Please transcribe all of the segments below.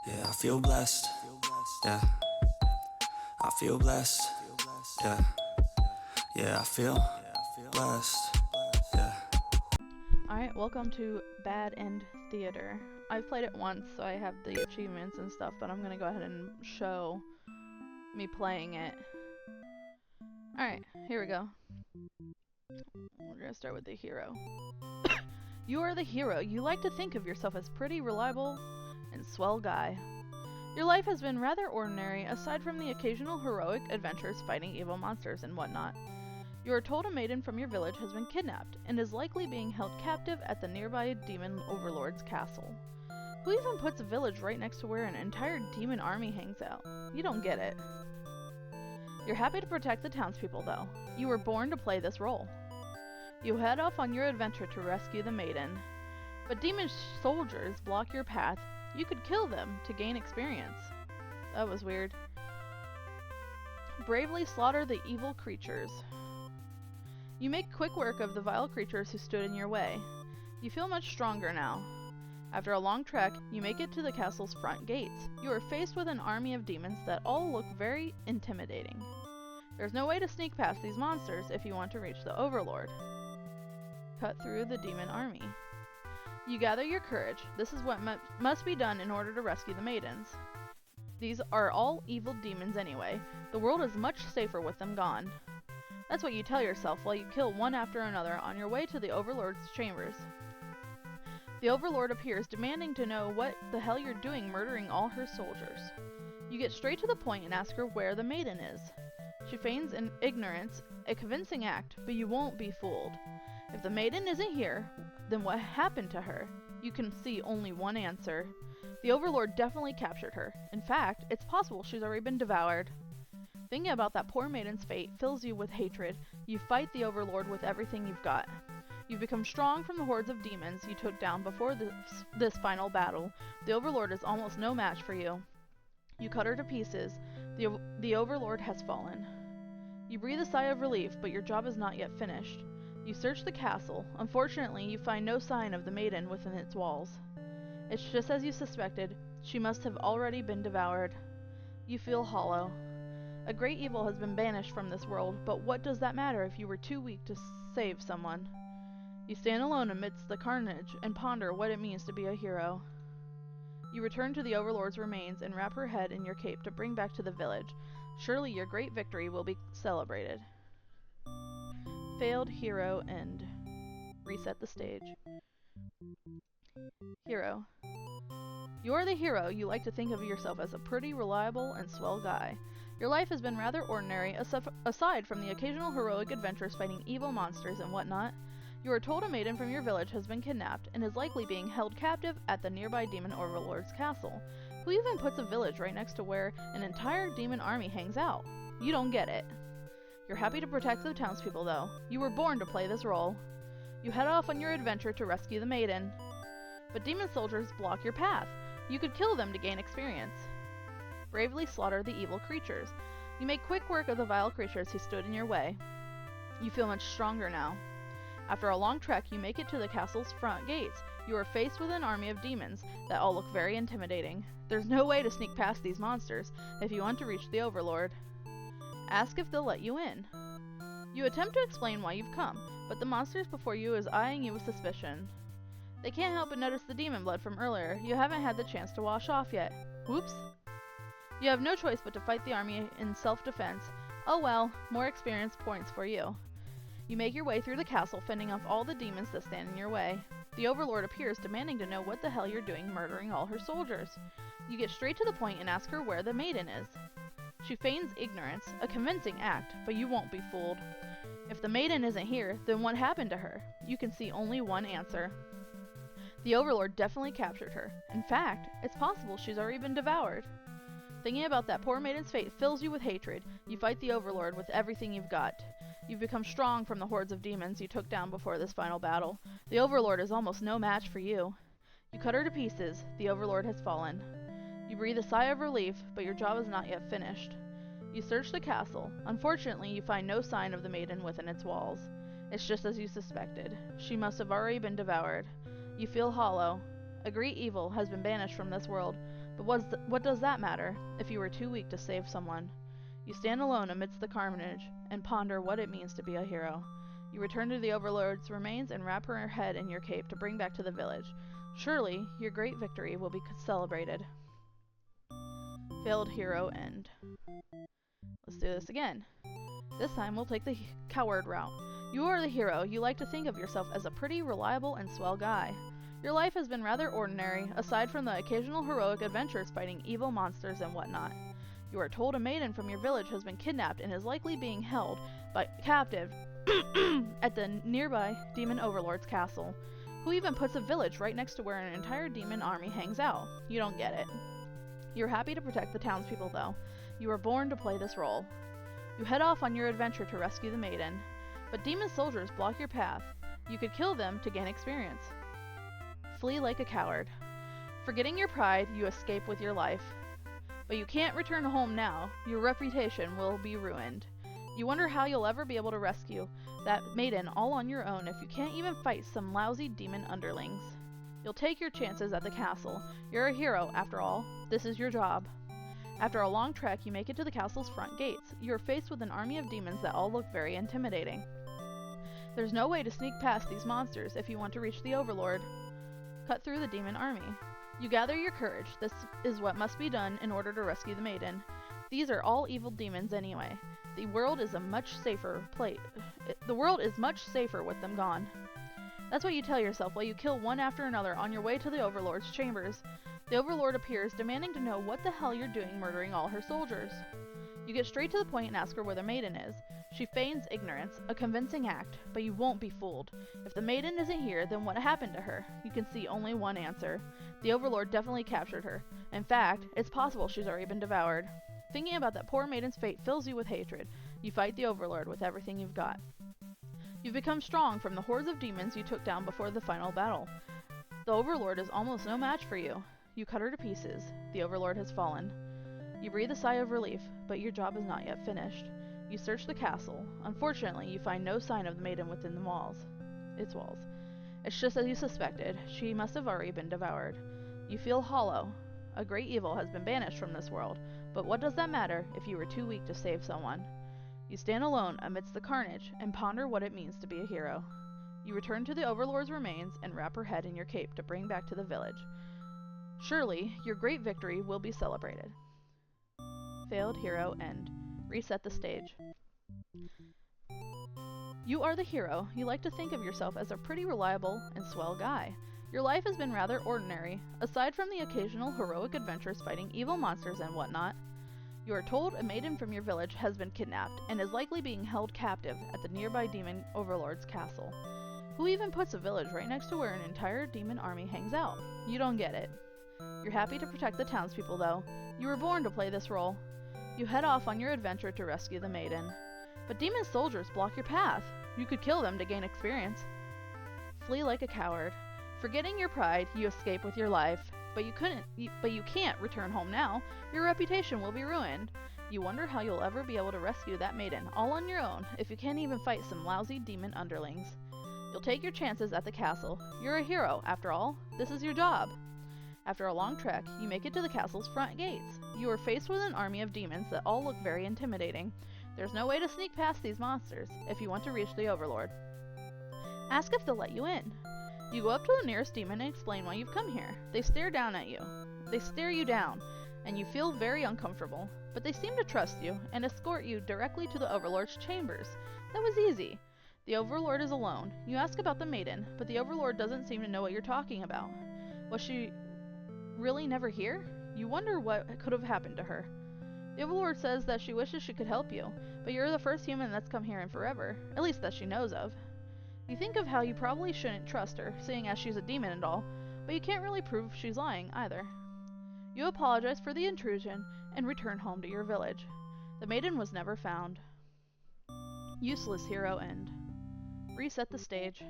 Yeah, I feel blessed. Yeah, I feel blessed. Yeah, yeah, I feel blessed. Yeah. Alright, welcome to Bad End Theater. I've played it once, so I have the achievements and stuff, but I'm gonna go ahead and show me playing it. Alright, here we go. We're gonna start with the hero. You are the hero. You like to think of yourself as pretty, reliable, and swell guy. Your life has been rather ordinary, aside from the occasional heroic adventures fighting evil monsters and whatnot. You are told a maiden from your village has been kidnapped, and is likely being held captive at the nearby demon overlord's castle. Who even puts a village right next to where an entire demon army hangs out? You don't get it. You're happy to protect the townspeople, though. You were born to play this role. You head off on your adventure to rescue the maiden. But demon soldiers block your path. You could kill them to gain experience. That was weird. Bravely slaughter the evil creatures. You make quick work of the vile creatures who stood in your way. You feel much stronger now. After a long trek, you make it to the castle's front gates. You are faced with an army of demons that all look very intimidating. There's no way to sneak past these monsters if you want to reach the Overlord. Cut through the demon army. You gather your courage. This is what must be done in order to rescue the maidens. These are all evil demons anyway. The world is much safer with them gone. That's what you tell yourself while you kill one after another on your way to the Overlord's chambers. The Overlord appears, demanding to know what the hell you're doing murdering all her soldiers. You get straight to the point and ask her where the maiden is. She feigns ignorance, a convincing act, but you won't be fooled. If the maiden isn't here, then what happened to her? You can see only one answer. The Overlord definitely captured her. In fact, it's possible she's already been devoured. Thinking about that poor maiden's fate fills you with hatred. You fight the Overlord with everything you've got. You've become strong from the hordes of demons you took down before this final battle. The Overlord is almost no match for you. You cut her to pieces. The Overlord has fallen. You breathe a sigh of relief, but your job is not yet finished. You search the castle. Unfortunately, you find no sign of the maiden within its walls. It's just as you suspected. She must have already been devoured. You feel hollow. A great evil has been banished from this world, but what does that matter if you were too weak to save someone? You stand alone amidst the carnage and ponder what it means to be a hero. You return to the Overlord's remains and wrap her head in your cape to bring back to the village. Surely your great victory will be celebrated. Failed hero end. Reset the stage. Hero. You're the hero. You like to think of yourself as a pretty, reliable, and swell guy. Your life has been rather ordinary, aside from the occasional heroic adventures fighting evil monsters and whatnot. You are told a maiden from your village has been kidnapped and is likely being held captive at the nearby demon overlord's castle. Who even puts a village right next to where an entire demon army hangs out? You don't get it. You're happy to protect the townspeople, though. You were born to play this role. You head off on your adventure to rescue the maiden. But demon soldiers block your path. You could kill them to gain experience. Bravely slaughter the evil creatures. You make quick work of the vile creatures who stood in your way. You feel much stronger now. After a long trek, you make it to the castle's front gates. You are faced with an army of demons that all look very intimidating. There's no way to sneak past these monsters if you want to reach the Overlord. Ask if they'll let you in. You attempt to explain why you've come, but the monsters before you is eyeing you with suspicion. They can't help but notice the demon blood from earlier. You haven't had the chance to wash off yet. Whoops. You have no choice but to fight the army in self-defense. Oh well, more experience points for you. You make your way through the castle, fending off all the demons that stand in your way. The Overlord appears, demanding to know what the hell you're doing murdering all her soldiers. You get straight to the point and ask her where the maiden is. She feigns ignorance, a convincing act, but you won't be fooled. If the maiden isn't here, then what happened to her? You can see only one answer. The Overlord definitely captured her. In fact, it's possible she's already been devoured. Thinking about that poor maiden's fate fills you with hatred. You fight the Overlord with everything you've got. You've become strong from the hordes of demons you took down before this final battle. The Overlord is almost no match for you. You cut her to pieces. The Overlord has fallen. You breathe a sigh of relief, but your job is not yet finished. You search the castle. Unfortunately, you find no sign of the maiden within its walls. It's just as you suspected. She must have already been devoured. You feel hollow. A great evil has been banished from this world, But what does that matter if you were too weak to save someone? You stand alone amidst the carnage and ponder what it means to be a hero. You return to the Overlord's remains and wrap her head in your cape to bring back to the village. Surely, your great victory will be celebrated. Failed hero end. Let's do this again. This time we'll take the coward route. You are the hero. You like to think of yourself as a pretty, reliable, and swell guy. Your life has been rather ordinary, aside from the occasional heroic adventures fighting evil monsters and whatnot. You are told a maiden from your village has been kidnapped and is likely being held captive at the nearby demon overlord's castle. Who even puts a village right next to where an entire demon army hangs out? You don't get it. You're happy to protect the townspeople, though. You were born to play this role. You head off on your adventure to rescue the maiden, but demon soldiers block your path. You could kill them to gain experience. Flee like a coward. Forgetting your pride, you escape with your life. But you can't return home now. Your reputation will be ruined. You wonder how you'll ever be able to rescue that maiden all on your own if you can't even fight some lousy demon underlings. You'll take your chances at the castle. You're a hero, after all. This is your job. After a long trek, you make it to the castle's front gates. You are faced with an army of demons that all look very intimidating. There's no way to sneak past these monsters if you want to reach the Overlord. Cut through the demon army. You gather your courage. This is what must be done in order to rescue the maiden. These are all evil demons anyway. The world is much safer with them gone. That's what you tell yourself while you kill one after another on your way to the Overlord's chambers. The Overlord appears, demanding to know what the hell you're doing murdering all her soldiers. You get straight to the point and ask her where the maiden is. She feigns ignorance, a convincing act, but you won't be fooled. If the maiden isn't here, then what happened to her? You can see only one answer. The Overlord definitely captured her. In fact, it's possible she's already been devoured. Thinking about that poor maiden's fate fills you with hatred. You fight the Overlord with everything you've got. You've become strong from the hordes of demons you took down before the final battle. The Overlord is almost no match for you. You cut her to pieces. The Overlord has fallen. You breathe a sigh of relief, but your job is not yet finished. You search the castle. Unfortunately, you find no sign of the maiden within the walls. Its walls. It's just as you suspected. She must have already been devoured. You feel hollow. A great evil has been banished from this world, but what does that matter if you were too weak to save someone? You stand alone amidst the carnage and ponder what it means to be a hero. You return to the Overlord's remains and wrap her head in your cape to bring back to the village. Surely, your great victory will be celebrated. Failed hero end. Reset the stage. You are the hero. You like to think of yourself as a pretty reliable and swell guy. Your life has been rather ordinary, aside from the occasional heroic adventures fighting evil monsters and whatnot. You are told a maiden from your village has been kidnapped and is likely being held captive at the nearby demon overlord's castle. Who even puts a village right next to where an entire demon army hangs out? You don't get it. You're happy to protect the townspeople, though. You were born to play this role. You head off on your adventure to rescue the maiden. But demon soldiers block your path. You could kill them to gain experience. Flee like a coward. Forgetting your pride, you escape with your life. But you can't return home now. Your reputation will be ruined. You wonder how you'll ever be able to rescue that maiden, all on your own, if you can't even fight some lousy demon underlings. You'll take your chances at the castle. You're a hero, after all. This is your job. After a long trek, you make it to the castle's front gates. You are faced with an army of demons that all look very intimidating. There's no way to sneak past these monsters if you want to reach the Overlord. Ask if they'll let you in. You go up to the nearest demon and explain why you've come here. They stare down at you. They stare you down, and you feel very uncomfortable. But they seem to trust you and escort you directly to the Overlord's chambers. That was easy. The Overlord is alone. You ask about the maiden, but the Overlord doesn't seem to know what you're talking about. Was she really never here? You wonder what could have happened to her. The Overlord says that she wishes she could help you, but you're the first human that's come here in forever, at least that she knows of. You think of how you probably shouldn't trust her, seeing as she's a demon and all, but you can't really prove she's lying either. You apologize for the intrusion and return home to your village. The maiden was never found. Useless hero end. Reset the stage.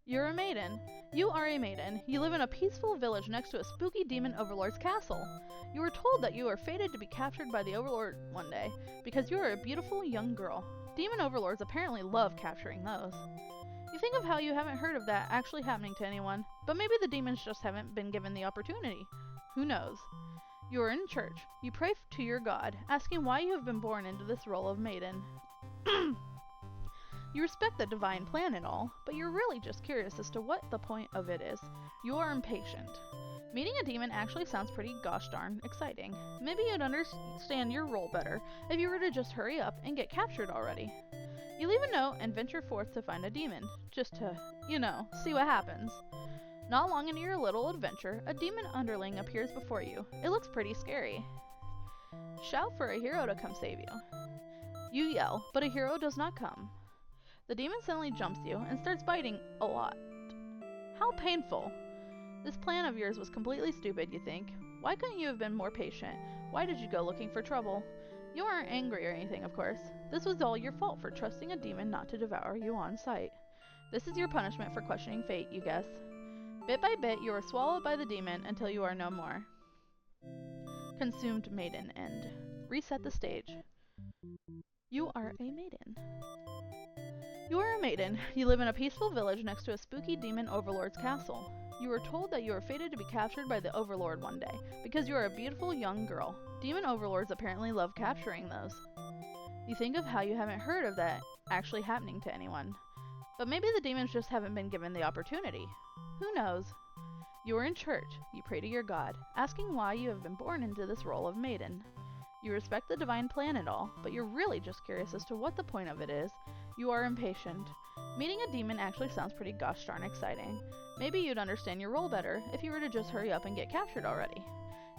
You're a maiden. You are a maiden. You live in a peaceful village next to a spooky demon overlord's castle. You were told that you are fated to be captured by the overlord one day because you are a beautiful young girl. Demon overlords apparently love capturing those. You think of how you haven't heard of that actually happening to anyone, but maybe the demons just haven't been given the opportunity. Who knows? You are in church. You pray to your God, asking why you have been born into this role of maiden. You respect the divine plan and all, but you're really just curious as to what the point of it is. You are impatient. Meeting a demon actually sounds pretty gosh darn exciting. Maybe you'd understand your role better if you were to just hurry up and get captured already. You leave a note and venture forth to find a demon, just to, see what happens. Not long into your little adventure, a demon underling appears before you. It looks pretty scary. Shout for a hero to come save you. You yell, but a hero does not come. The demon suddenly jumps you and starts biting a lot. How painful! This plan of yours was completely stupid, you think. Why couldn't you have been more patient? Why did you go looking for trouble? You aren't angry or anything, of course. This was all your fault for trusting a demon not to devour you on sight. This is your punishment for questioning fate, you guess. Bit by bit, you are swallowed by the demon until you are no more. Consumed maiden end. Reset the stage. You are a maiden. You are a maiden. You live in a peaceful village next to a spooky demon overlord's castle. You are told that you are fated to be captured by the overlord one day, because you are a beautiful young girl. Demon overlords apparently love capturing those. You think of how you haven't heard of that actually happening to anyone. But maybe the demons just haven't been given the opportunity. Who knows? You are in church. You pray to your God, asking why you have been born into this role of maiden. You respect the divine plan and all, but you're really just curious as to what the point of it is. You are impatient. Meeting a demon actually sounds pretty gosh darn exciting. Maybe you'd understand your role better if you were to just hurry up and get captured already.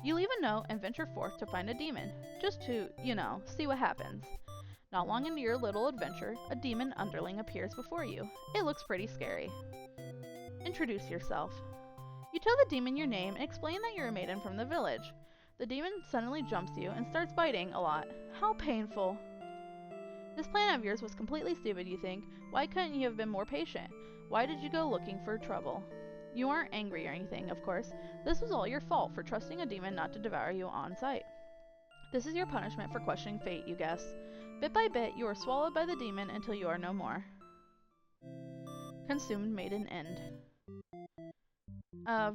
You leave a note and venture forth to find a demon, just to, see what happens. Not long into your little adventure, a demon underling appears before you. It looks pretty scary. Introduce yourself. You tell the demon your name and explain that you're a maiden from the village. The demon suddenly jumps you and starts biting a lot. How painful! This plan of yours was completely stupid, you think. Why couldn't you have been more patient? Why did you go looking for trouble? You aren't angry or anything, of course. This was all your fault for trusting a demon not to devour you on sight. This is your punishment for questioning fate, you guess. Bit by bit, you are swallowed by the demon until you are no more. Consumed maiden end.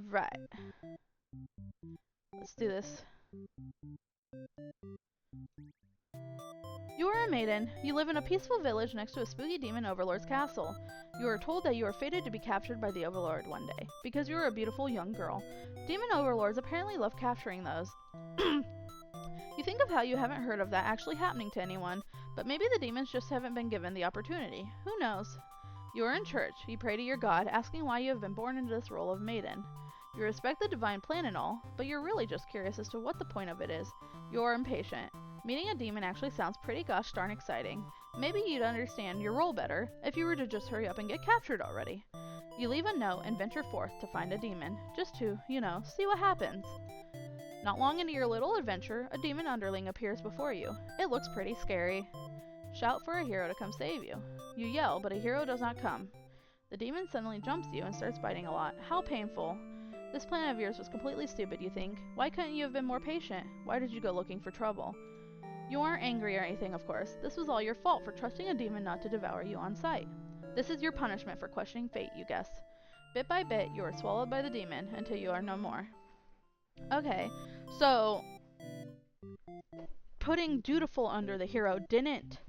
Right. Let's do this. You are a maiden. You live in a peaceful village next to a spooky demon overlord's castle. You are told that you are fated to be captured by the overlord one day, because you are a beautiful young girl. Demon overlords apparently love capturing those. You think of how you haven't heard of that actually happening to anyone, but maybe the demons just haven't been given the opportunity. Who knows? You are in church. You pray to your God, asking why you have been born into this role of maiden. You respect the divine plan and all, but you're really just curious as to what the point of it is. You are impatient. Meeting a demon actually sounds pretty gosh darn exciting. Maybe you'd understand your role better if you were to just hurry up and get captured already. You leave a note and venture forth to find a demon, just to, see what happens. Not long into your little adventure, a demon underling appears before you. It looks pretty scary. Shout for a hero to come save you. You yell, but a hero does not come. The demon suddenly jumps you and starts biting a lot. How painful. This plan of yours was completely stupid, you think. Why couldn't you have been more patient? Why did you go looking for trouble? You aren't angry or anything, of course. This was all your fault for trusting a demon not to devour you on sight. This is your punishment for questioning fate, you guess. Bit by bit, you are swallowed by the demon until you are no more. Okay, so putting dutiful under the hero didn't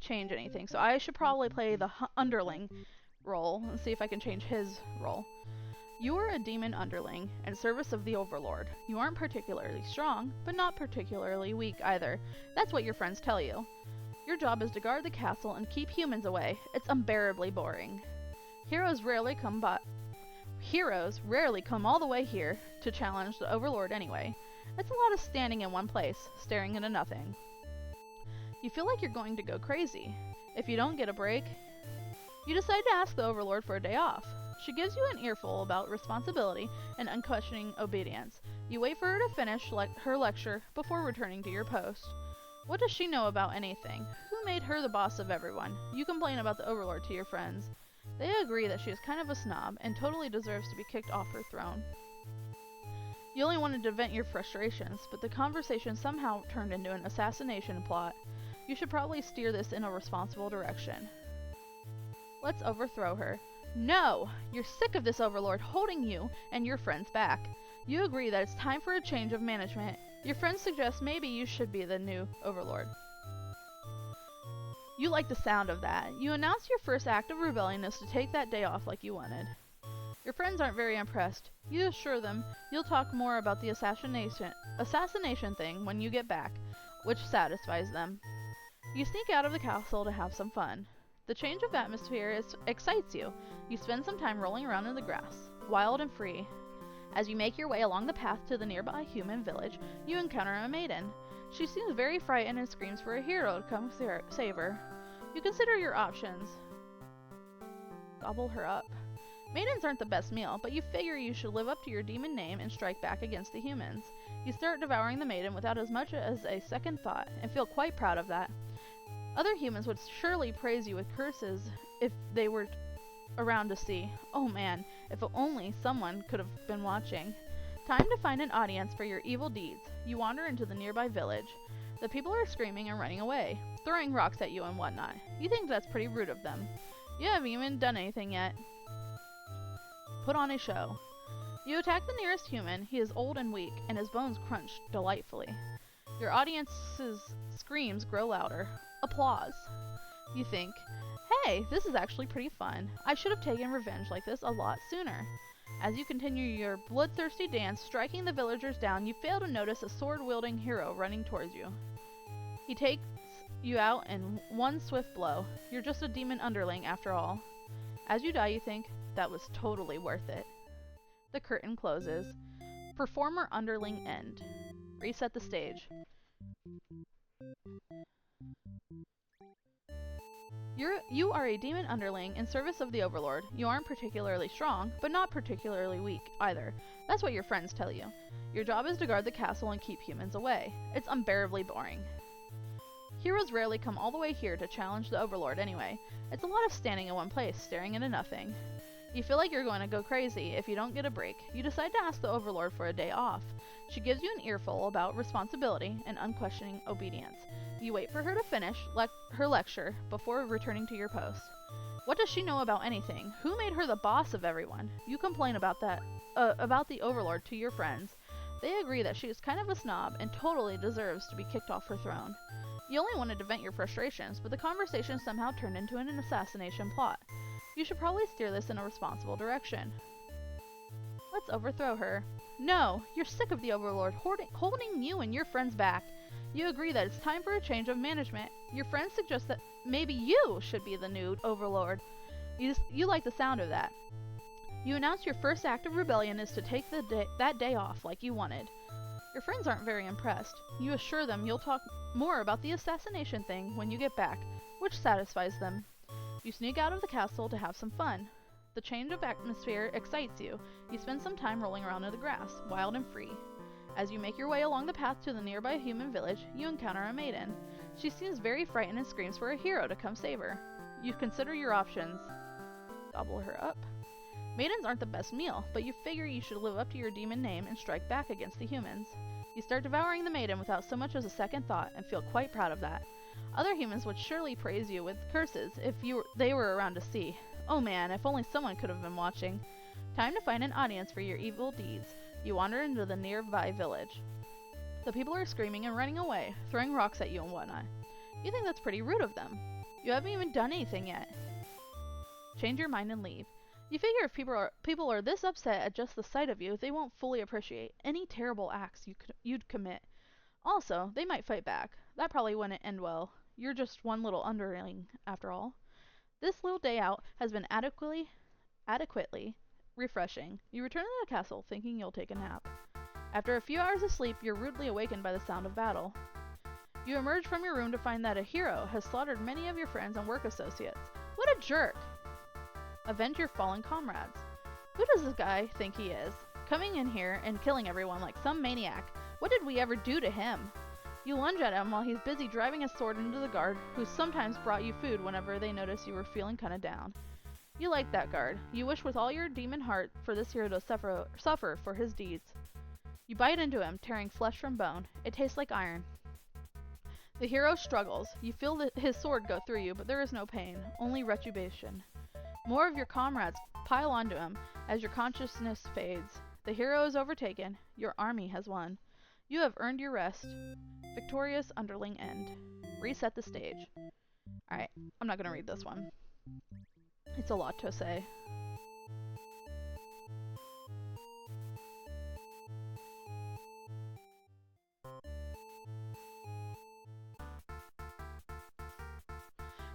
change anything, so I should probably play the underling role and see if I can change his role. You are a demon underling in service of the overlord. You aren't particularly strong, but not particularly weak either. That's what your friends tell you. Your job is to guard the castle and keep humans away. It's unbearably boring. Heroes rarely come all the way here to challenge the overlord anyway. It's a lot of standing in one place, staring into nothing. You feel like you're going to go crazy. If you don't get a break, you decide to ask the overlord for a day off. She gives you an earful about responsibility and unquestioning obedience. You wait for her to finish her lecture before returning to your post. What does she know about anything? Who made her the boss of everyone? You complain about the overlord to your friends. They agree that she is kind of a snob and totally deserves to be kicked off her throne. You only wanted to vent your frustrations, but the conversation somehow turned into an assassination plot. You should probably steer this in a responsible direction. Let's overthrow her. No! You're sick of this overlord holding you and your friends back. You agree that it's time for a change of management. Your friends suggest maybe you should be the new overlord. You like the sound of that. You announce your first act of rebellion is to take that day off like you wanted. Your friends aren't very impressed. You assure them you'll talk more about the assassination thing when you get back, which satisfies them. You sneak out of the castle to have some fun. The change of atmosphere excites you. You spend some time rolling around in the grass, wild and free. As you make your way along the path to the nearby human village, you encounter a maiden. She seems very frightened and screams for a hero to come save her. You consider your options. Gobble her up. Maidens aren't the best meal, but you figure you should live up to your demon name and strike back against the humans. You start devouring the maiden without as much as a second thought, and feel quite proud of that. Other humans would surely praise you with curses if they were around to see. Oh man, if only someone could have been watching. Time to find an audience for your evil deeds. You wander into the nearby village. The people are screaming and running away, throwing rocks at you and whatnot. You think that's pretty rude of them. You haven't even done anything yet. Put on a show. You attack the nearest human. He is old and weak, and his bones crunch delightfully. Your audience's screams grow louder. Applause. You think, hey, this is actually pretty fun. I should have taken revenge like this a lot sooner. As you continue your bloodthirsty dance, striking the villagers down, you fail to notice a sword-wielding hero running towards you. He takes you out in one swift blow. You're just a demon underling after all. As you die, you think, that was totally worth it. The curtain closes. Performer underling end. Reset the stage. You are a demon underling in service of the Overlord. You aren't particularly strong, but not particularly weak either. That's what your friends tell you. Your job is to guard the castle and keep humans away. It's unbearably boring. Heroes rarely come all the way here to challenge the Overlord anyway. It's a lot of standing in one place, staring into nothing. You feel like you're going to go crazy if you don't get a break. You decide to ask the Overlord for a day off. She gives you an earful about responsibility and unquestioning obedience. You wait for her to finish her lecture before returning to your post. What does she know about anything? Who made her the boss of everyone? You complain about the Overlord to your friends. They agree that she is kind of a snob and totally deserves to be kicked off her throne. You only wanted to vent your frustrations, but the conversation somehow turned into an assassination plot. You should probably steer this in a responsible direction. Let's overthrow her. No, you're sick of the Overlord holding you and your friends back. You agree that it's time for a change of management. Your friends suggest that maybe you should be the new Overlord. You like the sound of that. You announce your first act of rebellion is to take that day off like you wanted. Your friends aren't very impressed. You assure them you'll talk more about the assassination thing when you get back, which satisfies them. You sneak out of the castle to have some fun. The change of atmosphere excites you. You spend some time rolling around in the grass, wild and free. As you make your way along the path to the nearby human village, you encounter a maiden. She seems very frightened and screams for a hero to come save her. You consider your options. Gobble her up. Maidens aren't the best meal, but you figure you should live up to your demon name and strike back against the humans. You start devouring the maiden without so much as a second thought and feel quite proud of that. Other humans would surely praise you with curses if they were around to see. Oh man, if only someone could have been watching. Time to find an audience for your evil deeds. You wander into the nearby village. The people are screaming and running away, throwing rocks at you and whatnot. You think that's pretty rude of them. You haven't even done anything yet. Change your mind and leave. You figure if people are this upset at just the sight of you, they won't fully appreciate any terrible acts you'd commit. Also, they might fight back. That probably wouldn't end well. You're just one little underling, after all. This little day out has been adequately refreshing. You return to the castle, thinking you'll take a nap. After a few hours of sleep, you're rudely awakened by the sound of battle. You emerge from your room to find that a hero has slaughtered many of your friends and work associates. What a jerk! Avenge your fallen comrades. Who does this guy think he is? Coming in here and killing everyone like some maniac. What did we ever do to him? You lunge at him while he's busy driving his sword into the guard, who sometimes brought you food whenever they noticed you were feeling kinda down. You like that guard. You wish with all your demon heart for this hero to suffer for his deeds. You bite into him, tearing flesh from bone. It tastes like iron. The hero struggles. You feel his sword go through you, but there is no pain, only retribution. More of your comrades pile onto him as your consciousness fades. The hero is overtaken. Your army has won. You have earned your rest. Victorious underling end. Reset the stage. Alright, I'm not going to read this one. It's a lot to say.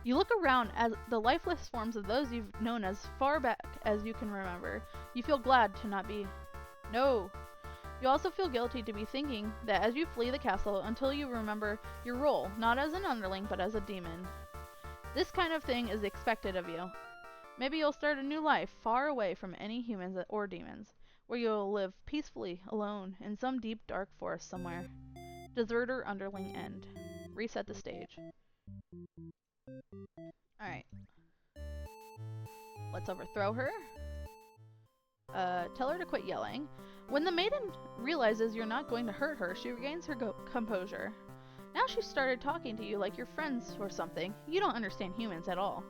You look around at the lifeless forms of those you've known as far back as you can remember. You feel glad to not be. No! You also feel guilty to be thinking that as you flee the castle until you remember your role, not as an underling, but as a demon. This kind of thing is expected of you. Maybe you'll start a new life far away from any humans or demons, where you'll live peacefully, alone, in some deep dark forest somewhere. Deserter underling end. Reset the stage. Alright. Let's overthrow her. Tell her to quit yelling. When the maiden realizes you're not going to hurt her, she regains her composure. Now she's started talking to you like you're friends or something. You don't understand humans at all.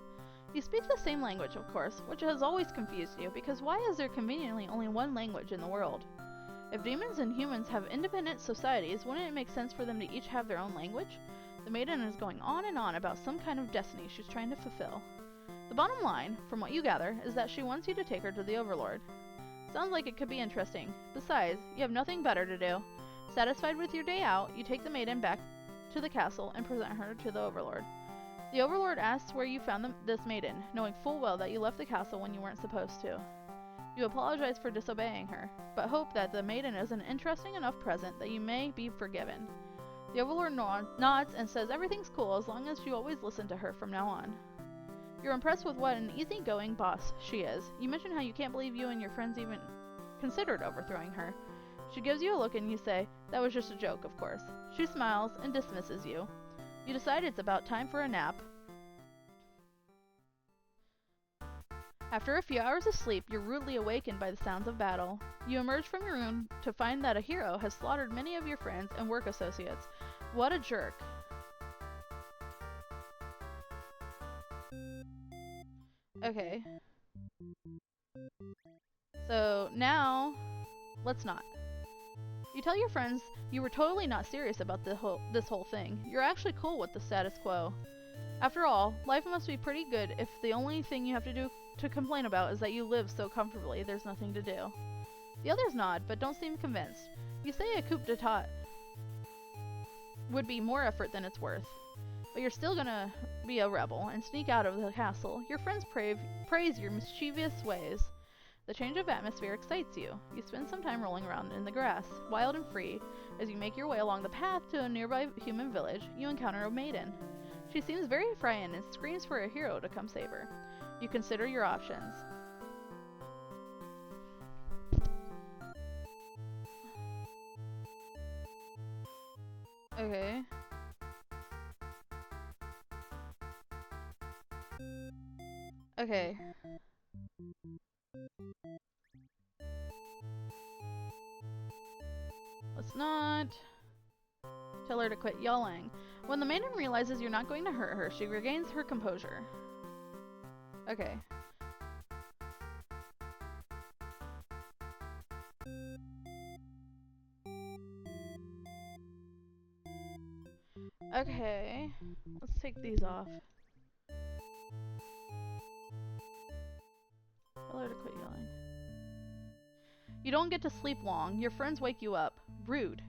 You speak the same language, of course, which has always confused you, because why is there conveniently only one language in the world? If demons and humans have independent societies, wouldn't it make sense for them to each have their own language? The maiden is going on and on about some kind of destiny she's trying to fulfill. The bottom line, from what you gather, is that she wants you to take her to the Overlord. Sounds like it could be interesting. Besides, you have nothing better to do. Satisfied with your day out, you take the maiden back to the castle and present her to the Overlord. The Overlord asks where you found this maiden, knowing full well that you left the castle when you weren't supposed to. You apologize for disobeying her, but hope that the maiden is an interesting enough present that you may be forgiven. The Overlord nods and says everything's cool as long as you always listen to her from now on. You're impressed with what an easygoing boss she is. You mention how you can't believe you and your friends even considered overthrowing her. She gives you a look and you say, that was just a joke, of course. She smiles and dismisses you. You decide it's about time for a nap. After a few hours of sleep, you're rudely awakened by the sounds of battle. You emerge from your room to find that a hero has slaughtered many of your friends and work associates. What a jerk. Okay. So now, let's not. You tell your friends you were totally not serious about this whole thing. You're actually cool with the status quo. After all, life must be pretty good if the only thing you have to do to complain about is that you live so comfortably there's nothing to do. The others nod, but don't seem convinced. You say a coup d'etat would be more effort than it's worth. But you're still gonna be a rebel and sneak out of the castle. Your friends praise your mischievous ways. The change of atmosphere excites you. You spend some time rolling around in the grass, wild and free. As you make your way along the path to a nearby human village, you encounter a maiden. She seems very frightened and screams for a hero to come save her. You consider your options. Okay. Okay. Let's not. Tell her to quit yelling. When the maiden realizes you're not going to hurt her, she regains her composure. Okay. Okay. Let's take these off. Tell her to quit yelling. You don't get to sleep long. Your friends wake you up. Rude.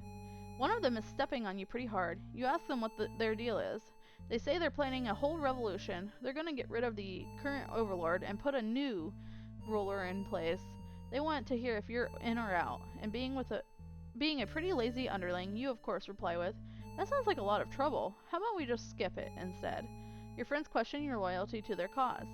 One of them is stepping on you pretty hard. You ask them what their deal is. They say they're planning a whole revolution. They're gonna get rid of the current overlord and put a new ruler in place. They want to hear if you're in or out. And being a pretty lazy underling, you of course reply with, that sounds like a lot of trouble. How about we just skip it instead? Your friends question your loyalty to their cause.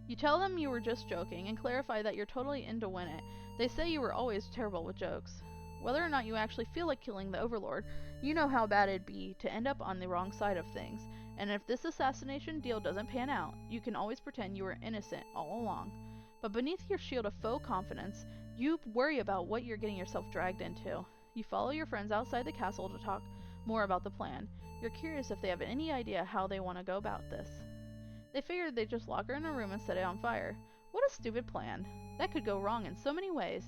You tell them you were just joking and clarify that you're totally in to win it. They say you were always terrible with jokes. Whether or not you actually feel like killing the Overlord, you know how bad it'd be to end up on the wrong side of things. And if this assassination deal doesn't pan out, you can always pretend you were innocent all along. But beneath your shield of faux confidence, you worry about what you're getting yourself dragged into. You follow your friends outside the castle to talk more about the plan. You're curious if they have any idea how they want to go about this. They figured they'd just lock her in a room and set it on fire. What a stupid plan. That could go wrong in so many ways.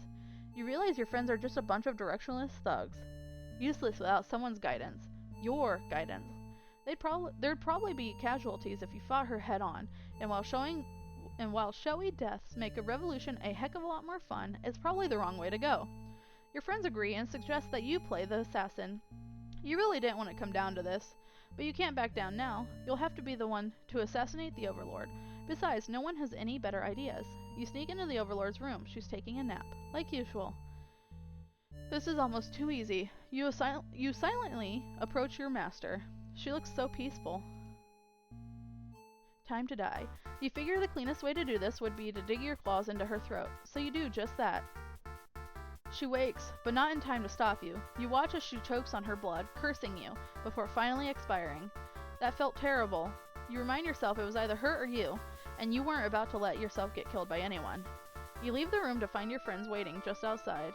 You realize your friends are just a bunch of directionless thugs. Useless without someone's guidance. Your guidance. There'd probably be casualties if you fought her head on, and while showy deaths make a revolution a heck of a lot more fun, it's probably the wrong way to go. Your friends agree and suggest that you play the assassin. You really didn't want it to come down to this, but you can't back down now. You'll have to be the one to assassinate the Overlord. Besides, no one has any better ideas. You sneak into the Overlord's room. She's taking a nap, like usual. This is almost too easy. You silently approach your master. She looks so peaceful. Time to die. You figure the cleanest way to do this would be to dig your claws into her throat, so you do just that. She wakes, but not in time to stop you. You watch as she chokes on her blood, cursing you, before finally expiring. That felt terrible. You remind yourself it was either her or you, and you weren't about to let yourself get killed by anyone. You leave the room to find your friends waiting just outside.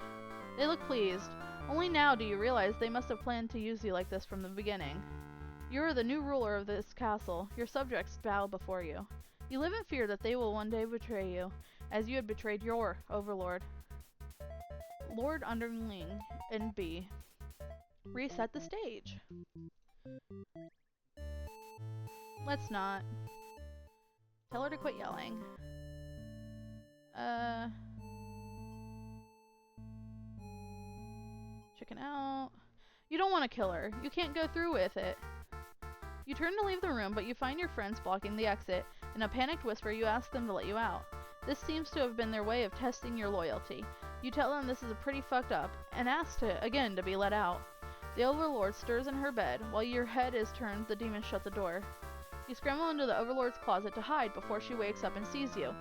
They look pleased. Only now do you realize they must have planned to use you like this from the beginning. You are the new ruler of this castle. Your subjects bow before you. You live in fear that they will one day betray you, as you had betrayed your Overlord. Lord Underling and B. Reset the stage. Let's not. Tell her to quit yelling. Chicken out. You don't want to kill her. You can't go through with it. You turn to leave the room, but you find your friends blocking the exit. In a panicked whisper, you ask them to let you out. This seems to have been their way of testing your loyalty. You tell them this is pretty fucked up, and ask again to be let out. The Overlord stirs in her bed. While your head is turned, the demons shut the door. You scramble into the Overlord's closet to hide before she wakes up and sees you.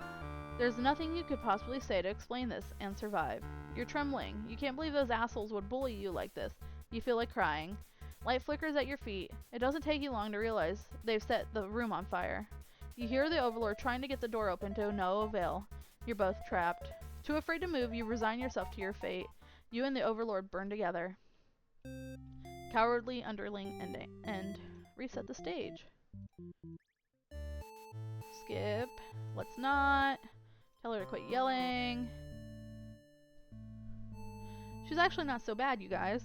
There's nothing you could possibly say to explain this and survive. You're trembling. You can't believe those assholes would bully you like this. You feel like crying. Light flickers at your feet. It doesn't take you long to realize they've set the room on fire. You hear the Overlord trying to get the door open to no avail. You're both trapped. Too afraid to move, you resign yourself to your fate. You and the Overlord burn together. Cowardly Underling end. Reset the stage. Skip. Let's not. Tell her to quit yelling. She's actually not so bad, you guys.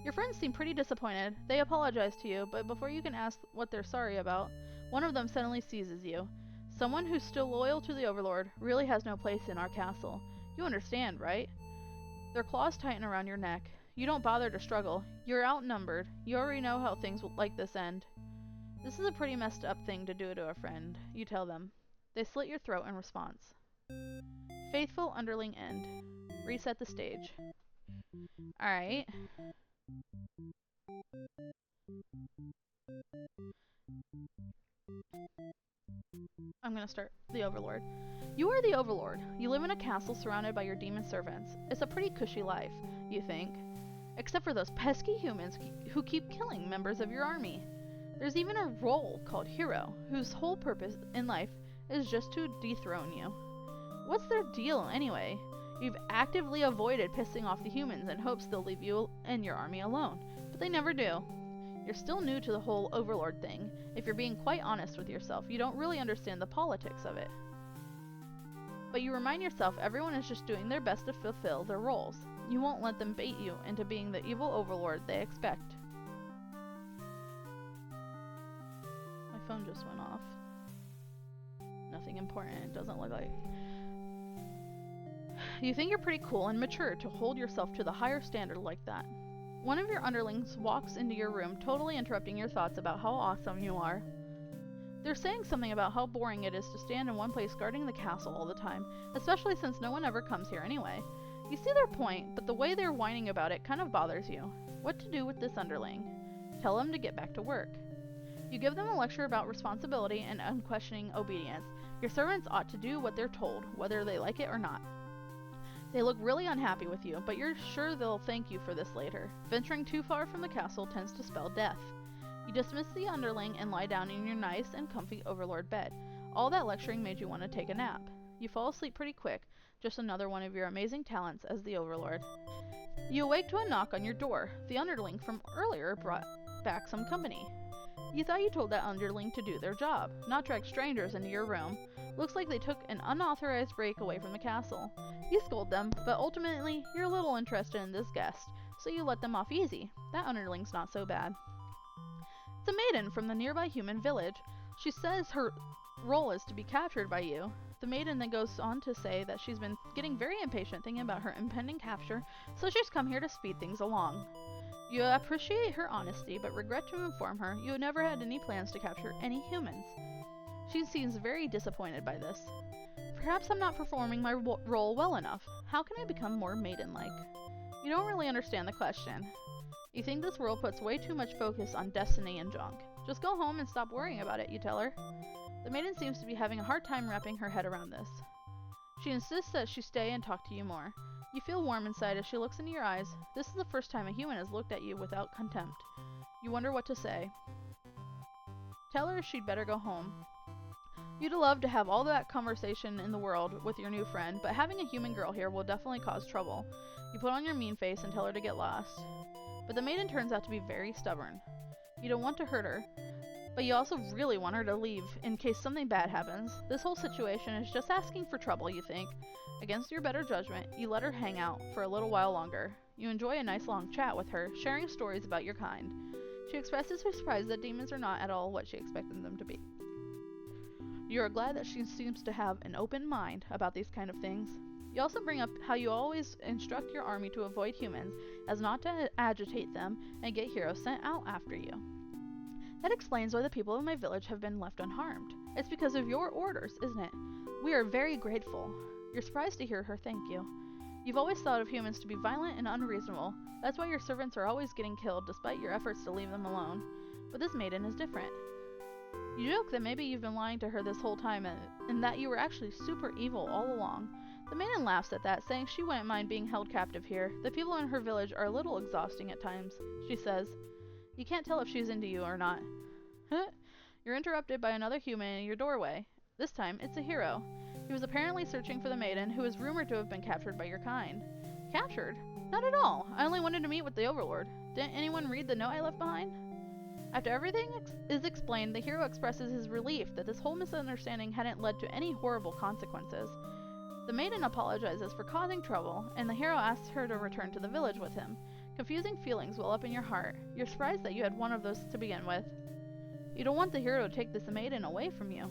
Your friends seem pretty disappointed. They apologize to you, but before you can ask what they're sorry about, one of them suddenly seizes you. Someone who's still loyal to the Overlord really has no place in our castle. You understand, right? Their claws tighten around your neck. You don't bother to struggle. You're outnumbered. You already know how things like this end. This is a pretty messed up thing to do to a friend, you tell them. They slit your throat in response. Faithful Underling end. Reset the stage. Alright. I'm gonna start the Overlord. You are the Overlord. You live in a castle surrounded by your demon servants. It's a pretty cushy life, you think. Except for those pesky humans who keep killing members of your army. There's even a role called Hero, whose whole purpose in life is just to dethrone you. What's their deal, anyway? You've actively avoided pissing off the humans in hopes they'll leave you and your army alone, but they never do. You're still new to the whole Overlord thing. If you're being quite honest with yourself, you don't really understand the politics of it. But you remind yourself everyone is just doing their best to fulfill their roles. You won't let them bait you into being the evil Overlord they expect. My phone just went off. Nothing important, it doesn't look like. You think you're pretty cool and mature to hold yourself to the higher standard like that. One of your underlings walks into your room, totally interrupting your thoughts about how awesome you are. They're saying something about how boring it is to stand in one place guarding the castle all the time, especially since no one ever comes here anyway. You see their point, but the way they're whining about it kind of bothers you. What to do with this underling? Tell them to get back to work. You give them a lecture about responsibility and unquestioning obedience. Your servants ought to do what they're told, whether they like it or not. They look really unhappy with you, but you're sure they'll thank you for this later. Venturing too far from the castle tends to spell death. You dismiss the underling and lie down in your nice and comfy Overlord bed. All that lecturing made you want to take a nap. You fall asleep pretty quick, just another one of your amazing talents as the Overlord. You awake to a knock on your door. The underling from earlier brought back some company. You thought you told that underling to do their job, not drag strangers into your room. Looks like they took an unauthorized break away from the castle. You scold them, but ultimately, you're a little interested in this guest, so you let them off easy. That underling's not so bad. It's a maiden from the nearby human village. She says her role is to be captured by you. The maiden then goes on to say that she's been getting very impatient thinking about her impending capture, so she's come here to speed things along. You appreciate her honesty, but regret to inform her you have never had any plans to capture any humans. She seems very disappointed by this. Perhaps I'm not performing my role well enough. How can I become more maiden-like? You don't really understand the question. You think this world puts way too much focus on destiny and junk. Just go home and stop worrying about it, you tell her. The maiden seems to be having a hard time wrapping her head around this. She insists that she stay and talk to you more. You feel warm inside as she looks into your eyes. This is the first time a human has looked at you without contempt. You wonder what to say. Tell her she'd better go home. You'd love to have all that conversation in the world with your new friend, but having a human girl here will definitely cause trouble. You put on your mean face and tell her to get lost. But the maiden turns out to be very stubborn. You don't want to hurt her, but you also really want her to leave in case something bad happens. This whole situation is just asking for trouble, you think. Against your better judgment, you let her hang out for a little while longer. You enjoy a nice long chat with her, sharing stories about your kind. She expresses her surprise that demons are not at all what she expected them to be. You are glad that she seems to have an open mind about these kind of things. You also bring up how you always instruct your army to avoid humans, as not to agitate them and get heroes sent out after you. That explains why the people of my village have been left unharmed. It's because of your orders, isn't it? We are very grateful. You're surprised to hear her thank you. You've always thought of humans to be violent and unreasonable. That's why your servants are always getting killed despite your efforts to leave them alone. But this maiden is different. You joke that maybe you've been lying to her this whole time and that you were actually super evil all along. The maiden laughs at that, saying she wouldn't mind being held captive here. The people in her village are a little exhausting at times. She says, you can't tell if she's into you or not. You're interrupted by another human in your doorway. This time, it's a hero. He was apparently searching for the maiden, who is rumored to have been captured by your kind. Captured? Not at all. I only wanted to meet with the Overlord. Didn't anyone read the note I left behind? After everything is explained, the hero expresses his relief that this whole misunderstanding hadn't led to any horrible consequences. The maiden apologizes for causing trouble, and the hero asks her to return to the village with him. Confusing feelings well up in your heart. You're surprised that you had one of those to begin with. You don't want the hero to take this maiden away from you.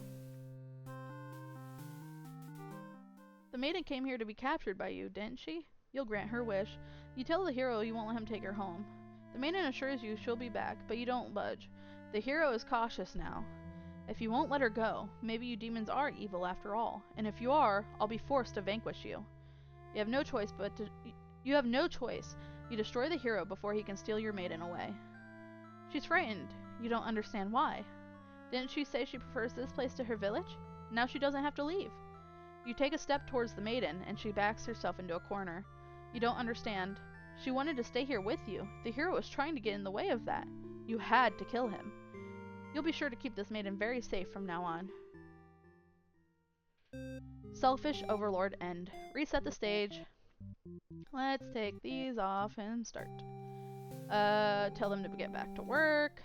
The maiden came here to be captured by you, didn't she? You'll grant her wish. You tell the hero you won't let him take her home. The maiden assures you she'll be back, but you don't budge. The hero is cautious now. If you won't let her go, maybe you demons are evil after all, and if you are, I'll be forced to vanquish you. You have no choice. You destroy the hero before he can steal your maiden away. She's frightened. You don't understand why. Didn't she say she prefers this place to her village? Now she doesn't have to leave. You take a step towards the maiden, and she backs herself into a corner. You don't understand. She wanted to stay here with you. The hero was trying to get in the way of that. You had to kill him. You'll be sure to keep this maiden very safe from now on. Selfish Overlord End. Reset the stage. Let's take these off and start. Tell them to get back to work.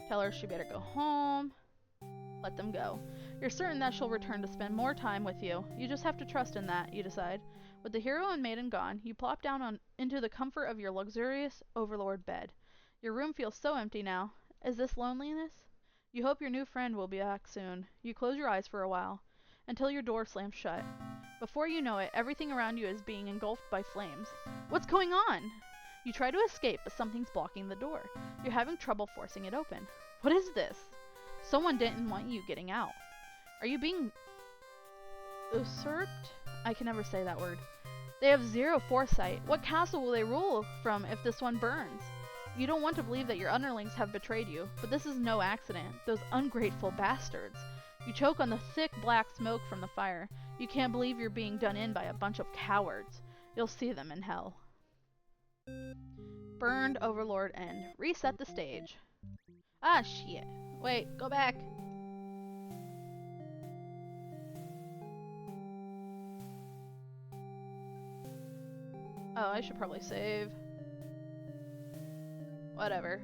Tell her she better go home. Let them go. You're certain that she'll return to spend more time with you. You just have to trust in that, you decide. With the hero and maiden gone, you plop down into the comfort of your luxurious Overlord bed. Your room feels so empty now. Is this loneliness? You hope your new friend will be back soon. You close your eyes for a while, until your door slams shut. Before you know it, everything around you is being engulfed by flames. What's going on? You try to escape, but something's blocking the door. You're having trouble forcing it open. What is this? Someone didn't want you getting out. Are you being usurped? I can never say that word. They have zero foresight. What castle will they rule from if this one burns? You don't want to believe that your underlings have betrayed you, but this is no accident. Those ungrateful bastards. You choke on the thick black smoke from the fire. You can't believe you're being done in by a bunch of cowards. You'll see them in hell. Burned Overlord End. Reset the stage. Ah, shit. Wait, go back. Oh, I should probably save. Whatever.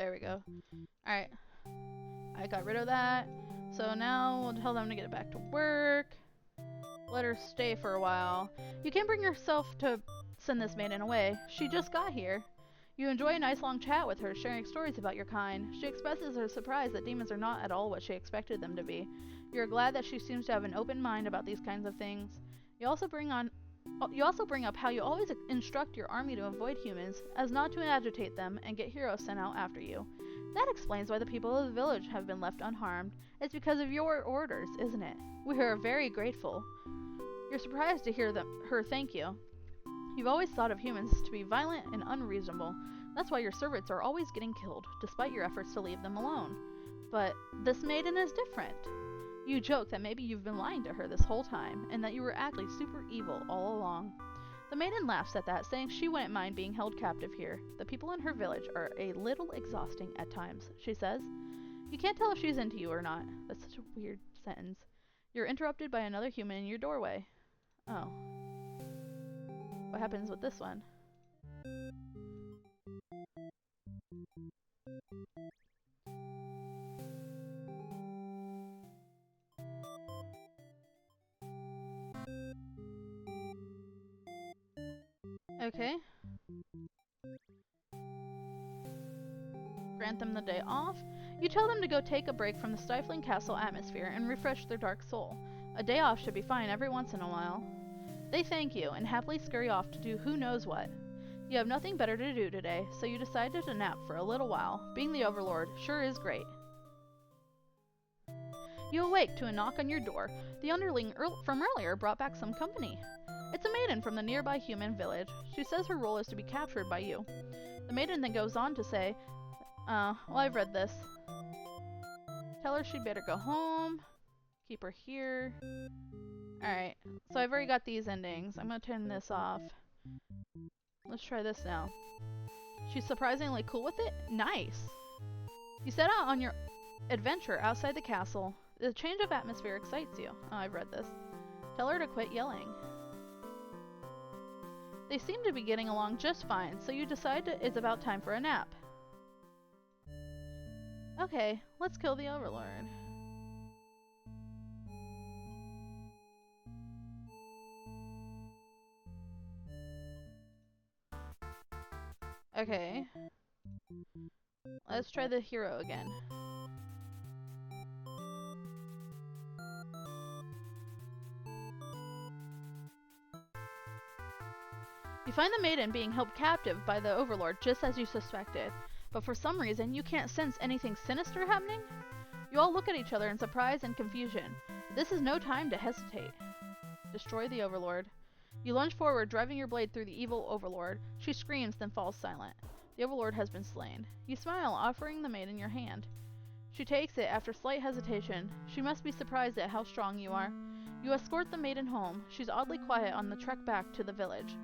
There we go. Alright. I got rid of that. So now we'll tell them to get back to work. Let her stay for a while. You can't bring yourself to send this maiden away. She just got here. You enjoy a nice long chat with her, sharing stories about your kind. She expresses her surprise that demons are not at all what she expected them to be. You're glad that she seems to have an open mind about these kinds of things. You also bring up how you always instruct your army to avoid humans, as not to agitate them and get heroes sent out after you. That explains why the people of the village have been left unharmed. It's because of your orders, isn't it? We are very grateful. You're surprised to hear her thank you. You've always thought of humans to be violent and unreasonable. That's why your servants are always getting killed, despite your efforts to leave them alone. But this maiden is different. You joke that maybe you've been lying to her this whole time, and that you were actually super evil all along. The maiden laughs at that, saying she wouldn't mind being held captive here. The people in her village are a little exhausting at times, she says. You can't tell if she's into you or not. That's such a weird sentence. You're interrupted by another human in your doorway. Oh. What happens with this one? Okay. Grant them the day off. You tell them to go take a break from the stifling castle atmosphere and refresh their dark soul. A day off should be fine every once in a while. They thank you and happily scurry off to do who knows what. You have nothing better to do today, so you decided to nap for a little while. Being the Overlord sure is great. You awake to a knock on your door. The underling from earlier brought back some company. It's a maiden from the nearby human village. She says her role is to be captured by you. The maiden then goes on to say, well, I've read this. Tell her she'd better go home. Keep her here. Alright, so I've already got these endings. I'm gonna turn this off. Let's try this now. She's surprisingly cool with it? Nice! You set out on your adventure outside the castle. The change of atmosphere excites you. Oh, I've read this. Tell her to quit yelling. They seem to be getting along just fine, so you decide it's about time for a nap. Okay, let's kill the Overlord. Okay. Let's try the hero again. You find the maiden being held captive by the Overlord just as you suspected, but for some reason you can't sense anything sinister happening? You all look at each other in surprise and confusion. This is no time to hesitate. Destroy the Overlord. You lunge forward, driving your blade through the evil Overlord. She screams, then falls silent. The Overlord has been slain. You smile, offering the maiden your hand. She takes it after slight hesitation. She must be surprised at how strong you are. You escort the maiden home. She's oddly quiet on the trek back to the village.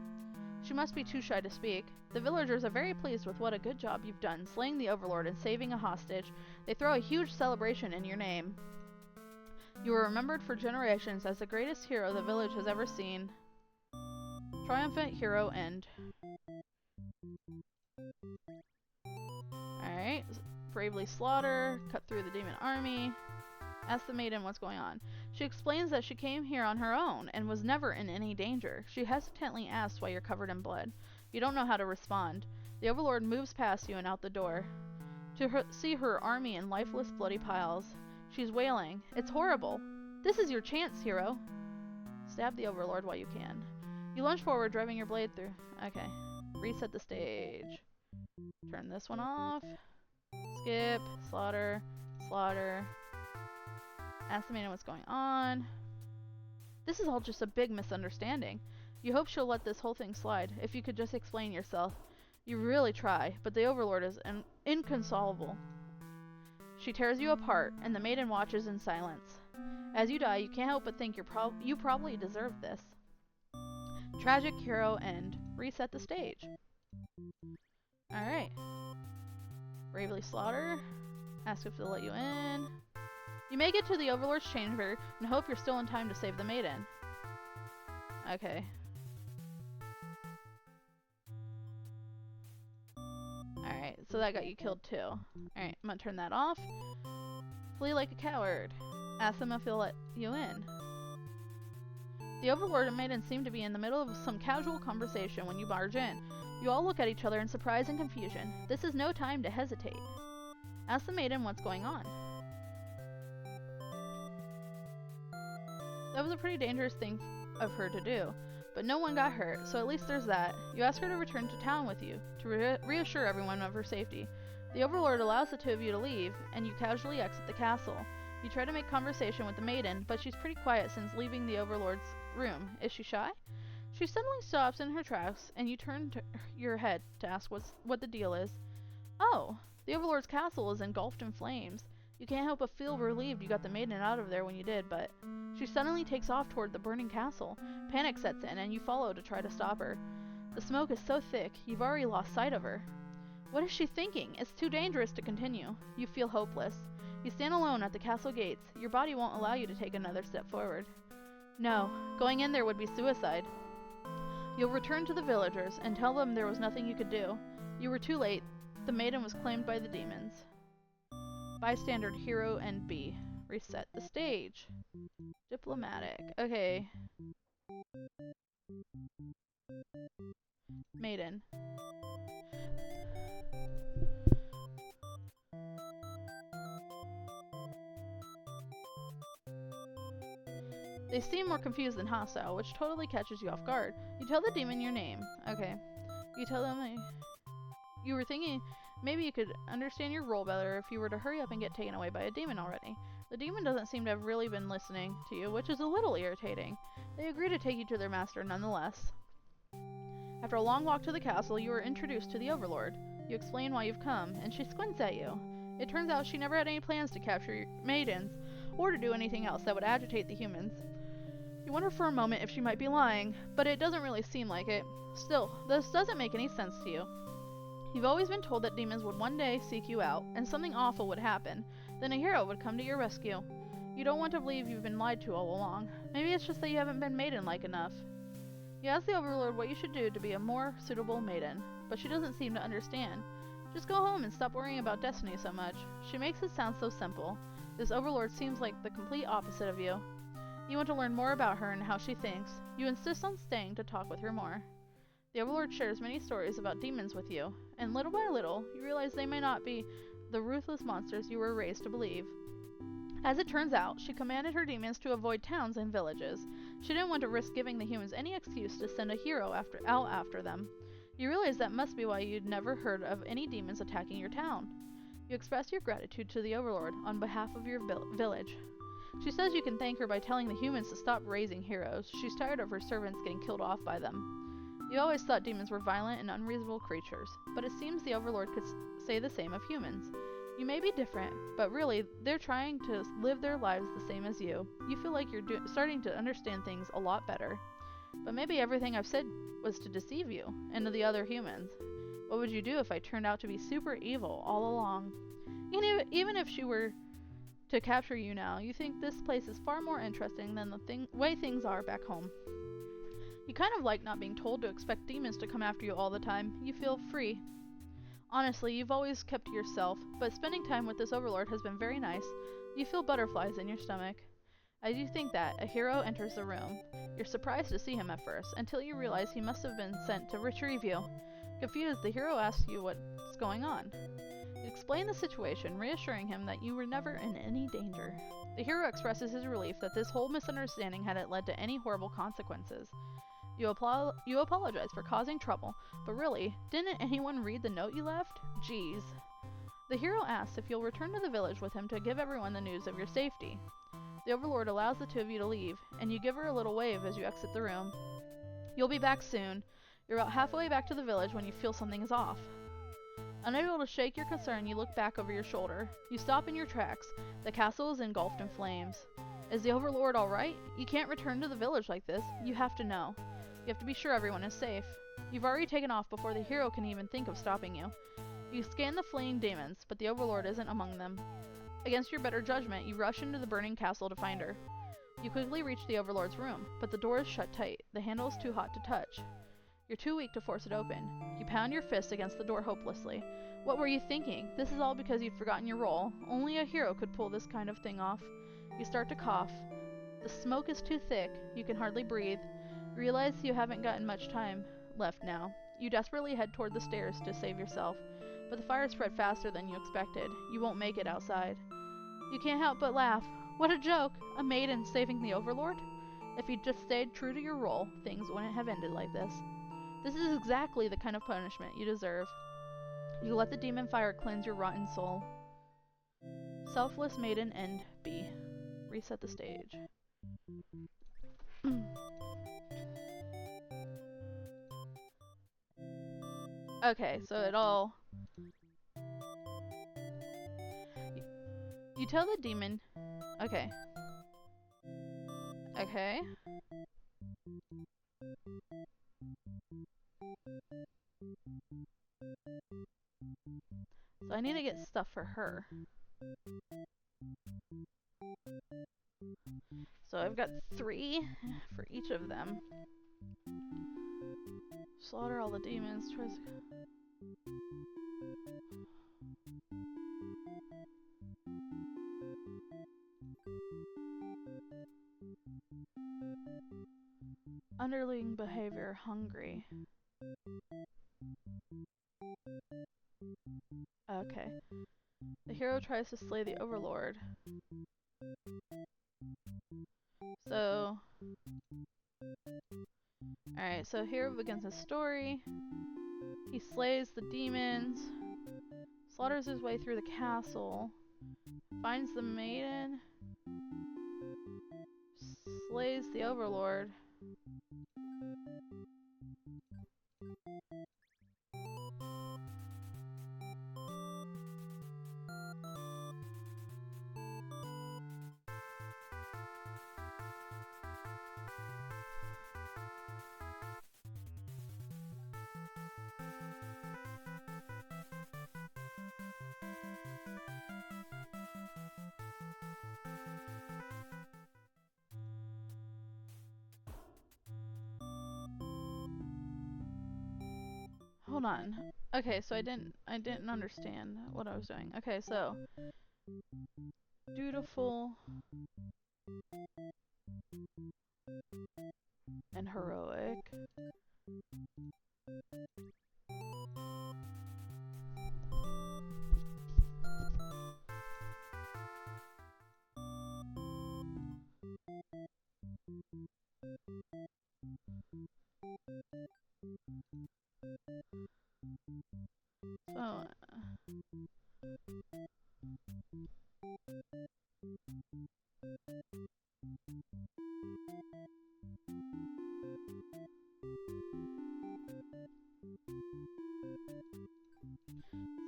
She must be too shy to speak. The villagers are very pleased with what a good job you've done, slaying the Overlord and saving a hostage. They throw a huge celebration in your name. You are remembered for generations as the greatest hero the village has ever seen. Triumphant hero end. Alright. Bravely slaughter. Cut through the demon army. Ask the maiden what's going on. She explains that she came here on her own and was never in any danger. She hesitantly asks why you're covered in blood. You don't know how to respond. The Overlord moves past you and out the door. To see her army in lifeless, bloody piles. She's wailing. It's horrible. This is your chance, hero. Stab the Overlord while you can. You lunge forward, driving your blade through. Okay. Reset the stage. Turn this one off. Skip. Slaughter. Slaughter. Ask the maiden what's going on. This is all just a big misunderstanding. You hope she'll let this whole thing slide. If you could just explain yourself. You really try, but the Overlord is inconsolable. She tears you apart, and the maiden watches in silence. As you die, you can't help but think you probably deserve this. Tragic hero end. Reset the stage. Alright. Bravely slaughter. Ask if they'll let you in. You make it to the Overlord's chamber and hope you're still in time to save the maiden. Okay. Alright, so that got you killed too. Alright, I'm gonna turn that off. Flee like a coward. Ask them if they'll let you in. The Overlord and Maiden seem to be in the middle of some casual conversation when you barge in. You all look at each other in surprise and confusion. This is no time to hesitate. Ask the Maiden what's going on. That was a pretty dangerous thing of her to do, but no one got hurt, so at least there's that. You ask her to return to town with you, to reassure everyone of her safety. The Overlord allows the two of you to leave, and you casually exit the castle. You try to make conversation with the Maiden, but she's pretty quiet since leaving the Overlord's room. Is she shy? She suddenly stops in her tracks, and you turn your head to ask what the deal is. Oh, the Overlord's castle is engulfed in flames. You can't help but feel relieved you got the Maiden out of there when you did, but she suddenly takes off toward the burning castle. Panic sets in, and you follow to try to stop her. The smoke is so thick, you've already lost sight of her. What is she thinking? It's too dangerous to continue. You feel hopeless. You stand alone at the castle gates. Your body won't allow you to take another step forward. No, going in there would be suicide. You'll return to the villagers and tell them there was nothing you could do. You were too late. The Maiden was claimed by the demons. Bystander Hero and B. Reset the stage. Diplomatic. Okay. Maiden. They seem more confused than hostile, which totally catches you off guard. You tell the demon your name. Okay. You tell them you were thinking maybe you could understand your role better if you were to hurry up and get taken away by a demon already. The demon doesn't seem to have really been listening to you, which is a little irritating. They agree to take you to their master nonetheless. After a long walk to the castle, you are introduced to the Overlord. You explain why you've come, and she squints at you. It turns out she never had any plans to capture maidens, or to do anything else that would agitate the humans. You wonder for a moment if she might be lying, but it doesn't really seem like it. Still, this doesn't make any sense to you. You've always been told that demons would one day seek you out, and something awful would happen. Then a hero would come to your rescue. You don't want to believe you've been lied to all along. Maybe it's just that you haven't been maiden-like enough. You ask the Overlord what you should do to be a more suitable maiden, but she doesn't seem to understand. Just go home and stop worrying about destiny so much. She makes it sound so simple. This Overlord seems like the complete opposite of you. You want to learn more about her and how she thinks. You insist on staying to talk with her more. The Overlord shares many stories about demons with you, and little by little, you realize they may not be the ruthless monsters you were raised to believe. As it turns out, she commanded her demons to avoid towns and villages. She didn't want to risk giving the humans any excuse to send a hero out after them. You realize that must be why you'd never heard of any demons attacking your town. You express your gratitude to the Overlord on behalf of your village. She says you can thank her by telling the humans to stop raising heroes. She's tired of her servants getting killed off by them. You always thought demons were violent and unreasonable creatures, but it seems the Overlord could say the same of humans. You may be different, but really, they're trying to live their lives the same as you. You feel like you're starting to understand things a lot better. But maybe everything I've said was to deceive you and the other humans. What would you do if I turned out to be super evil all along? Even if she were to capture you now, you think this place is far more interesting than the way things are back home. You kind of like not being told to expect demons to come after you all the time. You feel free. Honestly, you've always kept to yourself, but spending time with this Overlord has been very nice. You feel butterflies in your stomach. As you think that, a hero enters the room. You're surprised to see him at first, until you realize he must have been sent to retrieve you. Confused, the hero asks you what's going on. You explain the situation, reassuring him that you were never in any danger. The hero expresses his relief that this whole misunderstanding hadn't led to any horrible consequences. You apologize for causing trouble, but really, didn't anyone read the note you left? Jeez. The hero asks if you'll return to the village with him to give everyone the news of your safety. The Overlord allows the two of you to leave, and you give her a little wave as you exit the room. You'll be back soon. You're about halfway back to the village when you feel something is off. Unable to shake your concern, you look back over your shoulder. You stop in your tracks. The castle is engulfed in flames. Is the Overlord alright? You can't return to the village like this. You have to know. You have to be sure everyone is safe. You've already taken off before the hero can even think of stopping you. You scan the fleeing demons, but the Overlord isn't among them. Against your better judgment, you rush into the burning castle to find her. You quickly reach the Overlord's room, but the door is shut tight. The handle is too hot to touch. You're too weak to force it open. You pound your fist against the door hopelessly. What were you thinking? This is all because you've forgotten your role. Only a hero could pull this kind of thing off. You start to cough. The smoke is too thick. You can hardly breathe. You realize you haven't gotten much time left now. You desperately head toward the stairs to save yourself, but the fire spread faster than you expected. You won't make it outside. You can't help but laugh. What a joke! A maiden saving the Overlord? If you'd just stayed true to your role, things wouldn't have ended like this. This is exactly the kind of punishment you deserve. You let the demon fire cleanse your rotten soul. Selfless Maiden End B. Reset the stage. Okay, so it all... You tell the demon... Okay. Okay. So I need to get stuff for her. So I've got 3 for each of them. Slaughter all the demons. Underling behavior, hungry. Okay. The hero tries to slay the Overlord. So... Alright, so here begins his story. He slays the demons, slaughters his way through the castle, finds the maiden, slays the Overlord. Hold on. Okay, so I didn't understand what I was doing. Okay, so dutiful and heroic.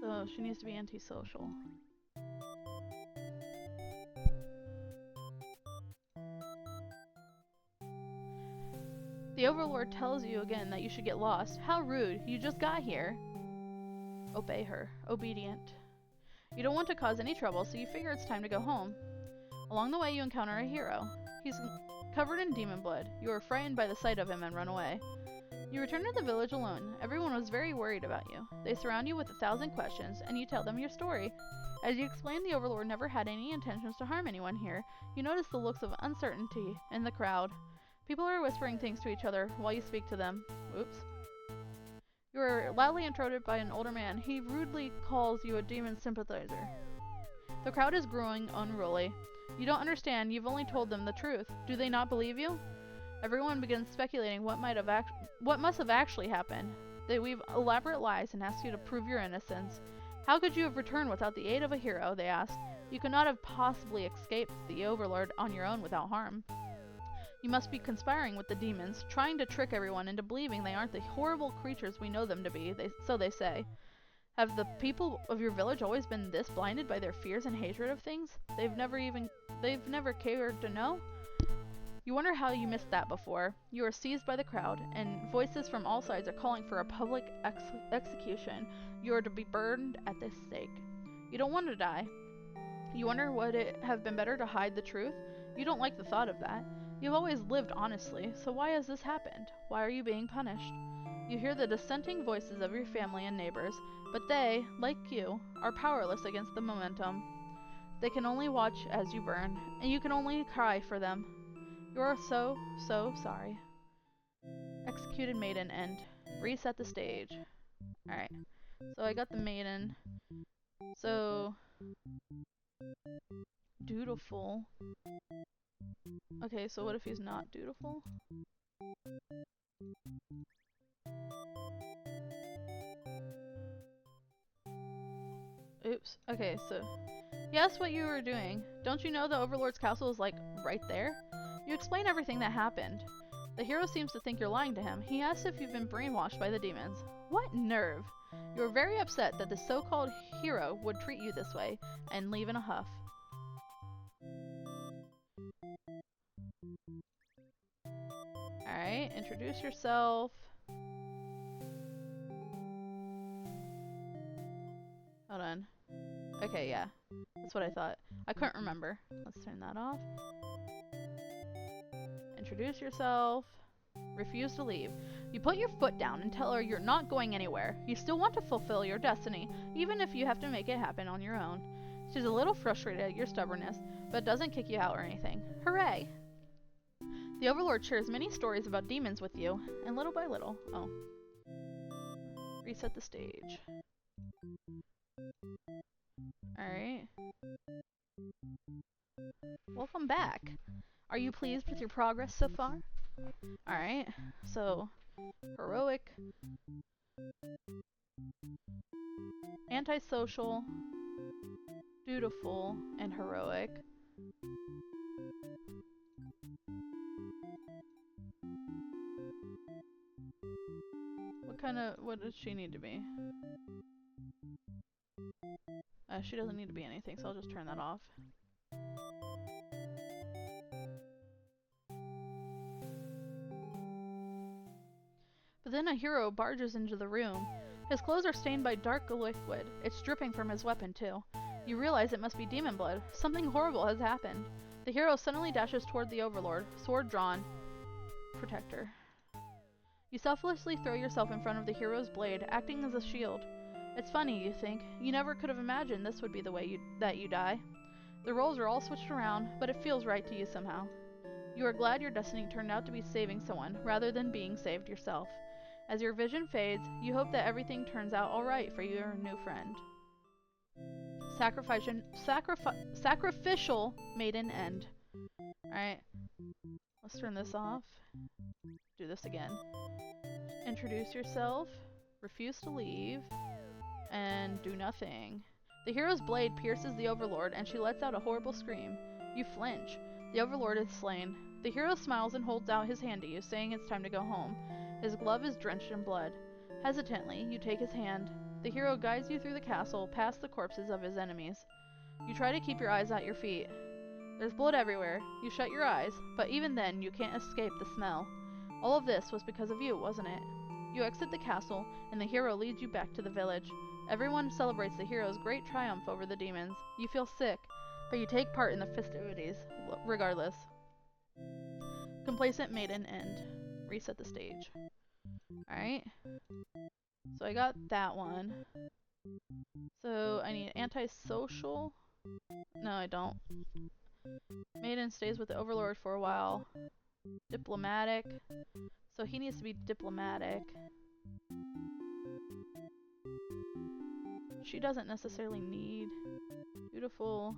So she needs to be antisocial. The Overlord tells you again that you should get lost. How rude. You just got here. Obey her. Obedient. You don't want to cause any trouble, so you figure it's time to go home. Along the way, you encounter a hero. He's covered in demon blood. You are frightened by the sight of him and run away. You return to the village alone. Everyone was very worried about you. They surround you with 1,000 questions, and you tell them your story. As you explain, the Overlord never had any intentions to harm anyone here. You notice the looks of uncertainty in the crowd. People are whispering things to each other while you speak to them. Oops. You are loudly interrupted by an older man. He rudely calls you a demon sympathizer. The crowd is growing unruly. You don't understand. You've only told them the truth. Do they not believe you? Everyone begins speculating what must have actually happened. They weave elaborate lies and ask you to prove your innocence. How could you have returned without the aid of a hero? They ask. You could not have possibly escaped the Overlord on your own without harm. You must be conspiring with the demons, trying to trick everyone into believing they aren't the horrible creatures we know them to be, so they say. Have the people of your village always been this blinded by their fears and hatred of things? They've never cared to know? You wonder how you missed that before. You are seized by the crowd, and voices from all sides are calling for a public execution. You are to be burned at the stake. You don't want to die. You wonder would it have been better to hide the truth? You don't like the thought of that. You've always lived honestly, so why has this happened? Why are you being punished? You hear the dissenting voices of your family and neighbors, but they, like you, are powerless against the momentum. They can only watch as you burn, and you can only cry for them. You are so, so sorry. Executed maiden end. Reset the stage. Alright, so I got the maiden. So, dutiful. Okay, so what if he's not dutiful? Oops. Okay, so yes, what you were doing. Don't you know the Overlord's castle is like right there? You explain everything that happened. The hero seems to think you're lying to him. He asks if you've been brainwashed by the demons. What nerve! You are very upset that the so-called hero would treat you this way, and leave in a huff. Alright, introduce yourself. Hold on. Okay, yeah. That's what I thought. I couldn't remember. Let's turn that off. Introduce yourself. Refuse to leave. You put your foot down and tell her you're not going anywhere. You still want to fulfill your destiny, even if you have to make it happen on your own. She's a little frustrated at your stubbornness, but doesn't kick you out or anything. Hooray! The Overlord shares many stories about demons with you, and little by little... Oh. Reset the stage. Alright. Welcome back. Are you pleased with your progress so far? Alright, so heroic, antisocial, dutiful, and heroic. What does she need to be? She doesn't need to be anything, so I'll just turn that off. But then a hero barges into the room. His clothes are stained by dark liquid. It's dripping from his weapon, too. You realize it must be demon blood. Something horrible has happened. The hero suddenly dashes toward the Overlord, sword drawn. Protector. You selflessly throw yourself in front of the hero's blade, acting as a shield. It's funny, you think. You never could have imagined this would be the way that you die. The roles are all switched around, but it feels right to you somehow. You are glad your destiny turned out to be saving someone, rather than being saved yourself. As your vision fades, you hope that everything turns out alright for your new friend. Sacrificial maiden end. Alright. Let's turn this off. Do this again. Introduce yourself. Refuse to leave. And do nothing. The hero's blade pierces the Overlord, and she lets out a horrible scream. You flinch. The Overlord is slain. The hero smiles and holds out his hand to you, saying it's time to go home. His glove is drenched in blood. Hesitantly, you take his hand. The hero guides you through the castle, past the corpses of his enemies. You try to keep your eyes at your feet. There's blood everywhere. You shut your eyes, but even then, you can't escape the smell. All of this was because of you, wasn't it? You exit the castle, and the hero leads you back to the village. Everyone celebrates the hero's great triumph over the demons. You feel sick, but you take part in the festivities, regardless. Complacent maiden end. Reset the stage. Alright. So I got that one. So I need antisocial. No, I don't. Maiden stays with the Overlord for a while. Diplomatic. So he needs to be diplomatic. She doesn't necessarily need dutiful.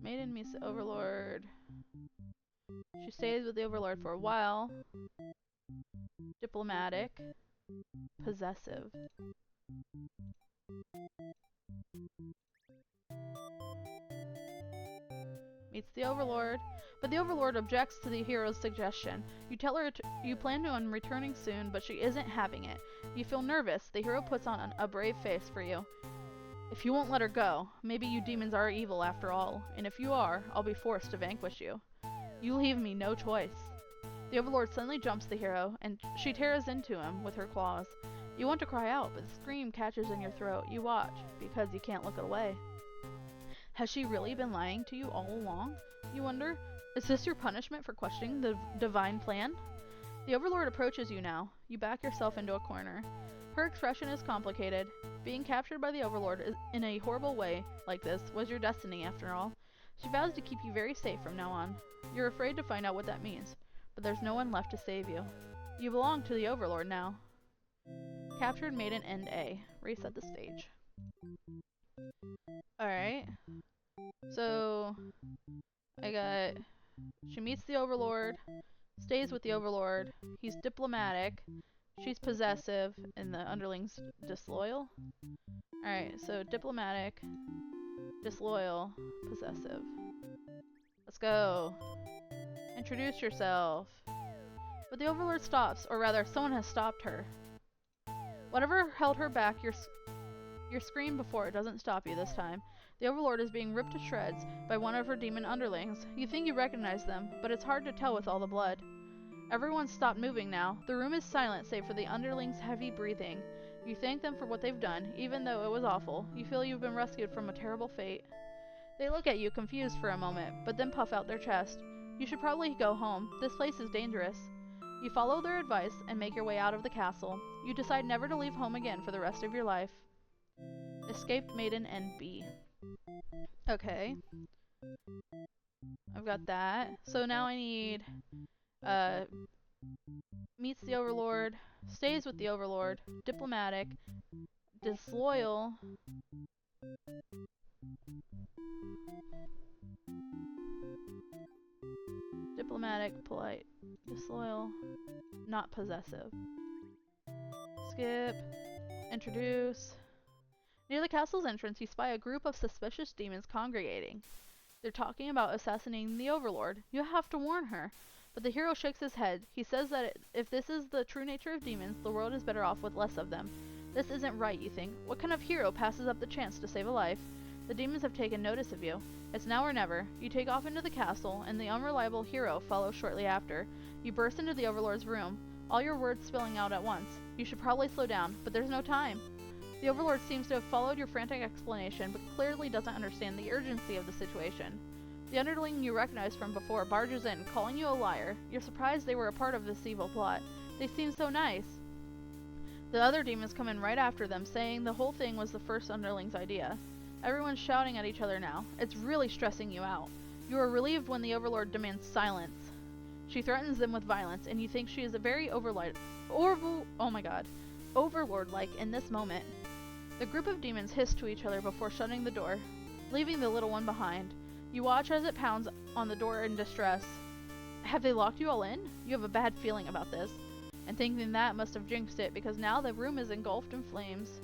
Maiden meets the Overlord. She stays with the Overlord for a while. Diplomatic. Possessive. Meets the Overlord, but the Overlord objects to the hero's suggestion. You tell her you plan on returning soon, but she isn't having it. You feel nervous. The hero puts on a brave face for you. If you won't let her go, maybe you demons are evil after all, and if you are, I'll be forced to vanquish you. You leave me no choice. The Overlord suddenly jumps the hero, and she tears into him with her claws. You want to cry out, but the scream catches in your throat. You watch, because you can't look away. Has she really been lying to you all along? You wonder. Is this your punishment for questioning the divine plan? The Overlord approaches you now. You back yourself into a corner. Her expression is complicated. Being captured by the Overlord in a horrible way like this was your destiny, after all. She vows to keep you very safe from now on. You're afraid to find out what that means, but there's no one left to save you. You belong to the Overlord now. Captured Maiden End A. Reset the stage. Alright. So, she meets the Overlord, stays with the Overlord, he's diplomatic, she's possessive, and the underling's disloyal. Alright, so diplomatic, disloyal, possessive. Let's go. Introduce yourself. But the Overlord stops, or rather, someone has stopped her. Whatever held her back, your scream before doesn't stop you this time. The Overlord is being ripped to shreds by one of her demon underlings. You think you recognize them, but it's hard to tell with all the blood. Everyone's stopped moving now. The room is silent save for the underlings' heavy breathing. You thank them for what they've done, even though it was awful. You feel you've been rescued from a terrible fate. They look at you confused for a moment, but then puff out their chest. You should probably go home. This place is dangerous. You follow their advice and make your way out of the castle. You decide never to leave home again for the rest of your life. Escaped Maiden NB. Okay. I've got that. So now I need meets the Overlord, stays with the Overlord, diplomatic, disloyal, diplomatic, polite, disloyal, not possessive. Skip, introduce. Near the castle's entrance, you spy a group of suspicious demons congregating. They're talking about assassinating the Overlord. You have to warn her. But the hero shakes his head. He says that if this is the true nature of demons, the world is better off with less of them. This isn't right, you think. What kind of hero passes up the chance to save a life? The demons have taken notice of you. It's now or never. You take off into the castle, and the unreliable hero follows shortly after. You burst into the Overlord's room, all your words spilling out at once. You should probably slow down, but there's no time. The Overlord seems to have followed your frantic explanation, but clearly doesn't understand the urgency of the situation. The underling you recognized from before barges in, calling you a liar. You're surprised they were a part of this evil plot. They seem so nice. The other demons come in right after them, saying the whole thing was the first underling's idea. Everyone's shouting at each other now. It's really stressing you out. You are relieved when the Overlord demands silence. She threatens them with violence, and you think she is a very Overlord-like in this moment. The group of demons hiss to each other before shutting the door, leaving the little one behind. You watch as it pounds on the door in distress. Have they locked you all in? You have a bad feeling about this, and thinking that must have jinxed it, because now the room is engulfed in flames.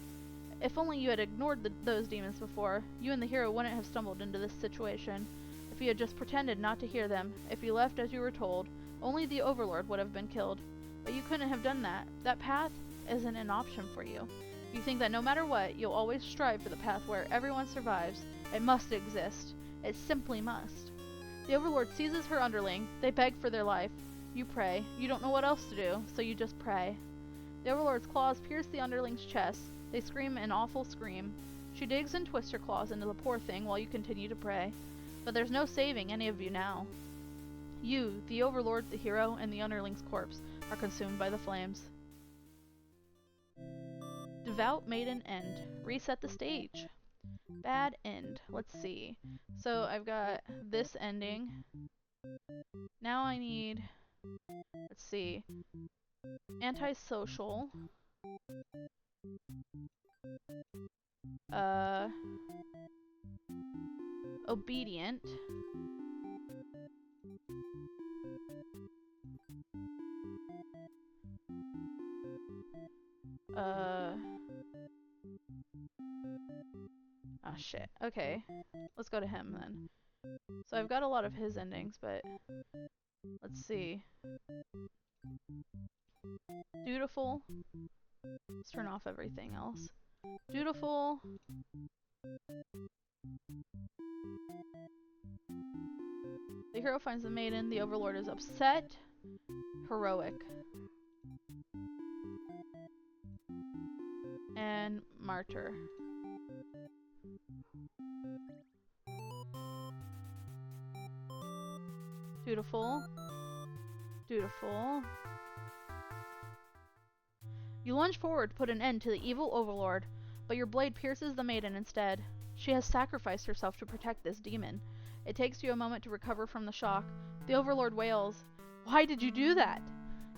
If only you had ignored those demons before, you and the hero wouldn't have stumbled into this situation. If you had just pretended not to hear them, if you left as you were told, only the Overlord would have been killed. But you couldn't have done that. That path isn't an option for you. You think that no matter what, you'll always strive for the path where everyone survives. It must exist. It simply must. The Overlord seizes her underling. They beg for their life. You pray. You don't know what else to do, so you just pray. The Overlord's claws pierce the underling's chest. They scream an awful scream. She digs and twists her claws into the poor thing while you continue to pray. But there's no saving any of you now. You, the Overlord, the hero, and the underling's corpse are consumed by the flames. Devout Maiden End. Reset the stage. Bad end. Let's see. So I've got this ending. Now I need, let's see, antisocial. Obedient. Oh shit. Okay. Let's go to him then. So I've got a lot of his endings, but let's see. Dutiful. Let's turn off everything else. Dutiful. The hero finds the maiden. The Overlord is upset. Heroic. And martyr. Dutiful. Dutiful. You lunge forward to put an end to the evil overlord, but your blade pierces the maiden instead. She has sacrificed herself to protect this demon. It takes you a moment to recover from the shock. The overlord wails, "Why did you do that?"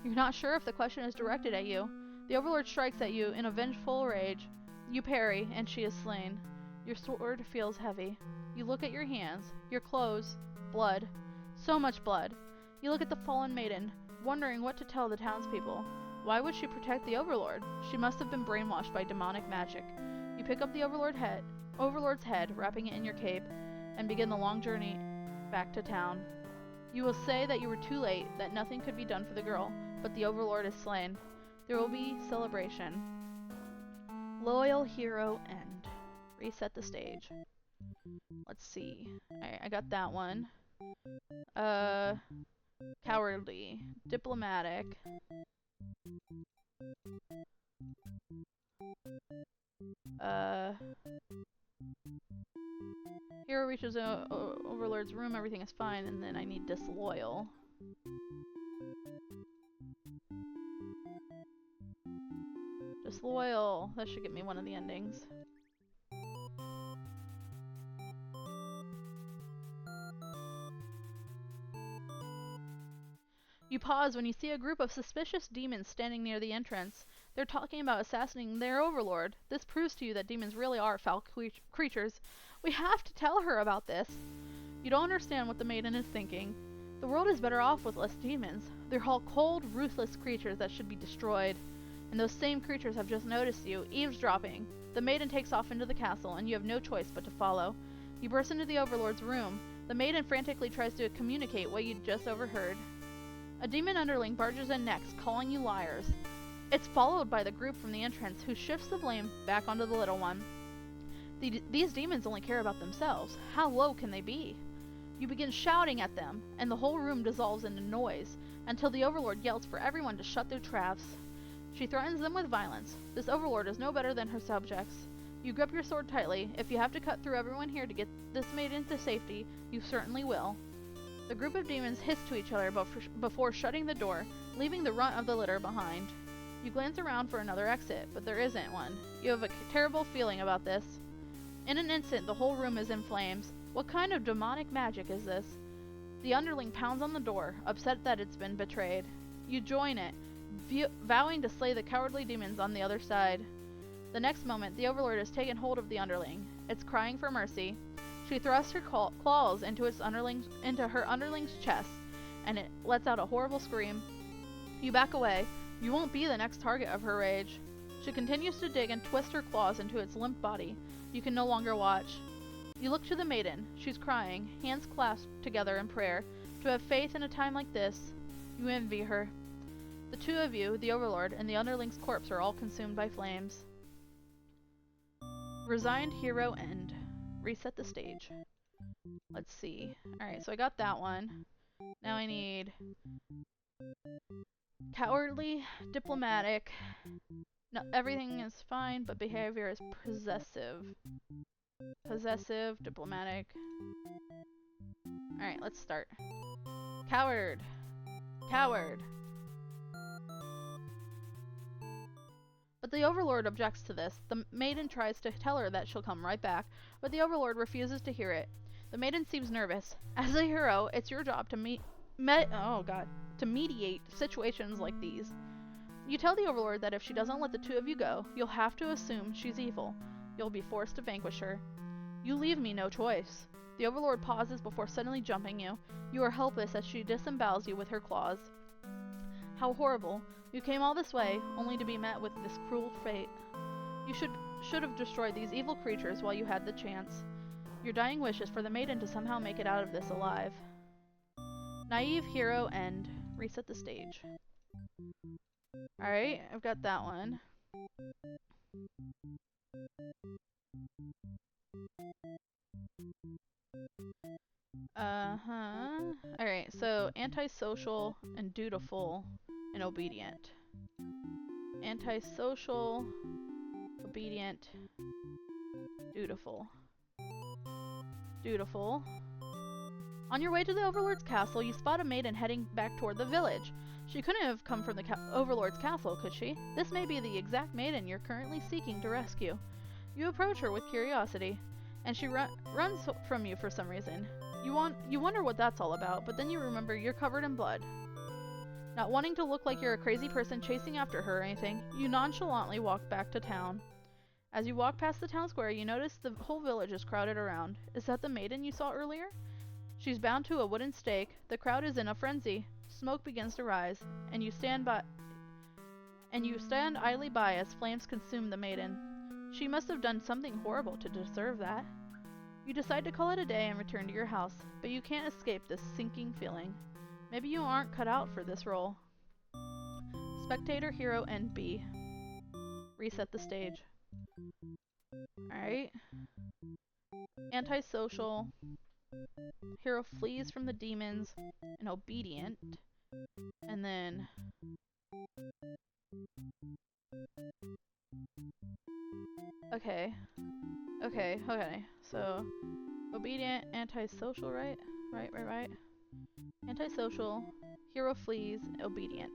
You're not sure if the question is directed at you. The overlord strikes at you in a vengeful rage. You parry, and she is slain. Your sword feels heavy. You look at your hands, your clothes, blood. So much blood. You look at the fallen maiden, wondering what to tell the townspeople. Why would she protect the overlord? She must have been brainwashed by demonic magic. You pick up the overlord's head, wrapping it in your cape, and begin the long journey back to town. You will say that you were too late, that nothing could be done for the girl, but the overlord is slain. There will be celebration. Loyal hero end. Reset the stage. Let's see. Alright, I got that one. Cowardly. Diplomatic. Hero reaches Overlord's room, everything is fine, and then I need disloyal. Disloyal. That should get me one of the endings. You pause when you see a group of suspicious demons standing near the entrance. They're talking about assassinating their overlord. This proves to you that demons really are foul creatures. We have to tell her about this. You don't understand what the maiden is thinking. The world is better off with less demons. They're all cold, ruthless creatures that should be destroyed. And those same creatures have just noticed you, eavesdropping. The maiden takes off into the castle, and you have no choice but to follow. You burst into the overlord's room. The maiden frantically tries to communicate what you'd just overheard. A demon underling barges in next, calling you liars. It's followed by the group from the entrance, who shifts the blame back onto the little one. These demons only care about themselves. How low can they be? You begin shouting at them, and the whole room dissolves into noise, until the overlord yells for everyone to shut their traps. She threatens them with violence. This overlord is no better than her subjects. You grip your sword tightly. If you have to cut through everyone here to get this maiden to safety, you certainly will. The group of demons hiss to each other before shutting the door, leaving the runt of the litter behind. You glance around for another exit, but there isn't one. You have a terrible feeling about this. In an instant, the whole room is in flames. What kind of demonic magic is this? The underling pounds on the door, upset that it's been betrayed. You join it, vowing to slay the cowardly demons on the other side. The next moment, the overlord has taken hold of the underling. It's crying for mercy. She thrusts her claws into her underling's chest, and it lets out a horrible scream. You back away. You won't be the next target of her rage. She continues to dig and twist her claws into its limp body. You can no longer watch. You look to the maiden. She's crying, hands clasped together in prayer. To have faith in a time like this, you envy her. The two of you, the overlord and the underling's corpse, are all consumed by flames. Resigned hero end. Reset the stage. Let's see. Alright, so I got that one. Now I need cowardly, diplomatic. No, everything is fine, but behavior is possessive. Possessive, diplomatic. Alright, let's start. Coward. Coward. But the overlord objects to this. The maiden tries to tell her that she'll come right back, but the overlord refuses to hear it. The maiden seems nervous. As a hero, it's your job to mediate situations like these. You tell the overlord that if she doesn't let the two of you go, you'll have to assume she's evil. You'll be forced to vanquish her. You leave me no choice. The overlord pauses before suddenly jumping you. You are helpless as she disembowels you with her claws. How horrible. You came all this way, only to be met with this cruel fate. You should have destroyed these evil creatures while you had the chance. Your dying wish is for the maiden to somehow make it out of this alive. Naive hero end. Reset the stage. Alright, I've got that one. Alright, so antisocial and dutiful and obedient. Antisocial, obedient, dutiful. Dutiful. On your way to the Overlord's castle, you spot a maiden heading back toward the village. She couldn't have come from the Overlord's castle, could she? This may be the exact maiden you're currently seeking to rescue. You approach her with curiosity, and she runs from you for some reason. You wonder what that's all about, but then you remember you're covered in blood. Not wanting to look like you're a crazy person chasing after her or anything, you nonchalantly walk back to town. As you walk past the town square, you notice the whole village is crowded around. Is that the maiden you saw earlier? She's bound to a wooden stake. The crowd is in a frenzy. Smoke begins to rise, and you stand idly by as flames consume the maiden. She must have done something horrible to deserve that. You decide to call it a day and return to your house, but you can't escape this sinking feeling. Maybe you aren't cut out for this role. Spectator, hero, and B. Reset the stage. Alright. Antisocial. Hero flees from the demons and obedient. And then Okay. So obedient, antisocial, right? Right. Antisocial, hero flees, obedient.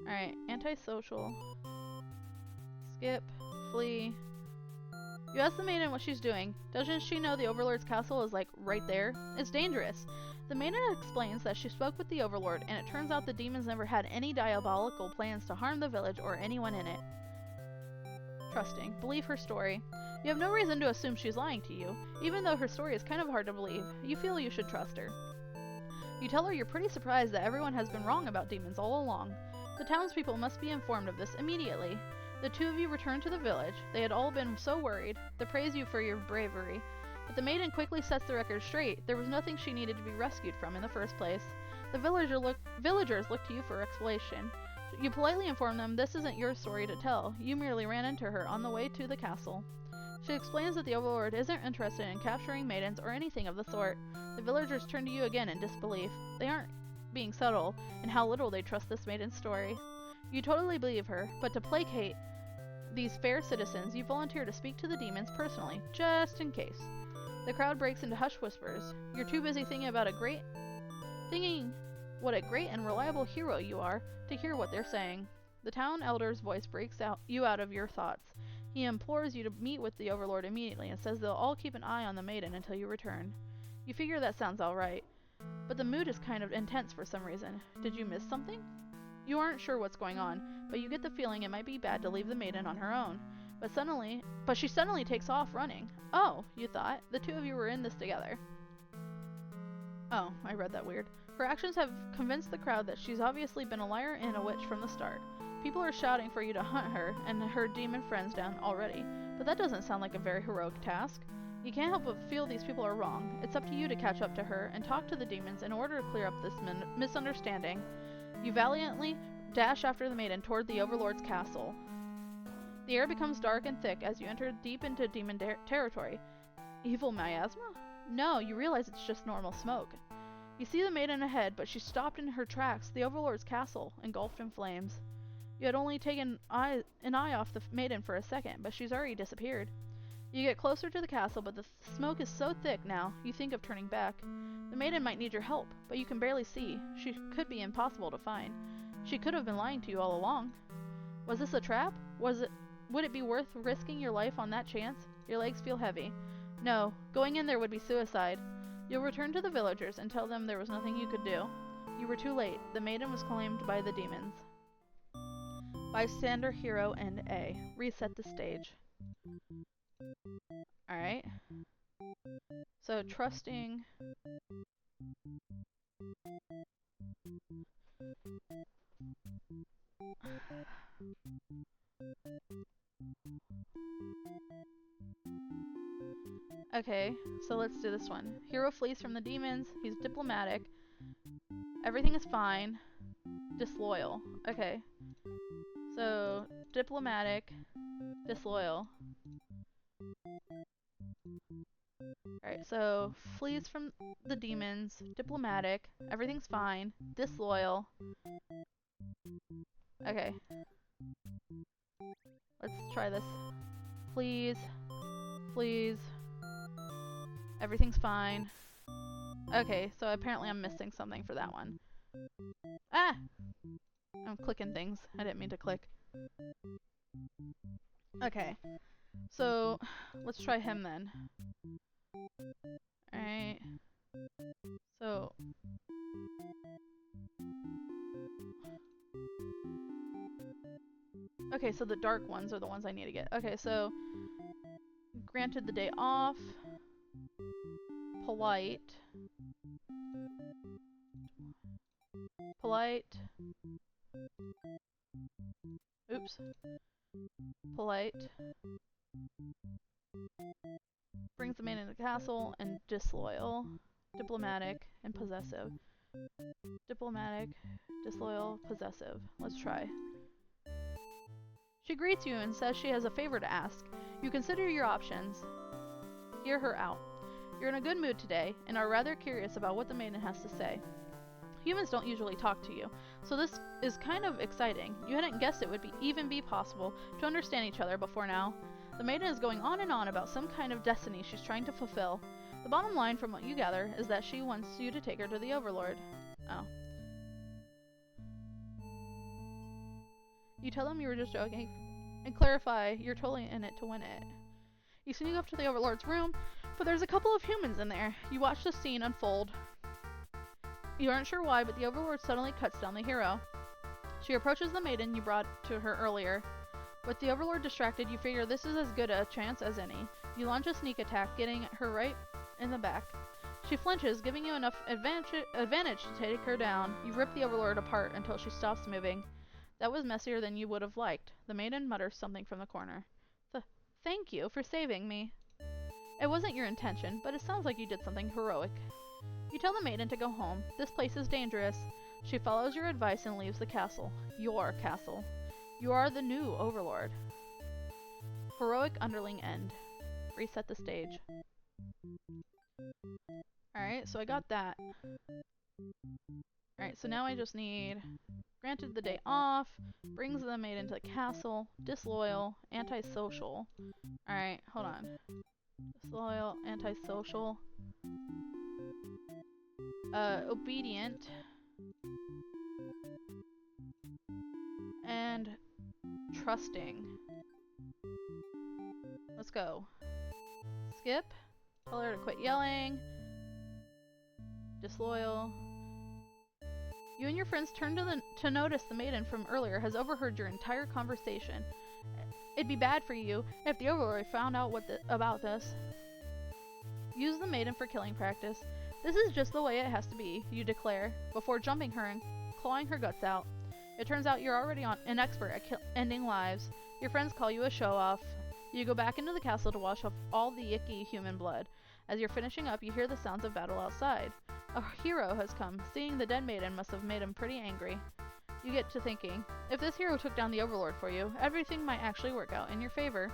Alright, antisocial. Skip, flee. You ask the maiden what she's doing. Doesn't she know the Overlord's castle is like right there? It's dangerous. The maiden explains that she spoke with the Overlord, and it turns out the demons never had any diabolical plans to harm the village or anyone in it. Trusting. Believe her story. You have no reason to assume she's lying to you. Even though her story is kind of hard to believe, you feel you should trust her. You tell her you're pretty surprised that everyone has been wrong about demons all along. The townspeople must be informed of this immediately. The two of you return to the village. They had all been so worried. They praise you for your bravery. But the maiden quickly sets the record straight. There was nothing she needed to be rescued from in the first place. The villagers look to you for explanation. You politely inform them this isn't your story to tell. You merely ran into her on the way to the castle. She explains that the Overlord isn't interested in capturing maidens or anything of the sort. The villagers turn to you again in disbelief. They aren't being subtle in how little they trust this maiden's story. You totally believe her, but to placate these fair citizens, you volunteer to speak to the demons personally, just in case. The crowd breaks into hushed whispers. You're too busy thinking what a great and reliable hero you are to hear what they're saying. The town elder's voice breaks you out of your thoughts. He implores you to meet with the Overlord immediately and says they'll all keep an eye on the maiden until you return. You figure that sounds alright, but the mood is kind of intense for some reason. Did you miss something? You aren't sure what's going on, but you get the feeling it might be bad to leave the maiden on her own. But she suddenly takes off running. Oh, you thought. The two of you were in this together. Oh, I read that weird. Her actions have convinced the crowd that she's obviously been a liar and a witch from the start. People are shouting for you to hunt her and her demon friends down already, but that doesn't sound like a very heroic task. You can't help but feel these people are wrong. It's up to you to catch up to her and talk to the demons in order to clear up this misunderstanding. You valiantly dash after the maiden toward the Overlord's castle. The air becomes dark and thick as you enter deep into demon territory. Evil miasma? No, you realize it's just normal smoke. You see the maiden ahead, but she's stopped in her tracks, the Overlord's castle, engulfed in flames. You had only taken an eye off the maiden for a second, but she's already disappeared. You get closer to the castle, but the smoke is so thick now, you think of turning back. The maiden might need your help, but you can barely see. She could be impossible to find. She could have been lying to you all along. Was this a trap? Would it be worth risking your life on that chance? Your legs feel heavy. No, going in there would be suicide. You'll return to the villagers and tell them there was nothing you could do. You were too late. The maiden was claimed by the demons. Bystander, hero, and A. Reset the stage. Alright. So, trusting. Okay, so let's do this one. Hero flees from the demons. He's diplomatic. Everything is fine. Disloyal. Okay. So, diplomatic. Disloyal. Alright, so flees from the demons. Diplomatic. Everything's fine. Disloyal. Okay. Let's try this. Flees. Flees. Everything's fine. Okay, so apparently I'm missing something for that one. Ah! I'm clicking things. I didn't mean to click. Okay. So, let's try him then. Alright. So... Okay, so the dark ones are the ones I need to get. Okay, so... Granted the day off. Polite. Polite. Oops. Polite. Brings the maiden into the castle, and disloyal. Diplomatic, and possessive. Diplomatic, disloyal, possessive. Let's try. She greets you and says she has a favor to ask. You consider your options. Hear her out. You're in a good mood today, and are rather curious about what the maiden has to say. Humans don't usually talk to you, so this is kind of exciting. You hadn't guessed it would even be possible to understand each other before now. The maiden is going on and on about some kind of destiny she's trying to fulfill. The bottom line from what you gather is that she wants you to take her to the Overlord. Oh. You tell them you were just joking, and clarify you're totally in it to win it. You sneak up to the Overlord's room, but there's a couple of humans in there. You watch the scene unfold. You aren't sure why, but the Overlord suddenly cuts down the hero. She approaches the maiden you brought to her earlier. With the Overlord distracted, you figure this is as good a chance as any. You launch a sneak attack, getting her right in the back. She flinches, giving you enough advantage to take her down. You rip the Overlord apart until she stops moving. That was messier than you would have liked. The maiden mutters something from the corner. Thank you for saving me. It wasn't your intention, but it sounds like you did something heroic. You tell the maiden to go home. This place is dangerous. She follows your advice and leaves the castle. Your castle. You are the new Overlord. Heroic underling end. Reset the stage. Alright, so I got that. Alright, so now I just need... Granted the day off. Brings the maiden to the castle. Disloyal. Antisocial. Alright, hold on. Disloyal. Antisocial. Obedient. And trusting. Let's go. Skip. Tell her to quit yelling. Disloyal. You and your friends turn to notice the maiden from earlier has overheard your entire conversation. It'd be bad for you if the Overlord found out about this. Use the maiden for killing practice. This is just the way it has to be, you declare, before jumping her and clawing her guts out. It turns out you're already an expert at ending lives. Your friends call you a show-off. You go back into the castle to wash off all the icky human blood. As you're finishing up, you hear the sounds of battle outside. A hero has come. Seeing the dead maiden must have made him pretty angry. You get to thinking, if this hero took down the Overlord for you, everything might actually work out in your favor.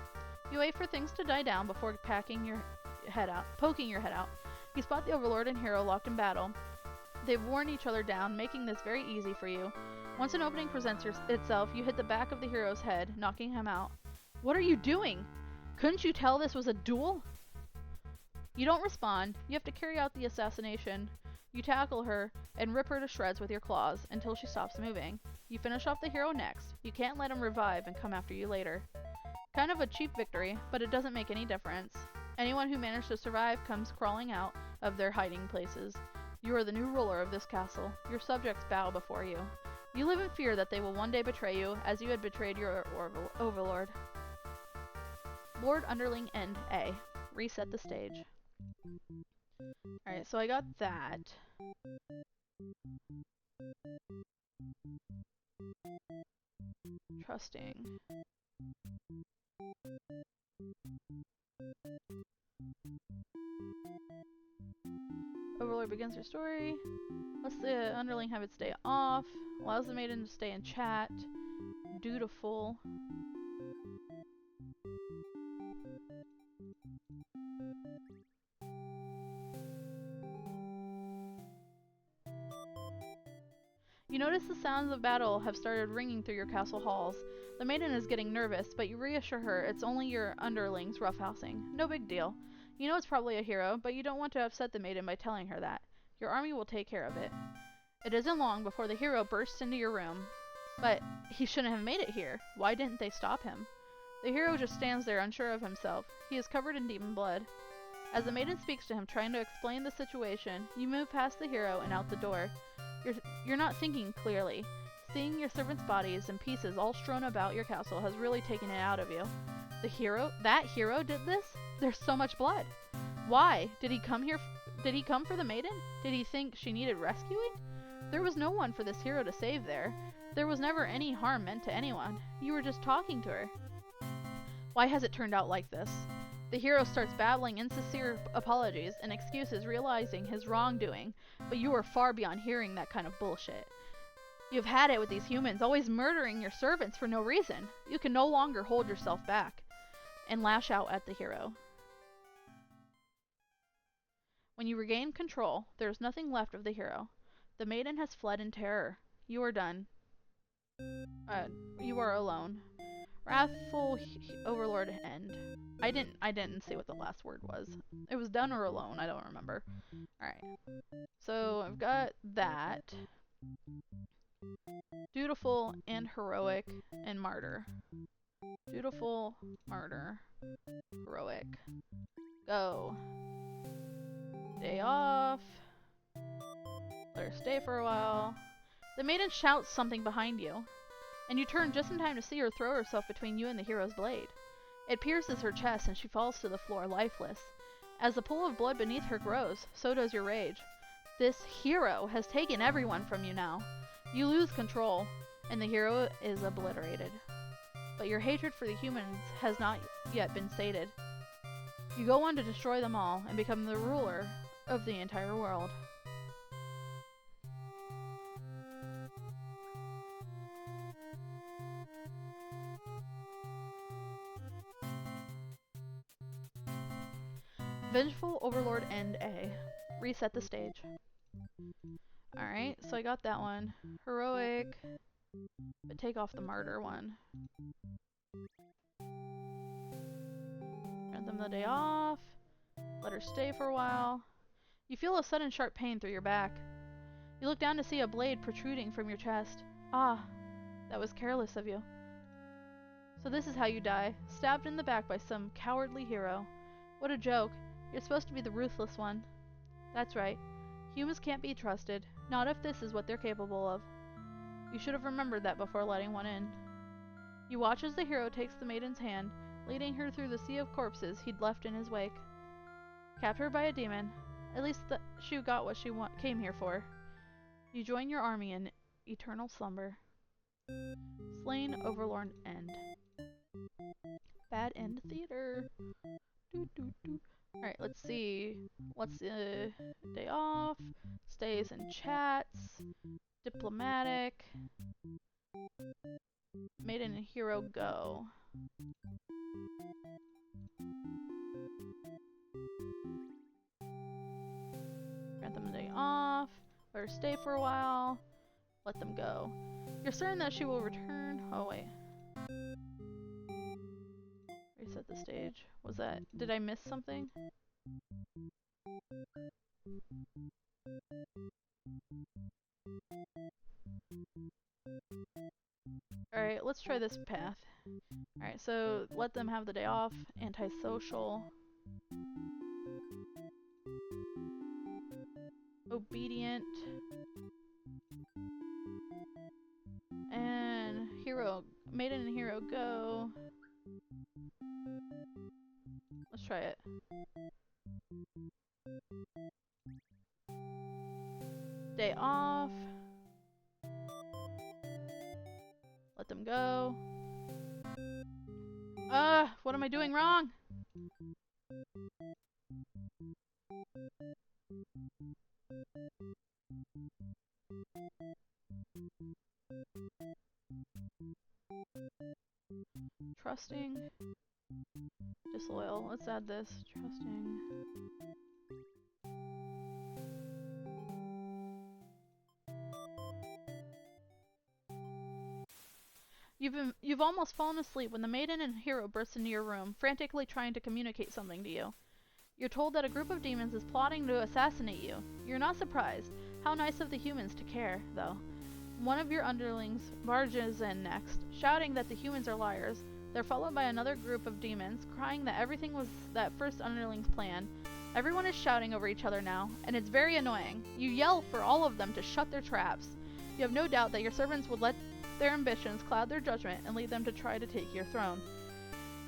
You wait for things to die down before poking your head out. You spot the Overlord and hero locked in battle. They've worn each other down, making this very easy for you. Once an opening presents itself, you hit the back of the hero's head, knocking him out. What are you doing? Couldn't you tell this was a duel? You don't respond. You have to carry out the assassination. You tackle her and rip her to shreds with your claws until she stops moving. You finish off the hero next. You can't let him revive and come after you later. Kind of a cheap victory, but it doesn't make any difference. Anyone who managed to survive comes crawling out of their hiding places. You are the new ruler of this castle. Your subjects bow before you. You live in fear that they will one day betray you, as you had betrayed your Overlord. Lord Underling End A. Reset the stage. Alright, so I got that. Trusting. Overlord begins her story. Lets the underling have its day off. Allows the maiden to stay in chat. Dutiful. You notice the sounds of battle have started ringing through your castle halls. The maiden is getting nervous, but you reassure her it's only your underlings roughhousing. No big deal. You know it's probably a hero, but you don't want to upset the maiden by telling her that. Your army will take care of it. It isn't long before the hero bursts into your room. But he shouldn't have made it here. Why didn't they stop him? The hero just stands there unsure of himself. He is covered in demon blood. As the maiden speaks to him, trying to explain the situation, you move past the hero and out the door. You're not thinking clearly. Seeing your servants' bodies in pieces all strewn about your castle has really taken it out of you. The hero? That hero did this? There's so much blood. Why? Did he come here? Did he come for the maiden? Did he think she needed rescuing? There was no one for this hero to save there. There was never any harm meant to anyone. You were just talking to her. Why has it turned out like this? The hero starts babbling insincere apologies and excuses, realizing his wrongdoing, but you are far beyond hearing that kind of bullshit. You've had it with these humans, always murdering your servants for no reason. You can no longer hold yourself back and lash out at the hero. When you regain control, there is nothing left of the hero. The maiden has fled in terror. You are done. You are alone. Wrathful Overlord end. I didn't see what the last word was. It was done or alone, I don't remember. Alright. So I've got that. Dutiful and heroic and martyr. Dutiful, martyr, heroic. Go. Day off. Let her stay for a while. The maiden shouts something behind you, and you turn just in time to see her throw herself between you and the hero's blade. It pierces her chest and she falls to the floor lifeless. As the pool of blood beneath her grows, so does your rage. This hero has taken everyone from you now. You lose control, and the hero is obliterated. But your hatred for the humans has not yet been sated. You go on to destroy them all and become the ruler of the entire world. Vengeful Overlord End A. Reset the stage. Alright, so I got that one. Heroic. But take off the martyr one. Grant them the day off. Let her stay for a while. You feel a sudden sharp pain through your back. You look down to see a blade protruding from your chest. Ah, that was careless of you. So this is how you die, stabbed in the back by some cowardly hero. What a joke. You're supposed to be the ruthless one. That's right. Humans can't be trusted, not if this is what they're capable of. You should have remembered that before letting one in. You watch as the hero takes the maiden's hand, leading her through the sea of corpses he'd left in his wake. Captured by a demon, at least she got what she came here for. You join your army in eternal slumber. Slain Overlord End. Bad End Theater. Alright, let's see. What's the day off? Stays and chats. Diplomatic. Maiden and hero go. Grant them a day off. Let her stay for a while. Let them go. You're certain that she will return. Oh, wait. Reset the stage. Was that... Did I miss something? Alright, let's try this path. Alright, so let them have the day off. Antisocial. Obedient. And hero. Maiden and hero go. Let's try it. Day off. Let them go. What am I doing wrong? Trusting. Disloyal. Let's add this. Trusting. You've almost fallen asleep when the maiden and hero burst into your room, frantically trying to communicate something to you. You're told that a group of demons is plotting to assassinate you. You're not surprised. How nice of the humans to care, though. One of your underlings barges in next, shouting that the humans are liars. They're followed by another group of demons, crying that everything was that first underling's plan. Everyone is shouting over each other now, and it's very annoying. You yell for all of them to shut their traps. You have no doubt that your servants would let their ambitions cloud their judgment and lead them to try to take your throne.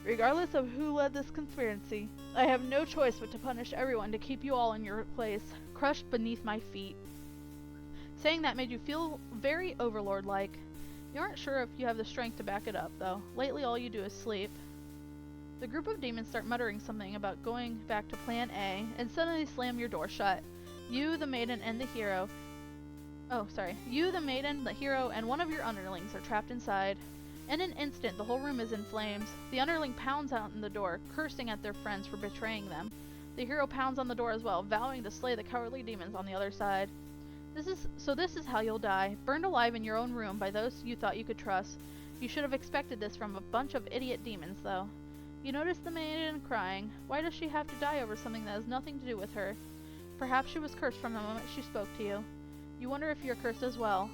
Regardless of who led this conspiracy, I have no choice but to punish everyone to keep you all in your place, crushed beneath my feet. Saying that made you feel very Overlord-like. You aren't sure if you have the strength to back it up, though. Lately all you do is sleep. The group of demons start muttering something about going back to Plan A, and suddenly slam your door shut. You, the maiden, and the hero... You, the maiden, the hero, and one of your underlings are trapped inside. In an instant, the whole room is in flames. The underling pounds out in the door, cursing at their friends for betraying them. The hero pounds on the door as well, vowing to slay the cowardly demons on the other side. This is how you'll die, burned alive in your own room by those you thought you could trust. You should have expected this from a bunch of idiot demons, though. You notice the maiden crying. Why does she have to die over something that has nothing to do with her? Perhaps she was cursed from the moment she spoke to you. You wonder if you're cursed as well.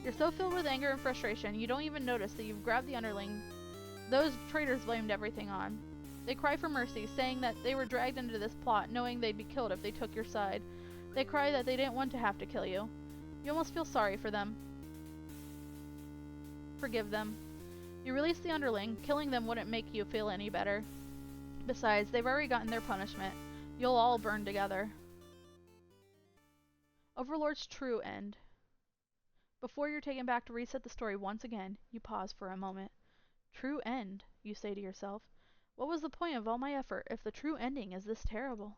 You're so filled with anger and frustration, you don't even notice that you've grabbed the underling those traitors blamed everything on. They cry for mercy, saying that they were dragged into this plot, knowing they'd be killed if they took your side. They cry that they didn't want to have to kill you. You almost feel sorry for them. Forgive them. You release the underling. Killing them wouldn't make you feel any better. Besides, they've already gotten their punishment. You'll all burn together. Overlord's true end. Before you're taken back to reset the story once again, you pause for a moment. True end, you say to yourself. What was the point of all my effort if the true ending is this terrible?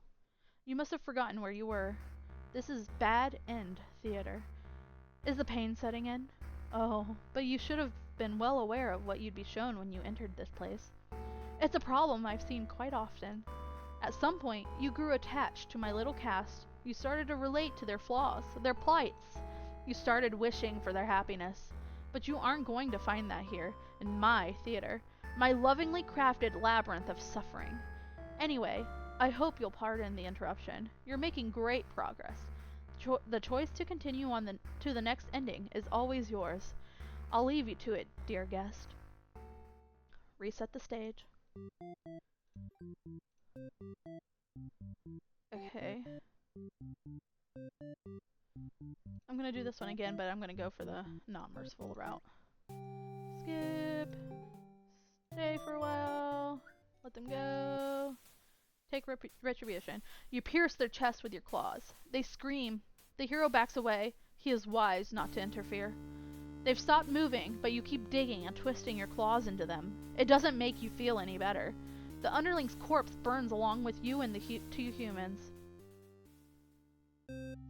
You must have forgotten where you were. This is bad end theater. Is the pain setting in? Oh, but you should have been well aware of what you'd be shown when you entered this place. It's a problem I've seen quite often. At some point, you grew attached to my little cast. You started to relate to their flaws, their plights. You started wishing for their happiness. But you aren't going to find that here, in my theater, my lovingly crafted labyrinth of suffering. Anyway, I hope you'll pardon the interruption. You're making great progress. The choice to continue on to the next ending is always yours. I'll leave you to it, dear guest. Reset the stage. Okay. I'm gonna do this one again, but I'm gonna go for the non-merciful route. Skip. Stay for a while. Let them go. Take retribution. You pierce their chest with your claws. They scream. The hero backs away. He is wise not to interfere. They've stopped moving, but you keep digging and twisting your claws into them. It doesn't make you feel any better. The underling's corpse burns along with you and the two humans.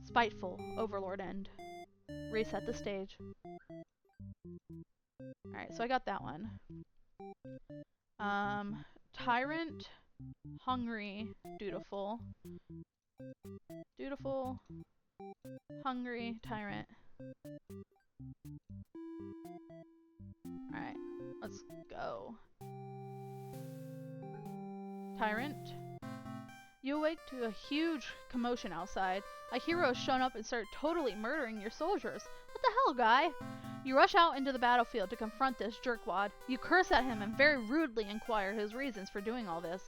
Spiteful Overlord end. Reset the stage. Alright, so I got that one. Tyrant, hungry, dutiful. Dutiful, hungry, tyrant. Alright, let's go. Tyrant. You awake to a huge commotion outside. A hero has shown up and started totally murdering your soldiers. What the hell, guy? You rush out into the battlefield to confront this jerkwad. You curse at him and very rudely inquire his reasons for doing all this.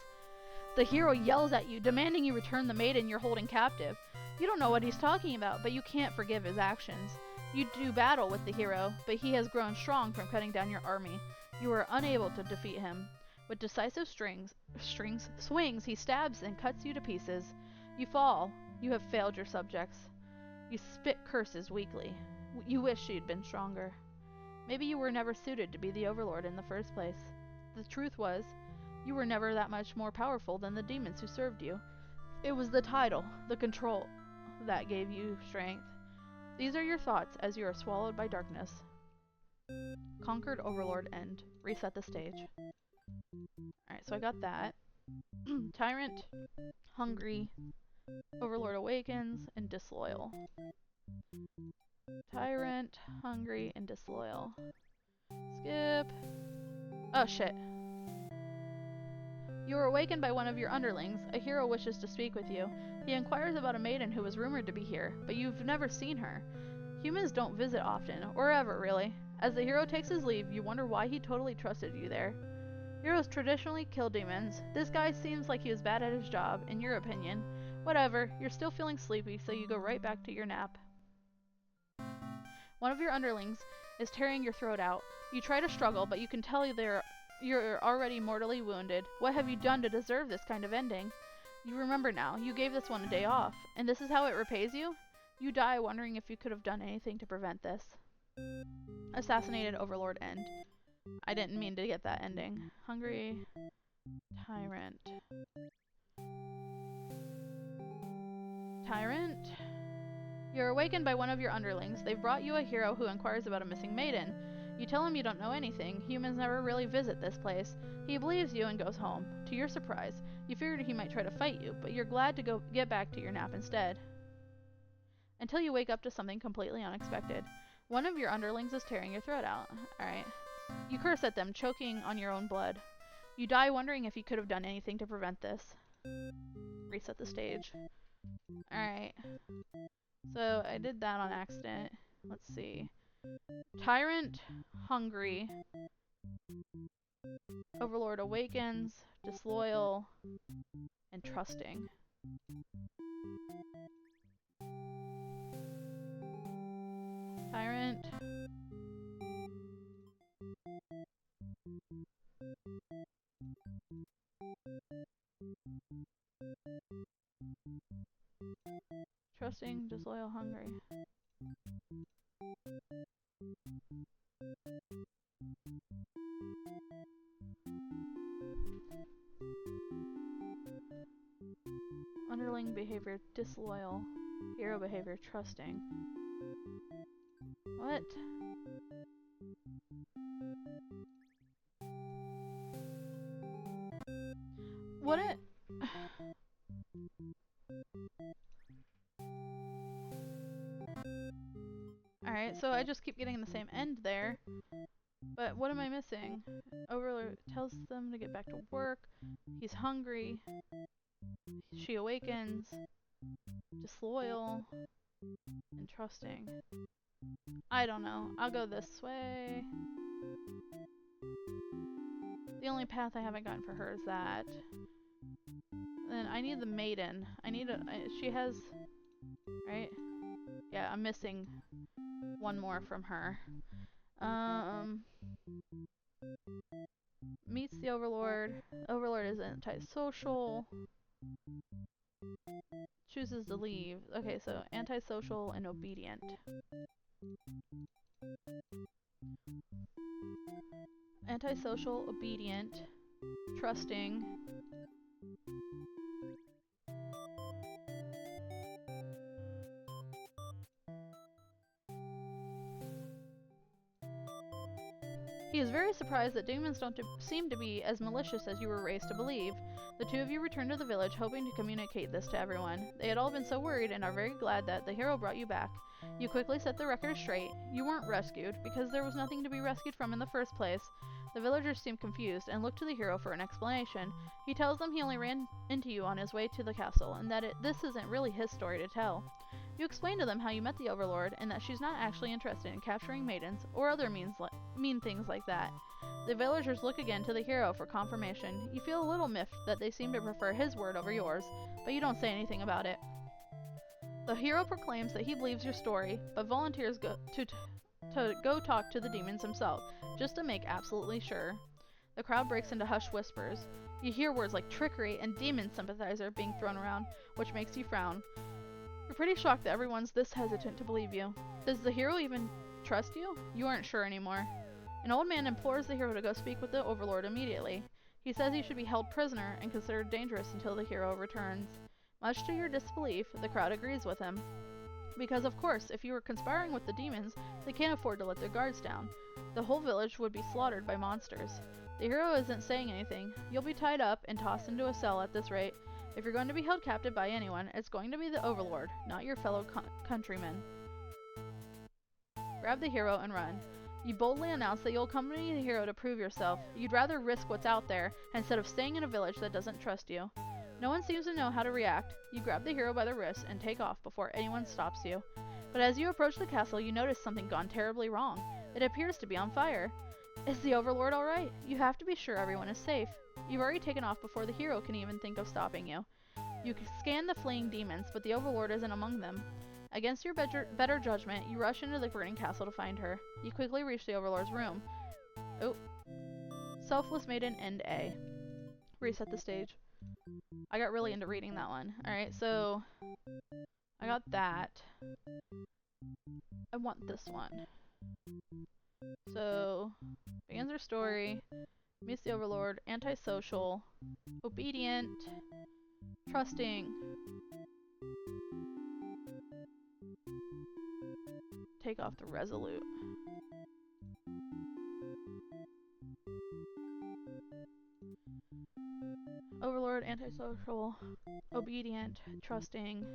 The hero yells at you, demanding you return the maiden you're holding captive. You don't know what he's talking about, but you can't forgive his actions. You do battle with the hero, but he has grown strong from cutting down your army. You are unable to defeat him. With decisive swings, he stabs and cuts you to pieces. You fall. You have failed your subjects. You spit curses weakly. You wish you'd been stronger. Maybe you were never suited to be the Overlord in the first place. The truth was, you were never that much more powerful than the demons who served you. It was the title, the control, that gave you strength. These are your thoughts as you are swallowed by darkness. Conquered Overlord end. Reset the stage. Alright, so I got that. Tyrant, hungry, Overlord awakens, and disloyal. Tyrant, hungry, and disloyal. Skip. Oh shit. You are awakened by one of your underlings. A hero wishes to speak with you. He inquires about a maiden who was rumored to be here, but you've never seen her. Humans don't visit often, or ever, really. As the hero takes his leave, you wonder why he totally trusted you there. Heroes traditionally kill demons. This guy seems like he was bad at his job, in your opinion. Whatever, you're still feeling sleepy, so you go right back to your nap. One of your underlings is tearing your throat out. You try to struggle, but you can tell you're already mortally wounded. What have you done to deserve this kind of ending? You remember now, you gave this one a day off, and this is how it repays you? You die wondering if you could have done anything to prevent this. Assassinated Overlord end. I didn't mean to get that ending. Hungry Tyrant. Tyrant? You're awakened by one of your underlings. They've brought you a hero who inquires about a missing maiden. You tell him you don't know anything. Humans never really visit this place. He believes you and goes home. To your surprise, you figured he might try to fight you, but you're glad to get back to your nap instead. Until you wake up to something completely unexpected. One of your underlings is tearing your throat out. Alright. You curse at them, choking on your own blood. You die wondering if you could have done anything to prevent this. Reset the stage. Alright. So, I did that on accident. Let's see. Tyrant, hungry. Overlord awakens, disloyal, and trusting. Tyrant. Trusting, disloyal, hungry. Underling behavior, disloyal. Hero behavior, trusting. What? What it? Alright, so I just keep getting the same end there. But what am I missing? Overlord tells them to get back to work. He's hungry. She awakens. Disloyal. And trusting. I don't know. I'll go this way. The only path I haven't gotten for her is that. Then I need the maiden. I need a... she has... Right? Yeah, I'm missing one more from her. Meets the Overlord. Overlord is antisocial. Chooses to leave. Okay, so antisocial and obedient. Antisocial, obedient, trusting. He is very surprised that demons don't seem to be as malicious as you were raised to believe. The two of you return to the village, hoping to communicate this to everyone. They had all been so worried and are very glad that the hero brought you back. You quickly set the record straight. You weren't rescued, because there was nothing to be rescued from in the first place. The villagers seem confused and look to the hero for an explanation. He tells them he only ran into you on his way to the castle, and that this isn't really his story to tell. You explain to them how you met the Overlord, and that she's not actually interested in capturing maidens, or other mean things like that. The villagers look again to the hero for confirmation. You feel a little miffed that they seem to prefer his word over yours, but you don't say anything about it. The hero proclaims that he believes your story, but volunteers to go talk to the demons himself, just to make absolutely sure. The crowd breaks into hushed whispers. You hear words like trickery and demon sympathizer being thrown around, which makes you frown. You're pretty shocked that everyone's this hesitant to believe you. Does the hero even trust you? You aren't sure anymore. An old man implores the hero to go speak with the Overlord immediately. He says he should be held prisoner and considered dangerous until the hero returns. Much to your disbelief, the crowd agrees with him. Because of course, if you were conspiring with the demons, they can't afford to let their guards down. The whole village would be slaughtered by monsters. The hero isn't saying anything. You'll be tied up and tossed into a cell at this rate. If you're going to be held captive by anyone, it's going to be the Overlord, not your fellow countrymen. Grab the hero and run. You boldly announce that you'll accompany the hero to prove yourself. You'd rather risk what's out there instead of staying in a village that doesn't trust you. No one seems to know how to react. You grab the hero by the wrist and take off before anyone stops you. But as you approach the castle, you notice something gone terribly wrong. It appears to be on fire. Is the Overlord alright? You have to be sure everyone is safe. You've already taken off before the hero can even think of stopping you. You can scan the fleeing demons, but the Overlord isn't among them. Against your better judgment, you rush into the burning castle to find her. You quickly reach the Overlord's room. Oh. Selfless Maiden End A. Reset the stage. I got really into reading that one. Alright, so I got that. I want this one. So, begins her story. Meets the Overlord. Antisocial. Obedient. Trusting. Take off the resolute. Overlord, antisocial, obedient, trusting,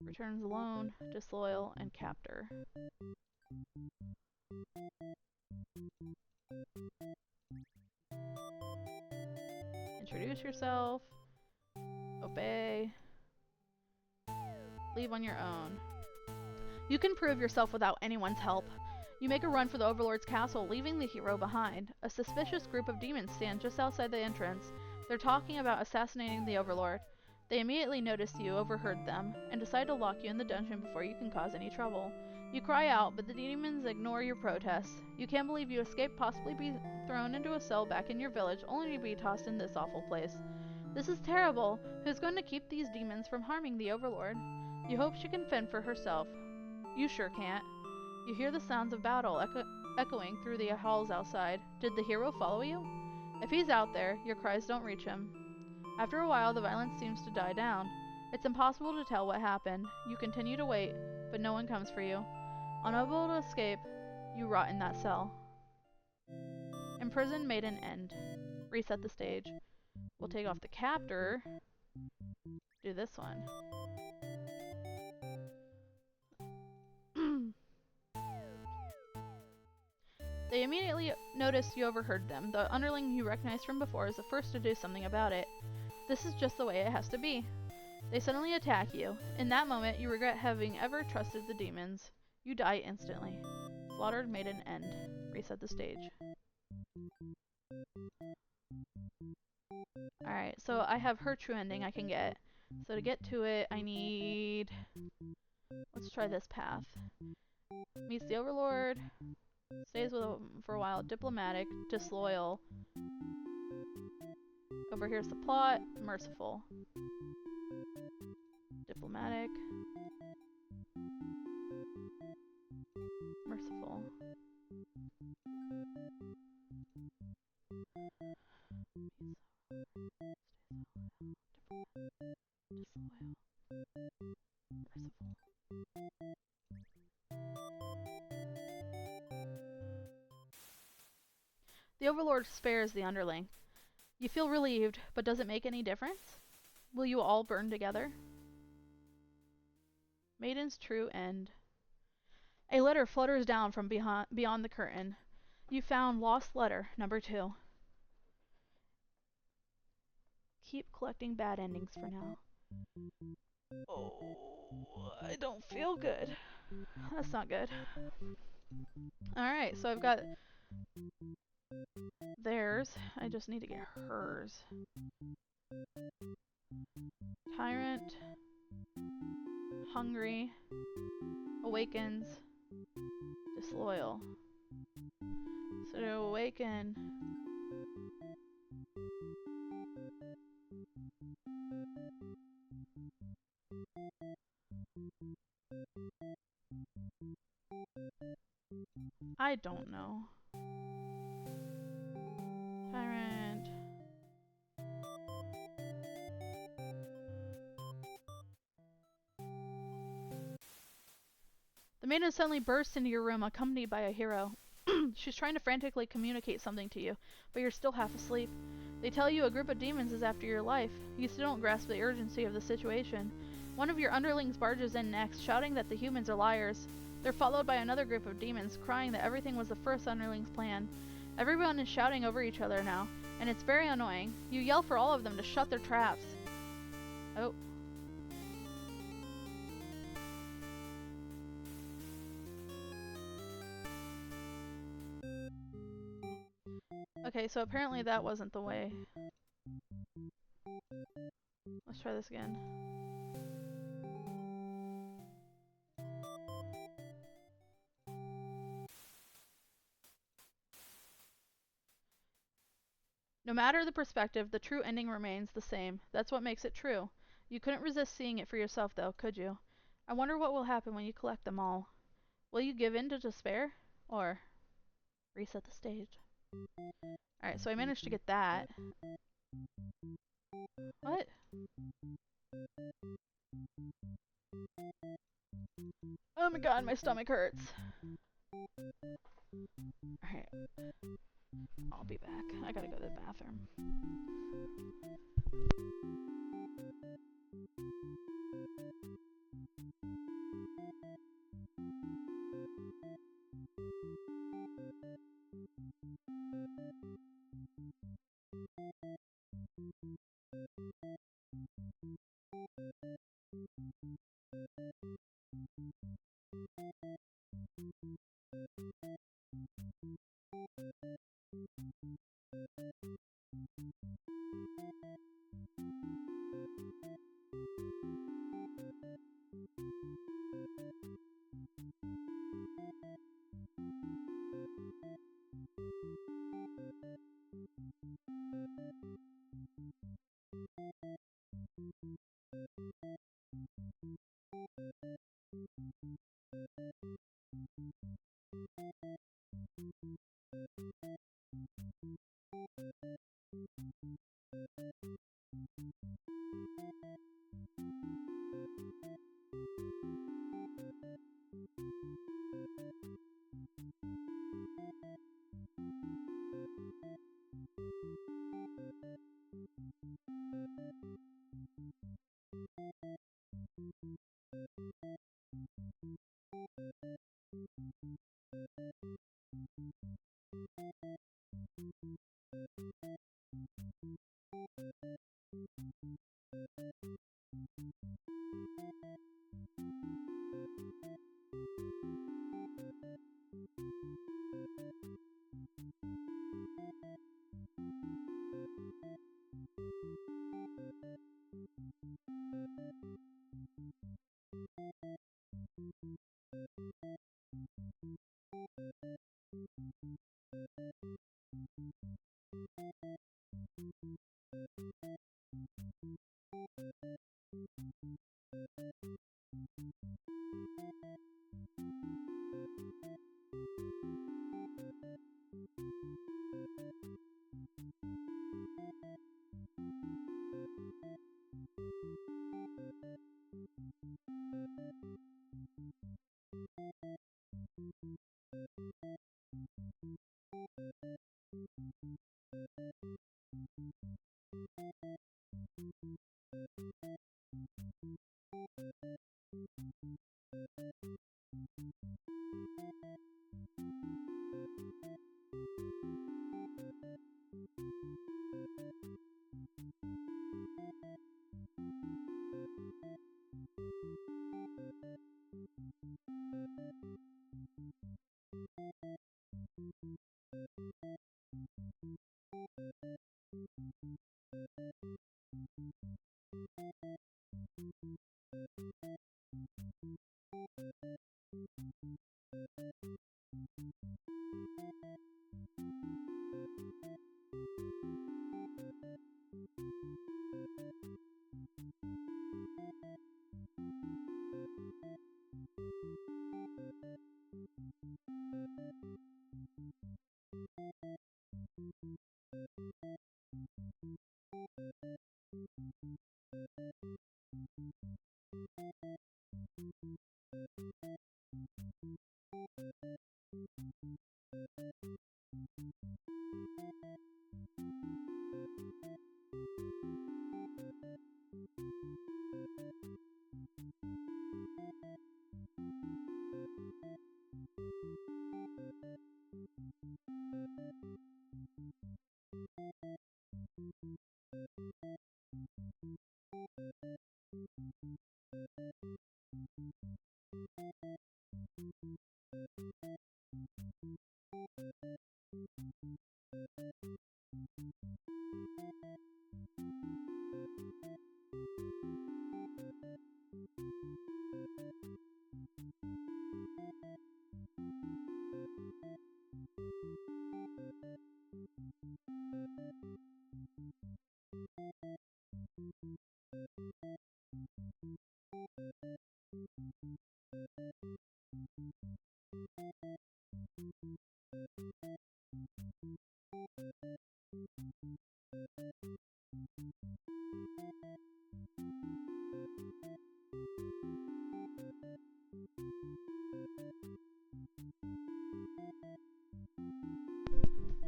returns alone, disloyal, and captor. Introduce yourself, obey, leave on your own. You can prove yourself without anyone's help. You make a run for the Overlord's castle, leaving the hero behind. A suspicious group of demons stand just outside the entrance. They're talking about assassinating the Overlord. They immediately notice you overheard them, and decide to lock you in the dungeon before you can cause any trouble. You cry out, but the demons ignore your protests. You can't believe you escaped, possibly be thrown into a cell back in your village, only to be tossed in this awful place. This is terrible. Who's going to keep these demons from harming the Overlord? You hope she can fend for herself. You sure can't. You hear the sounds of battle echoing through the halls outside. Did the hero follow you? If he's out there, your cries don't reach him. After a while, the violence seems to die down. It's impossible to tell what happened. You continue to wait, but no one comes for you. Unable to escape, you rot in that cell. Imprisoned Maiden End. Reset the stage. We'll take off the captor. Do this one. They immediately notice you overheard them. The underling you recognized from before is the first to do something about it. This is just the way it has to be. They suddenly attack you. In that moment, you regret having ever trusted the demons. You die instantly. Slaughtered Maiden End. Reset the stage. Alright, so I have her true ending I can get. So to get to it, I need... Let's try this path. Meets the Overlord. Stays with him for a while. Diplomatic. Disloyal. Overhears the plot. Merciful. Diplomatic. Merciful. Disloyal. Merciful. The Overlord spares the underling. You feel relieved, but does it make any difference? Will you all burn together? Maiden's true end. A letter flutters down from beyond the curtain. You found lost letter number 2. Keep collecting bad endings for now. Oh, I don't feel good. That's not good. Alright, so I've got theirs. I just need to get hers. Tyrant. Hungry. Awakens. Disloyal. So to awaken... I don't know. Tyrant. The maiden suddenly bursts into your room, accompanied by a hero. She's trying to frantically communicate something to you, but you're still half asleep. They tell you a group of demons is after your life. You still don't grasp the urgency of the situation. One of your underlings barges in next, shouting that the humans are liars. They're followed by another group of demons, crying that everything was the first underling's plan. Everyone is shouting over each other now, and it's very annoying. You yell for all of them to shut their traps. Oh. Okay, so apparently that wasn't the way. Let's try this again. No matter the perspective, the true ending remains the same. That's what makes it true. You couldn't resist seeing it for yourself, though, could you? I wonder what will happen when you collect them all. Will you give in to despair? Or reset the stage? Alright, so I managed to get that. What? Oh my god, my stomach hurts. Alright. I'll be back. I gotta go to the bathroom.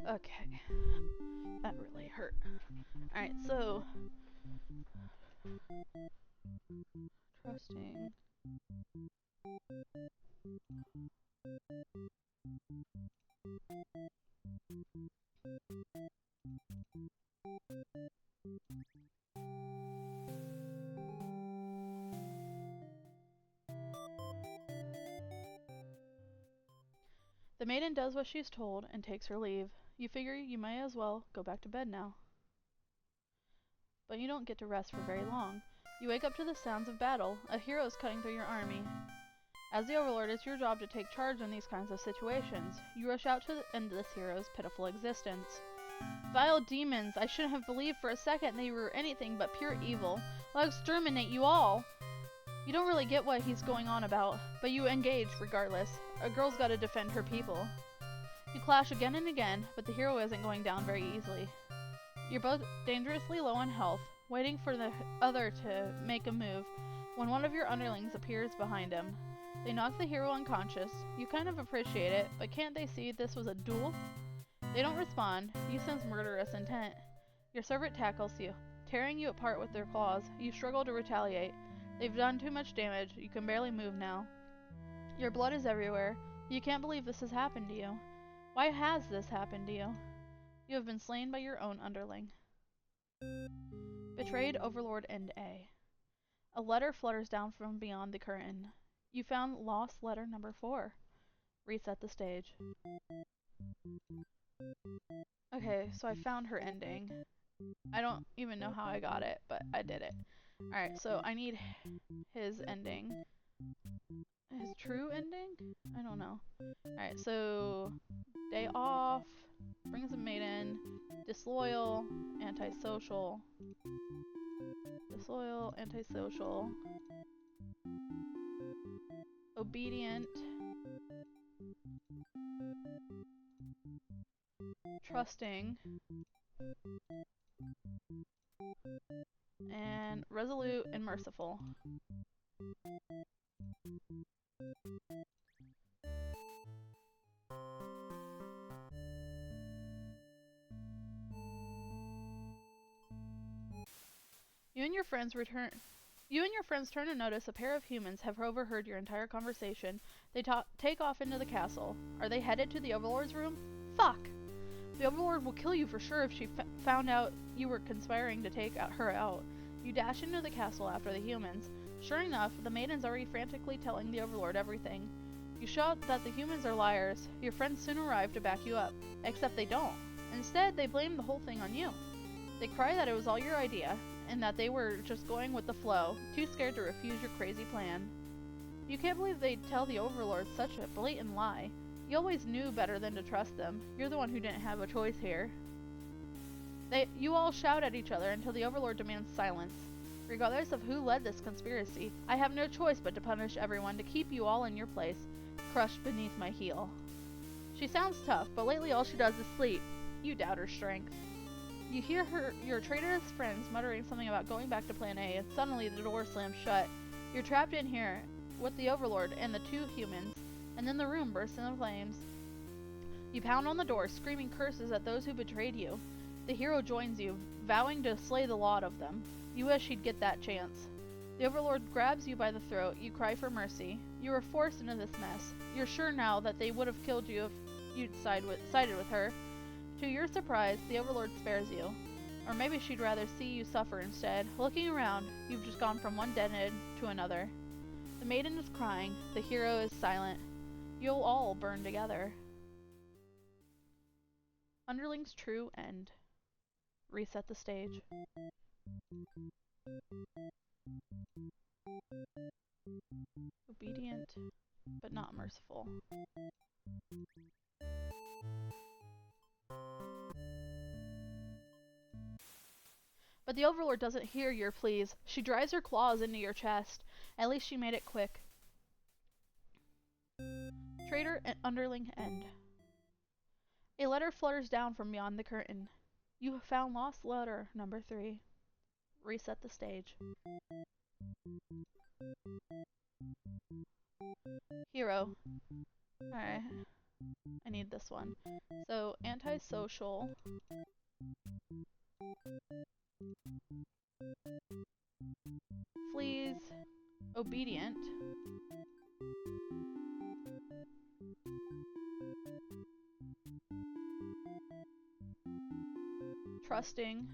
Okay. That really hurt. Alright, so trusting. The maiden does what she's told and takes her leave. You figure you may as well go back to bed now. But you don't get to rest for very long. You wake up to the sounds of battle. A hero is cutting through your army. As the Overlord, it's your job to take charge in these kinds of situations. You rush out to end this hero's pitiful existence. Vile demons! I shouldn't have believed for a second they were anything but pure evil. I'll exterminate you all! You don't really get what he's going on about, but you engage regardless. A girl's gotta defend her people. You clash again and again, but the hero isn't going down very easily. You're both dangerously low on health, waiting for the other to make a move, when one of your underlings appears behind him. They knock the hero unconscious. You kind of appreciate it, but can't they see this was a duel? They don't respond. You sense murderous intent. Your servant tackles you, tearing you apart with their claws. You struggle to retaliate. They've done too much damage. You can barely move now. Your blood is everywhere. You can't believe this has happened to you. Why has this happened to you? You have been slain by your own underling. Betrayed Overlord End A. A letter flutters down from beyond the curtain. You found lost letter number 4. Reset the stage. Okay, so I found her ending. I don't even know how I got it, but I did it. Alright, so I need his ending. His true ending? I don't know. Alright, so day off, brings a maiden, disloyal, antisocial. Disloyal, antisocial. Obedient. Trusting. And resolute and merciful. You and your friends turn to notice a pair of humans have overheard your entire conversation. They take off into the castle. Are they headed to the Overlord's room? Fuck! The Overlord will kill you for sure if she found out you were conspiring to take her out. You dash into the castle after the humans. Sure enough, the maiden's already frantically telling the Overlord everything. You shout that the humans are liars. Your friends soon arrive to back you up. Except they don't. Instead, they blame the whole thing on you. They cry that it was all your idea, and that they were just going with the flow, too scared to refuse your crazy plan. You can't believe they'd tell the Overlord such a blatant lie. You always knew better than to trust them. You're the one who didn't have a choice here. You all shout at each other until the Overlord demands silence. Regardless of who led this conspiracy, I have no choice but to punish everyone to keep you all in your place, crushed beneath my heel. She sounds tough, but lately all she does is sleep. You doubt her strength. You hear your traitorous friends muttering something about going back to Plan A, and suddenly the door slams shut. You're trapped in here with the Overlord and the 2 humans, and then the room bursts into flames. You pound on the door, screaming curses at those who betrayed you. The hero joins you, vowing to slay the lot of them. You wish he'd get that chance. The Overlord grabs you by the throat. You cry for mercy. You were forced into this mess. You're sure now that they would have killed you if you'd sided with her. To your surprise, the Overlord spares you. Or maybe she'd rather see you suffer instead. Looking around, you've just gone from one dead end to another. The maiden is crying. The hero is silent. You'll all burn together. Underling's true end. Reset the stage. Obedient, but not merciful. But the Overlord doesn't hear your pleas. She drives her claws into your chest. At least she made it quick. Traitor and underling end. A letter flutters down from beyond the curtain. You have found lost letter number 3. Reset the stage. Hero. Alright. I need this one. So, antisocial. Flees. Obedient. Trusting.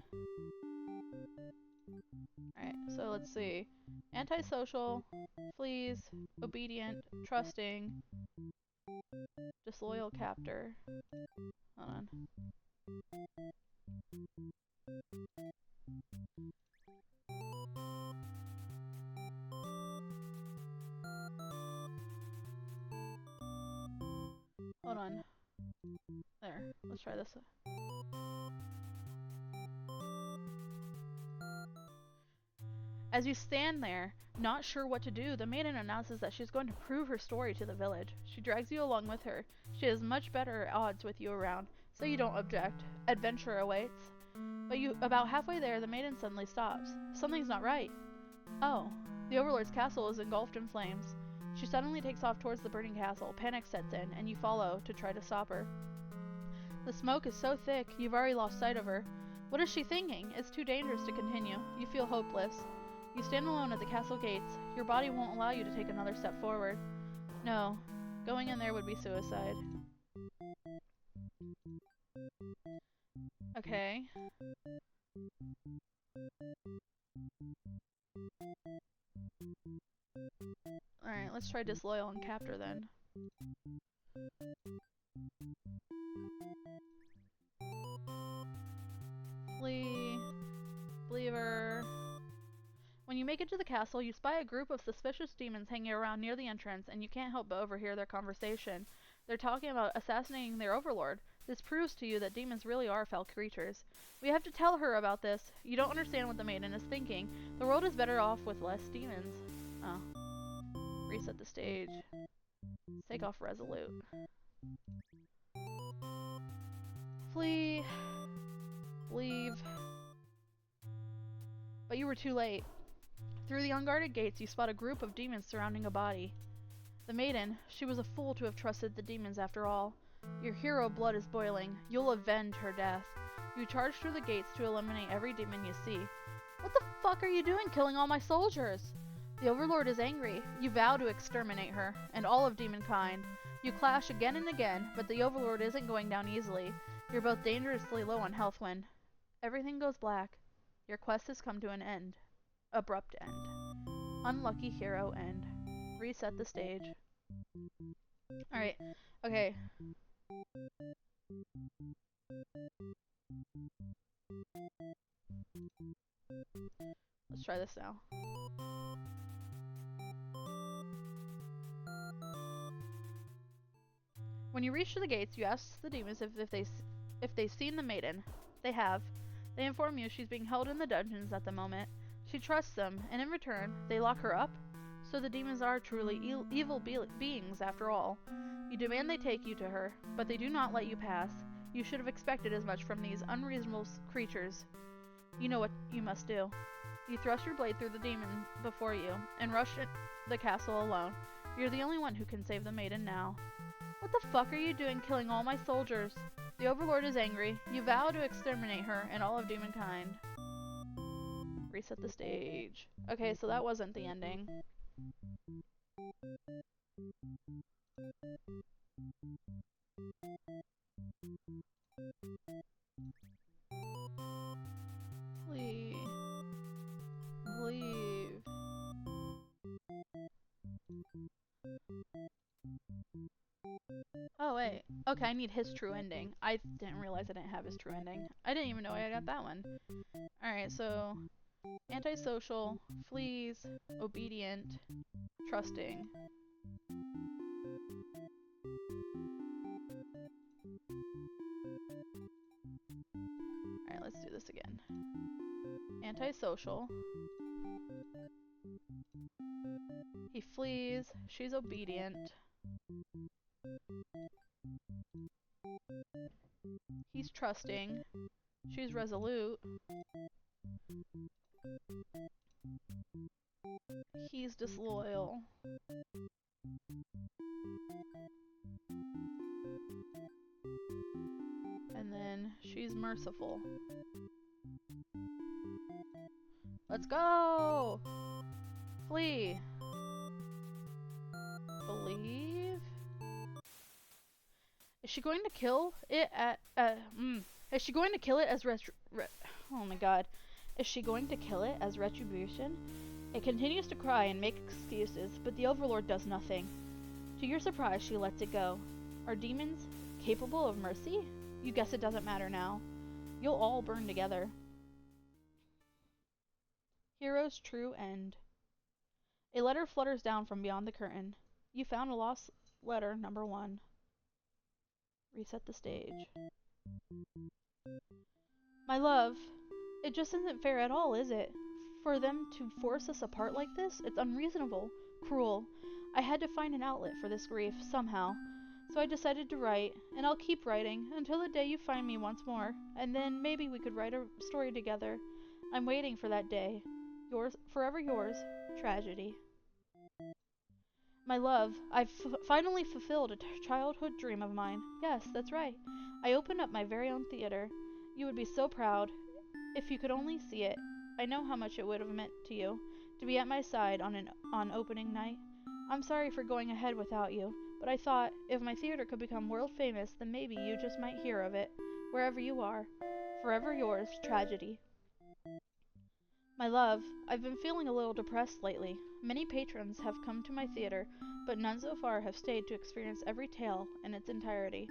Alright, so let's see. Antisocial, flees, obedient, trusting, disloyal captor. Hold on. Hold on. There, let's try this. As you stand there, not sure what to do, the maiden announces that she's going to prove her story to the village. She drags you along with her. She has much better odds with you around, so you don't object. Adventure awaits. But about halfway there, the maiden suddenly stops. Something's not right. Oh, the Overlord's castle is engulfed in flames. She suddenly takes off towards the burning castle. Panic sets in, and you follow to try to stop her. The smoke is so thick, you've already lost sight of her. What is she thinking? It's too dangerous to continue. You feel hopeless. You stand alone at the castle gates. Your body won't allow you to take another step forward. No, going in there would be suicide. Okay. Alright, let's try disloyal and captor then. Flee. Believer. When you make it to the castle, you spy a group of suspicious demons hanging around near the entrance, and you can't help but overhear their conversation. They're talking about assassinating their overlord. This proves to you that demons really are foul creatures. We have to tell her about this. You don't understand what the maiden is thinking. The world is better off with less demons. Oh. Reset the stage. Take off resolute. Flee. Leave. But you were too late. Through the unguarded gates, you spot a group of demons surrounding a body. The maiden, she was a fool to have trusted the demons after all. Your hero blood is boiling. You'll avenge her death. You charge through the gates to eliminate every demon you see. What the fuck are you doing killing all my soldiers? The Overlord is angry. You vow to exterminate her, and all of demonkind. You clash again and again, but the Overlord isn't going down easily. You're both dangerously low on health when everything goes black. Your quest has come to an end. Abrupt end. Unlucky hero end. Reset the stage. Alright, okay. Let's try this now. When you reach the gates, you ask the demons if they've seen the maiden. They have. They inform you she's being held in the dungeons at the moment. She trusts them, and in return, they lock her up. So the demons are truly evil beings after all. You demand they take you to her, but they do not let you pass. You should have expected as much from these unreasonable creatures. You know what you must do. You thrust your blade through the demon before you, and rush the castle alone. You're the only one who can save the maiden now. What the fuck are you doing killing all my soldiers? The Overlord is angry. You vow to exterminate her and all of demonkind. Reset the stage. Okay, so that wasn't the ending. Leave. Oh wait. Okay, I need his true ending. I didn't realize I didn't have his true ending. I didn't even know I got that one. Alright, so antisocial, flees, obedient, trusting. Alright, let's do this again. Antisocial. He flees. She's obedient. He's trusting. She's resolute. He's disloyal. And then she's merciful. Let's go! Flee. Believe? Is she going to kill it at, is she going to kill it as oh my god. Is she going to kill it as retribution? It continues to cry and make excuses, but the Overlord does nothing. To your surprise, she lets it go. Are demons capable of mercy? You guess it doesn't matter now. You'll all burn together. Hero's true end. A letter flutters down from beyond the curtain. You found a lost letter, number 1. Reset the stage. My love, it just isn't fair at all, is it? For them to force us apart like this, it's unreasonable, cruel. I had to find an outlet for this grief, somehow. So I decided to write, and I'll keep writing until the day you find me once more, and then maybe we could write a story together. I'm waiting for that day. Yours, forever yours, Tragedy. My love, I've finally fulfilled a childhood dream of mine. Yes, that's right. I opened up my very own theater. You would be so proud if you could only see it. I know how much it would have meant to you to be at my side on opening night. I'm sorry for going ahead without you, but I thought if my theater could become world famous, then maybe you just might hear of it, wherever you are. Forever yours, Tragedy. My love, I've been feeling a little depressed lately. Many patrons have come to my theater, but none so far have stayed to experience every tale in its entirety.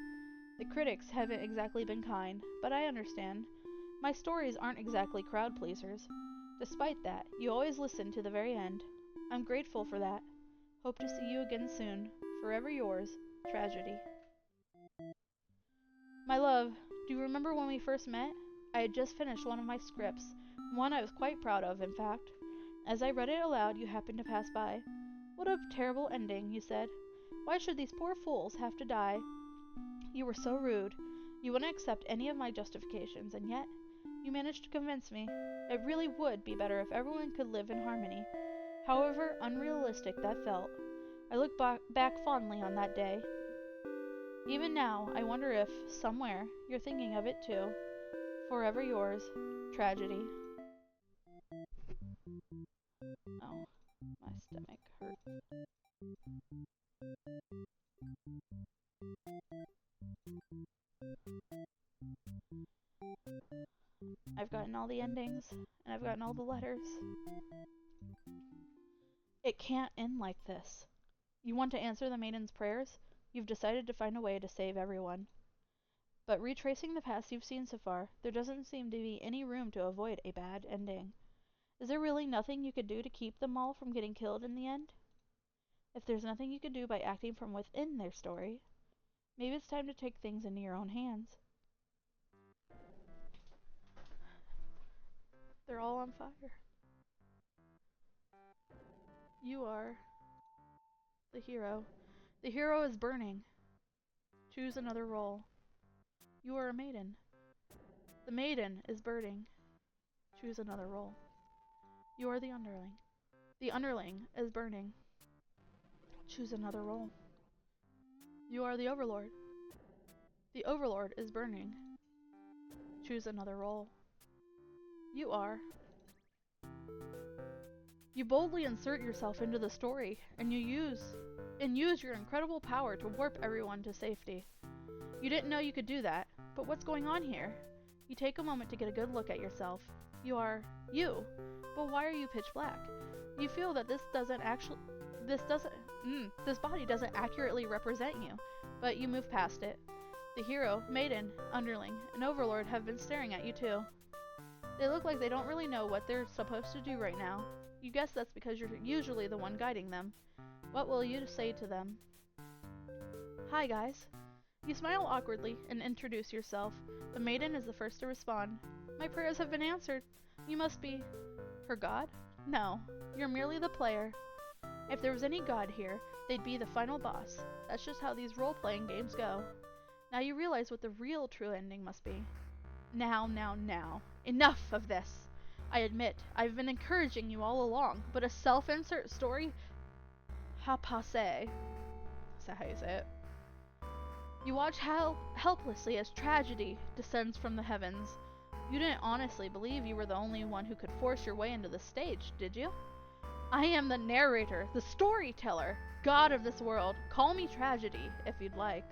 The critics haven't exactly been kind, but I understand. My stories aren't exactly crowd pleasers. Despite that, you always listen to the very end. I'm grateful for that. Hope to see you again soon. Forever yours, Tragedy. My love, do you remember when we first met? I had just finished one of my scripts, one I was quite proud of, in fact. As I read it aloud, you happened to pass by. What a terrible ending, you said. Why should these poor fools have to die? You were so rude. You wouldn't accept any of my justifications, and yet you managed to convince me. It really would be better if everyone could live in harmony. However unrealistic that felt. I look back fondly on that day. Even now, I wonder if, somewhere, you're thinking of it too. Forever yours, Tragedy. Oh, my stomach hurts. I've gotten all the endings, and I've gotten all the letters. It can't end like this. You want to answer the maiden's prayers? You've decided to find a way to save everyone. But retracing the past you've seen so far, there doesn't seem to be any room to avoid a bad ending. Is there really nothing you could do to keep them all from getting killed in the end? If there's nothing you could do by acting from within their story, maybe it's time to take things into your own hands. They're all on fire. You are the hero. The hero is burning. Choose another role. You are a maiden. The maiden is burning. Choose another role. You are the underling. The underling is burning. Choose another role. You are the overlord. The overlord is burning. Choose another role. You are. You boldly insert yourself into the story, and use your incredible power to warp everyone to safety. You didn't know you could do that, but what's going on here? You take a moment to get a good look at yourself. You are you, but why are you pitch black? You feel that this body doesn't accurately represent you, but you move past it. The hero, maiden, underling, and overlord have been staring at you too. They look like they don't really know what they're supposed to do right now. You guess that's because you're usually the one guiding them. What will you say to them? Hi, guys. You smile awkwardly and introduce yourself. The maiden is the first to respond. My prayers have been answered. You must be her god? No, you're merely the player. If there was any god here, they'd be the final boss. That's just how these role-playing games go. Now you realize what the real true ending must be. Now. Enough of this. I admit, I've been encouraging you all along, but a self-insert story? Ha passe. Is that how you say it? You watch helplessly as tragedy descends from the heavens. You didn't honestly believe you were the only one who could force your way into the stage, did you? I am the narrator, the storyteller, god of this world. Call me Tragedy, if you'd like.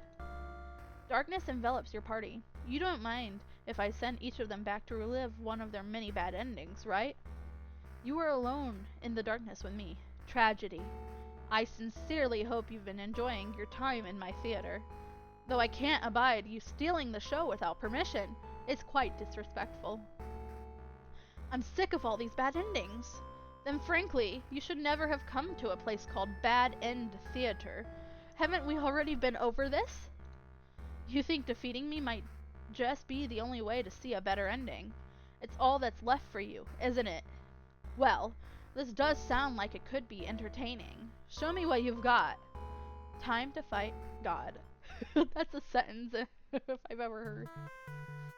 Darkness envelops your party. You don't mind if I send each of them back to relive one of their many bad endings, right? You are alone in the darkness with me, Tragedy. I sincerely hope you've been enjoying your time in my theater. Though I can't abide you stealing the show without permission. It's quite disrespectful. I'm sick of all these bad endings. Then frankly, you should never have come to a place called Bad End Theater. Haven't we already been over this? You think defeating me might just be the only way to see a better ending. It's all that's left for you, isn't it? Well, this does sound like it could be entertaining. Show me what you've got. Time to fight God. That's a sentence if I've ever heard.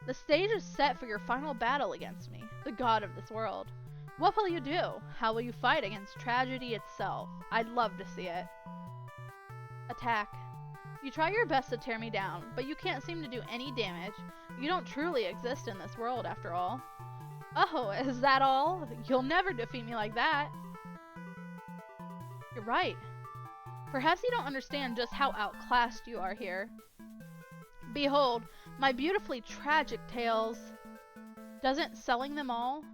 The stage is set for your final battle against me, the god of this world. What will you do? How will you fight against tragedy itself? I'd love to see it. Attack. You try your best to tear me down, but you can't seem to do any damage. You don't truly exist in this world, after all. Oh, is that all? You'll never defeat me like that. You're right. Perhaps you don't understand just how outclassed you are here. Behold, my beautifully tragic tales. Doesn't seeing them all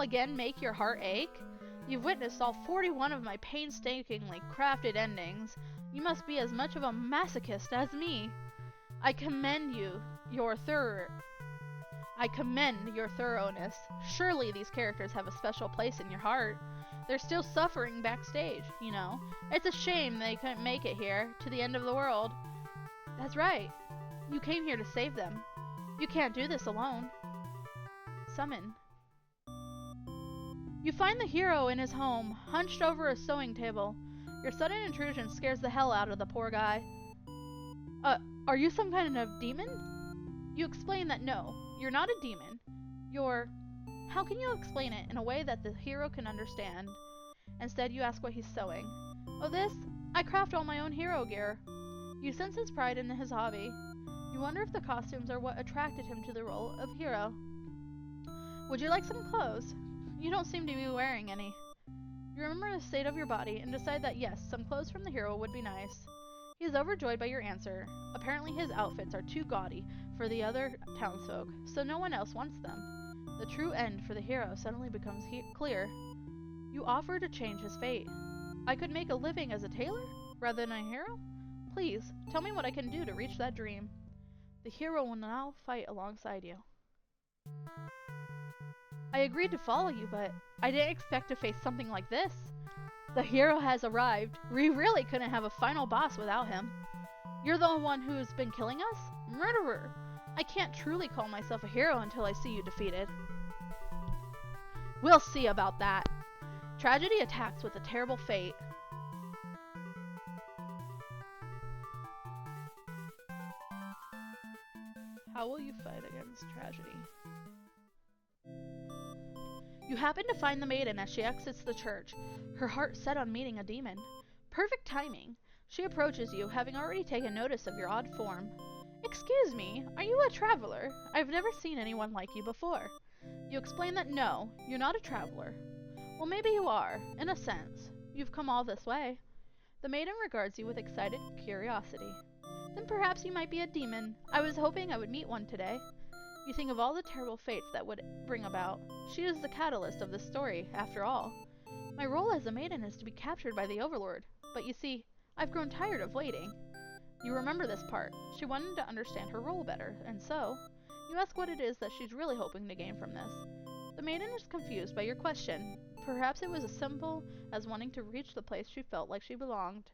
again make your heart ache? You've witnessed all 41 of my painstakingly crafted endings. You must be as much of a masochist as me. I commend your thoroughness. Surely these characters have a special place in your heart. They're still suffering backstage, you know. It's a shame they couldn't make it here, to the end of the world. That's right. You came here to save them. You can't do this alone. Summon. You find the hero in his home, hunched over a sewing table. Your sudden intrusion scares the hell out of the poor guy. Are you some kind of demon? You explain that no, you're not a demon. How can you explain it in a way that the hero can understand? Instead, you ask what he's sewing. Oh, this? I craft all my own hero gear. You sense his pride in his hobby. You wonder if the costumes are what attracted him to the role of hero. Would you like some clothes? You don't seem to be wearing any. You remember the state of your body and decide that yes, some clothes from the hero would be nice. He is overjoyed by your answer. Apparently his outfits are too gaudy for the other townsfolk, so no one else wants them. The true end for the hero suddenly becomes clear. You offer to change his fate. I could make a living as a tailor, rather than a hero? Please, tell me what I can do to reach that dream. The hero will now fight alongside you. I agreed to follow you, but I didn't expect to face something like this. The hero has arrived. We really couldn't have a final boss without him. You're the one who's been killing us? Murderer! I can't truly call myself a hero until I see you defeated. We'll see about that. Tragedy attacks with a terrible fate. How will you fight against tragedy? You happen to find the maiden as she exits the church, her heart set on meeting a demon. Perfect timing. She approaches you, having already taken notice of your odd form. Excuse me, are you a traveler? I've never seen anyone like you before. You explain that no, you're not a traveler. Well, maybe you are, in a sense. You've come all this way. The maiden regards you with excited curiosity. Then perhaps you might be a demon. I was hoping I would meet one today. You think of all the terrible fates that would bring about. She is the catalyst of this story, after all. My role as a maiden is to be captured by the Overlord, but you see, I've grown tired of waiting. You remember this part. She wanted to understand her role better, and so, you ask what it is that she's really hoping to gain from this. The maiden is confused by your question. Perhaps it was as simple as wanting to reach the place she felt like she belonged.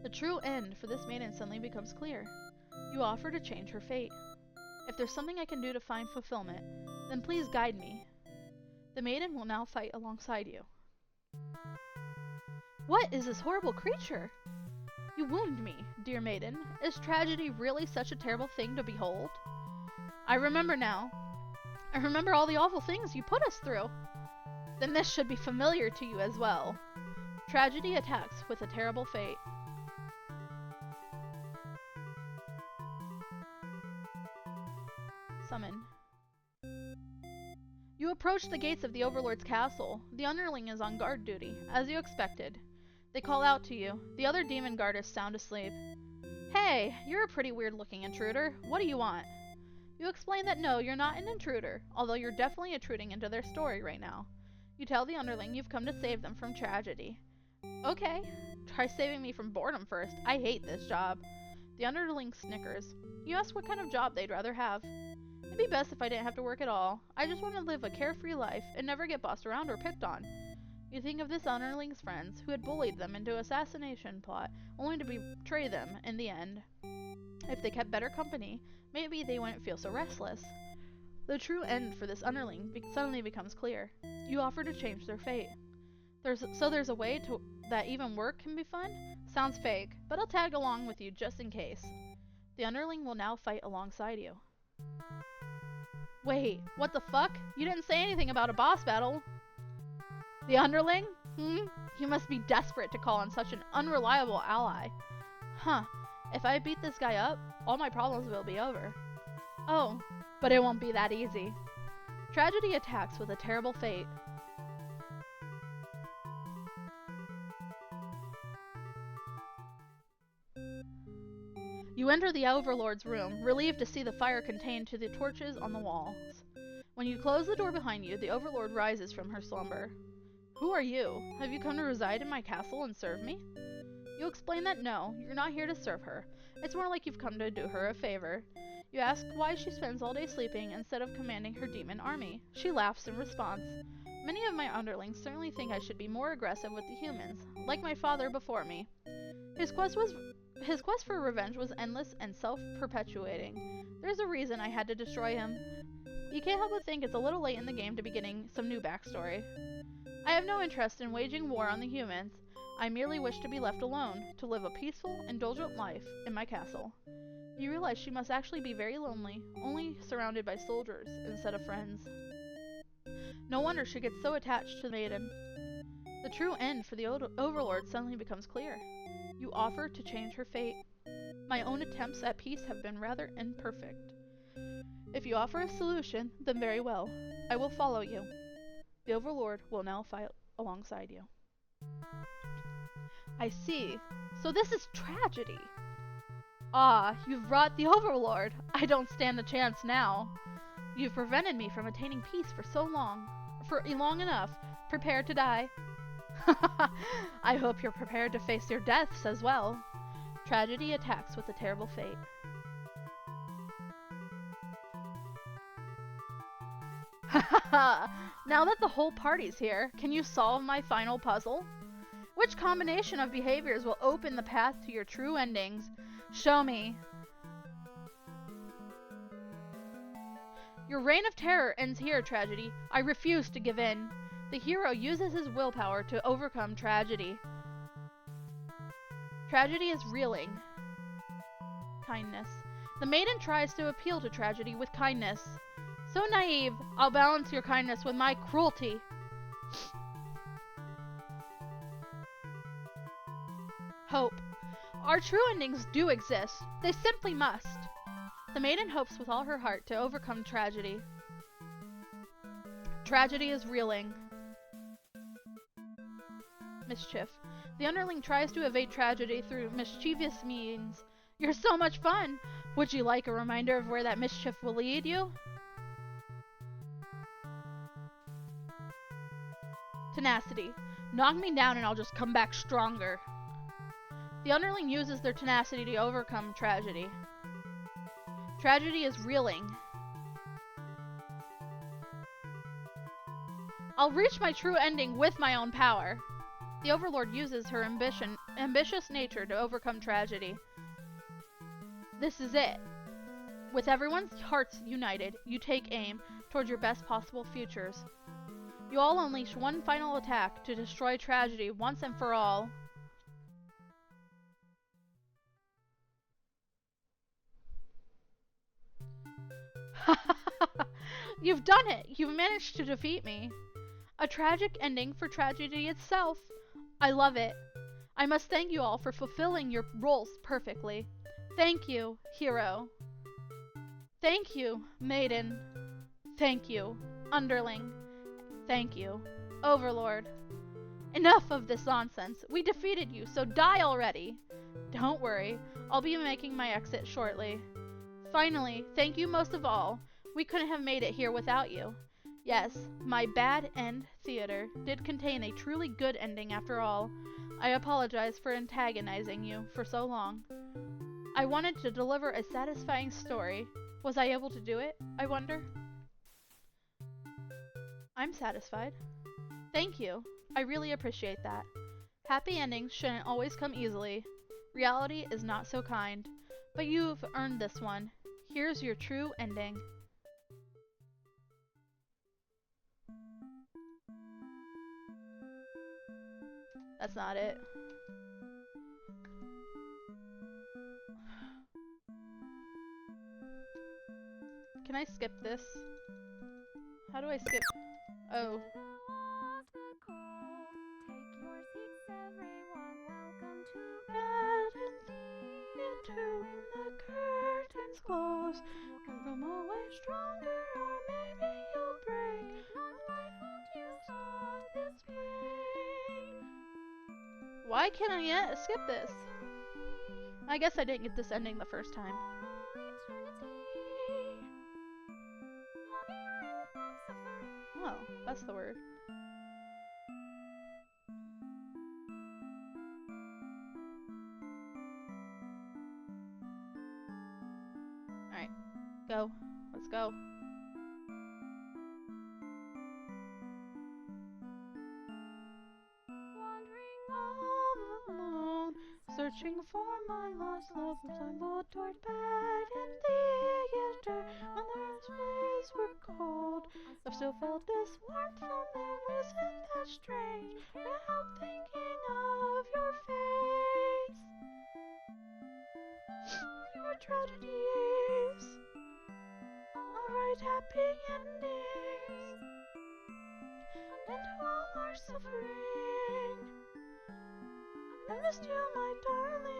The true end for this maiden suddenly becomes clear. You offer to change her fate. If there's something I can do to find fulfillment, Then please guide me. The maiden will now fight alongside you. What is this horrible creature? You wound me, dear maiden. Is tragedy really such a terrible thing to behold? I remember now. I remember all the awful things you put us through. Then this should be familiar to you as well. Tragedy attacks with a terrible fate. Summon. You approach the gates of the Overlord's castle. The underling is on guard duty, as you expected. They call out to you. The other demon guard is sound asleep. Hey, you're a pretty weird-looking intruder. What do you want? You explain that no, you're not an intruder, although you're definitely intruding into their story right now. You tell the underling you've come to save them from tragedy. Okay, try saving me from boredom first. I hate this job. The underling snickers. You ask what kind of job they'd rather have. It'd be best if I didn't have to work at all. I just want to live a carefree life and never get bossed around or picked on. You think of this underling's friends who had bullied them into an assassination plot, only to betray them in the end. If they kept better company, maybe they wouldn't feel so restless. The true end for this underling suddenly becomes clear. You offer to change their fate. There's a way that even work can be fun? Sounds fake, but I'll tag along with you just in case. The underling will now fight alongside you. Wait, what the fuck? You didn't say anything about a boss battle. The underling? You must be desperate to call on such an unreliable ally. Huh, if I beat this guy up, all my problems will be over. Oh, but it won't be that easy. Tragedy attacks with a terrible fate. You enter the Overlord's room, relieved to see the fire contained to the torches on the walls. When you close the door behind you, the Overlord rises from her slumber. Who are you? Have you come to reside in my castle and serve me? You explain that no, you're not here to serve her. It's more like you've come to do her a favor. You ask why she spends all day sleeping instead of commanding her demon army. She laughs in response. Many of my underlings certainly think I should be more aggressive with the humans, like my father before me. His quest for revenge was endless and self-perpetuating. There's a reason I had to destroy him. You can't help but think it's a little late in the game to be getting some new backstory. I have no interest in waging war on the humans. I merely wish to be left alone, to live a peaceful, indulgent life in my castle. You realize she must actually be very lonely, only surrounded by soldiers instead of friends. No wonder she gets so attached to the maiden. The true end for the Overlord suddenly becomes clear. You offer to change her fate. My own attempts at peace have been rather imperfect. If you offer a solution, then very well. I will follow you. The Overlord will now fight alongside you. I see. So this is tragedy. Ah, you've brought the Overlord. I don't stand a chance now. You've prevented me from attaining peace for long enough. Prepare to die. I hope you're prepared to face your deaths as well. Tragedy attacks with a terrible fate. Now that the whole party's here, can you solve my final puzzle? Which combination of behaviors will open the path to your true endings? Show me. Your reign of terror ends here, Tragedy. I refuse to give in. The hero uses his willpower to overcome tragedy. Tragedy is reeling. Kindness. The maiden tries to appeal to tragedy with kindness. So naive, I'll balance your kindness with my cruelty. Hope. Our true endings do exist. They simply must. The maiden hopes with all her heart to overcome tragedy. Tragedy is reeling. Mischief. The underling tries to evade tragedy through mischievous means. You're so much fun! Would you like a reminder of where that mischief will lead you? Tenacity. Knock me down and I'll just come back stronger. The underling uses their tenacity to overcome tragedy. Tragedy is reeling. I'll reach my true ending with my own power. The Overlord uses her ambitious nature to overcome tragedy. This is it. With everyone's hearts united, you take aim toward your best possible futures. You all unleash one final attack to destroy tragedy once and for all. You've done it! You've managed to defeat me. A tragic ending for tragedy itself. I love it. I must thank you all for fulfilling your roles perfectly. Thank you, hero. Thank you, maiden. Thank you, underling. Thank you, overlord. Enough of this nonsense. We defeated you, so die already. Don't worry, I'll be making my exit shortly. Finally, thank you most of all. We couldn't have made it here without you. Yes, my bad end theater did contain a truly good ending after all. I apologize for antagonizing you for so long. I wanted to deliver a satisfying story. Was I able to do it, I wonder? I'm satisfied. Thank you. I really appreciate that. Happy endings shouldn't always come easily. Reality is not so kind. But you've earned this one. Here's your true ending. That's not it. Can I skip this? How do I skip? Oh. Close. You'll come away stronger, or maybe you'll break. You solve this pain. Why can't I skip this? I guess I didn't get this ending the first time. Oh, that's the word. Alright, go. Let's go. Wandering all alone, searching for my lost love, stumbled toward bad and the years when the days were cold. I've still felt this warmth from them, isn't that strange? Now I'm thinking of your face, your tragedies, alright, happy endings, and all our suffering. I missed you, my darling.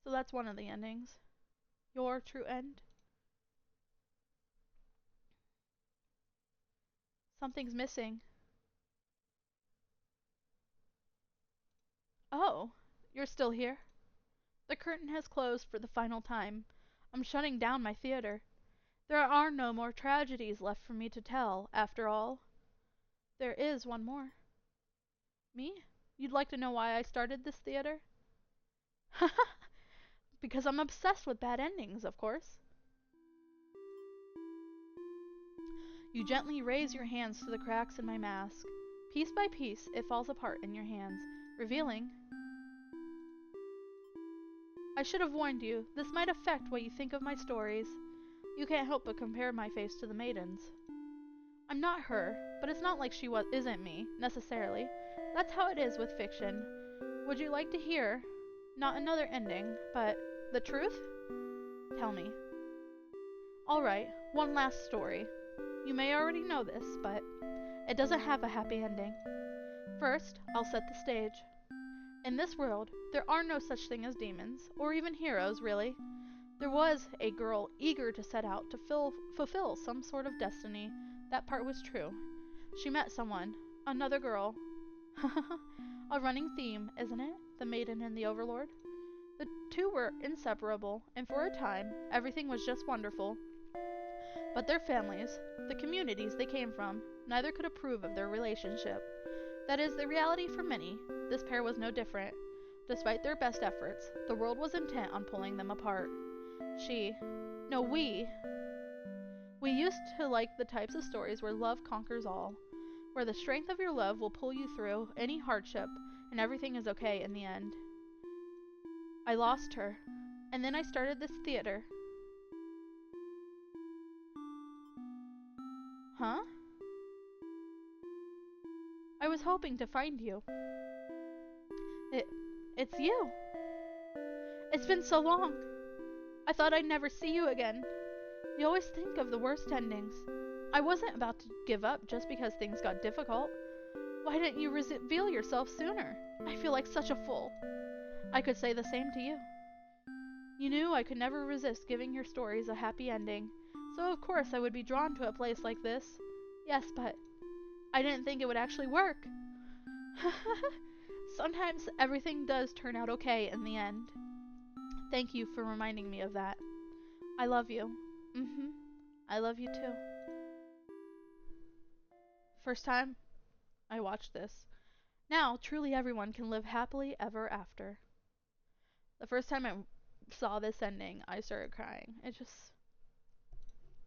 So that's one of the endings. Your true end. Something's missing. Oh, you're still here? The curtain has closed for the final time. I'm shutting down my theater. There are no more tragedies left for me to tell, after all. There is one more. Me? You'd like to know why I started this theater? Because I'm obsessed with bad endings, of course. You gently raise your hands to the cracks in my mask. Piece by piece, it falls apart in your hands, revealing... I should have warned you. This might affect what you think of my stories. You can't help but compare my face to the maiden's. I'm not her, but it's not like she isn't me, necessarily. That's how it is with fiction. Would you like to hear, not another ending, but the truth? Tell me. Alright, one last story. You may already know this, but it doesn't have a happy ending. First, I'll set the stage. In this world, there are no such thing as demons, or even heroes, really. There was a girl eager to set out to fulfill some sort of destiny. That part was true. She met someone, another girl. A running theme, isn't it? The maiden and the overlord. The two were inseparable, and for a time, everything was just wonderful. But their families, the communities they came from, neither could approve of their relationship. That is the reality for many. This pair was no different. Despite their best efforts, the world was intent on pulling them apart. We used to like the types of stories where love conquers all, where the strength of your love will pull you through any hardship and everything is okay in the end. I lost her. And then I started this theater. Huh? I was hoping to find you. It's you. It's been so long. I thought I'd never see you again. You always think of the worst endings. I wasn't about to give up just because things got difficult. Why didn't you reveal yourself sooner? I feel like such a fool. I could say the same to you. You knew I could never resist giving your stories a happy ending, so of course I would be drawn to a place like this. Yes, but I didn't think it would actually work. Sometimes everything does turn out okay in the end. Thank you for reminding me of that. I love you. I love you too. First time I watched this. Now, truly everyone can live happily ever after. The first time I saw this ending, I started crying. It just,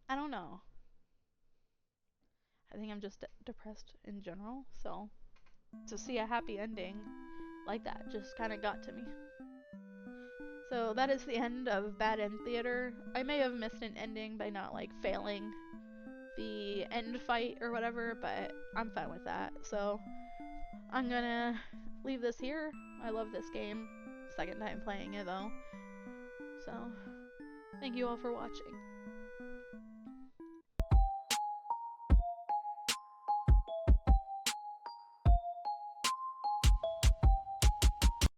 I don't know. I think I'm just depressed in general, so to see a happy ending like that just kind of got to me. So that is the end of Bad End Theater. I may have missed an ending by not like failing the end fight or whatever, but I'm fine with that. So I'm gonna leave this here. I love this game. Second time playing it though. So thank you all for watching.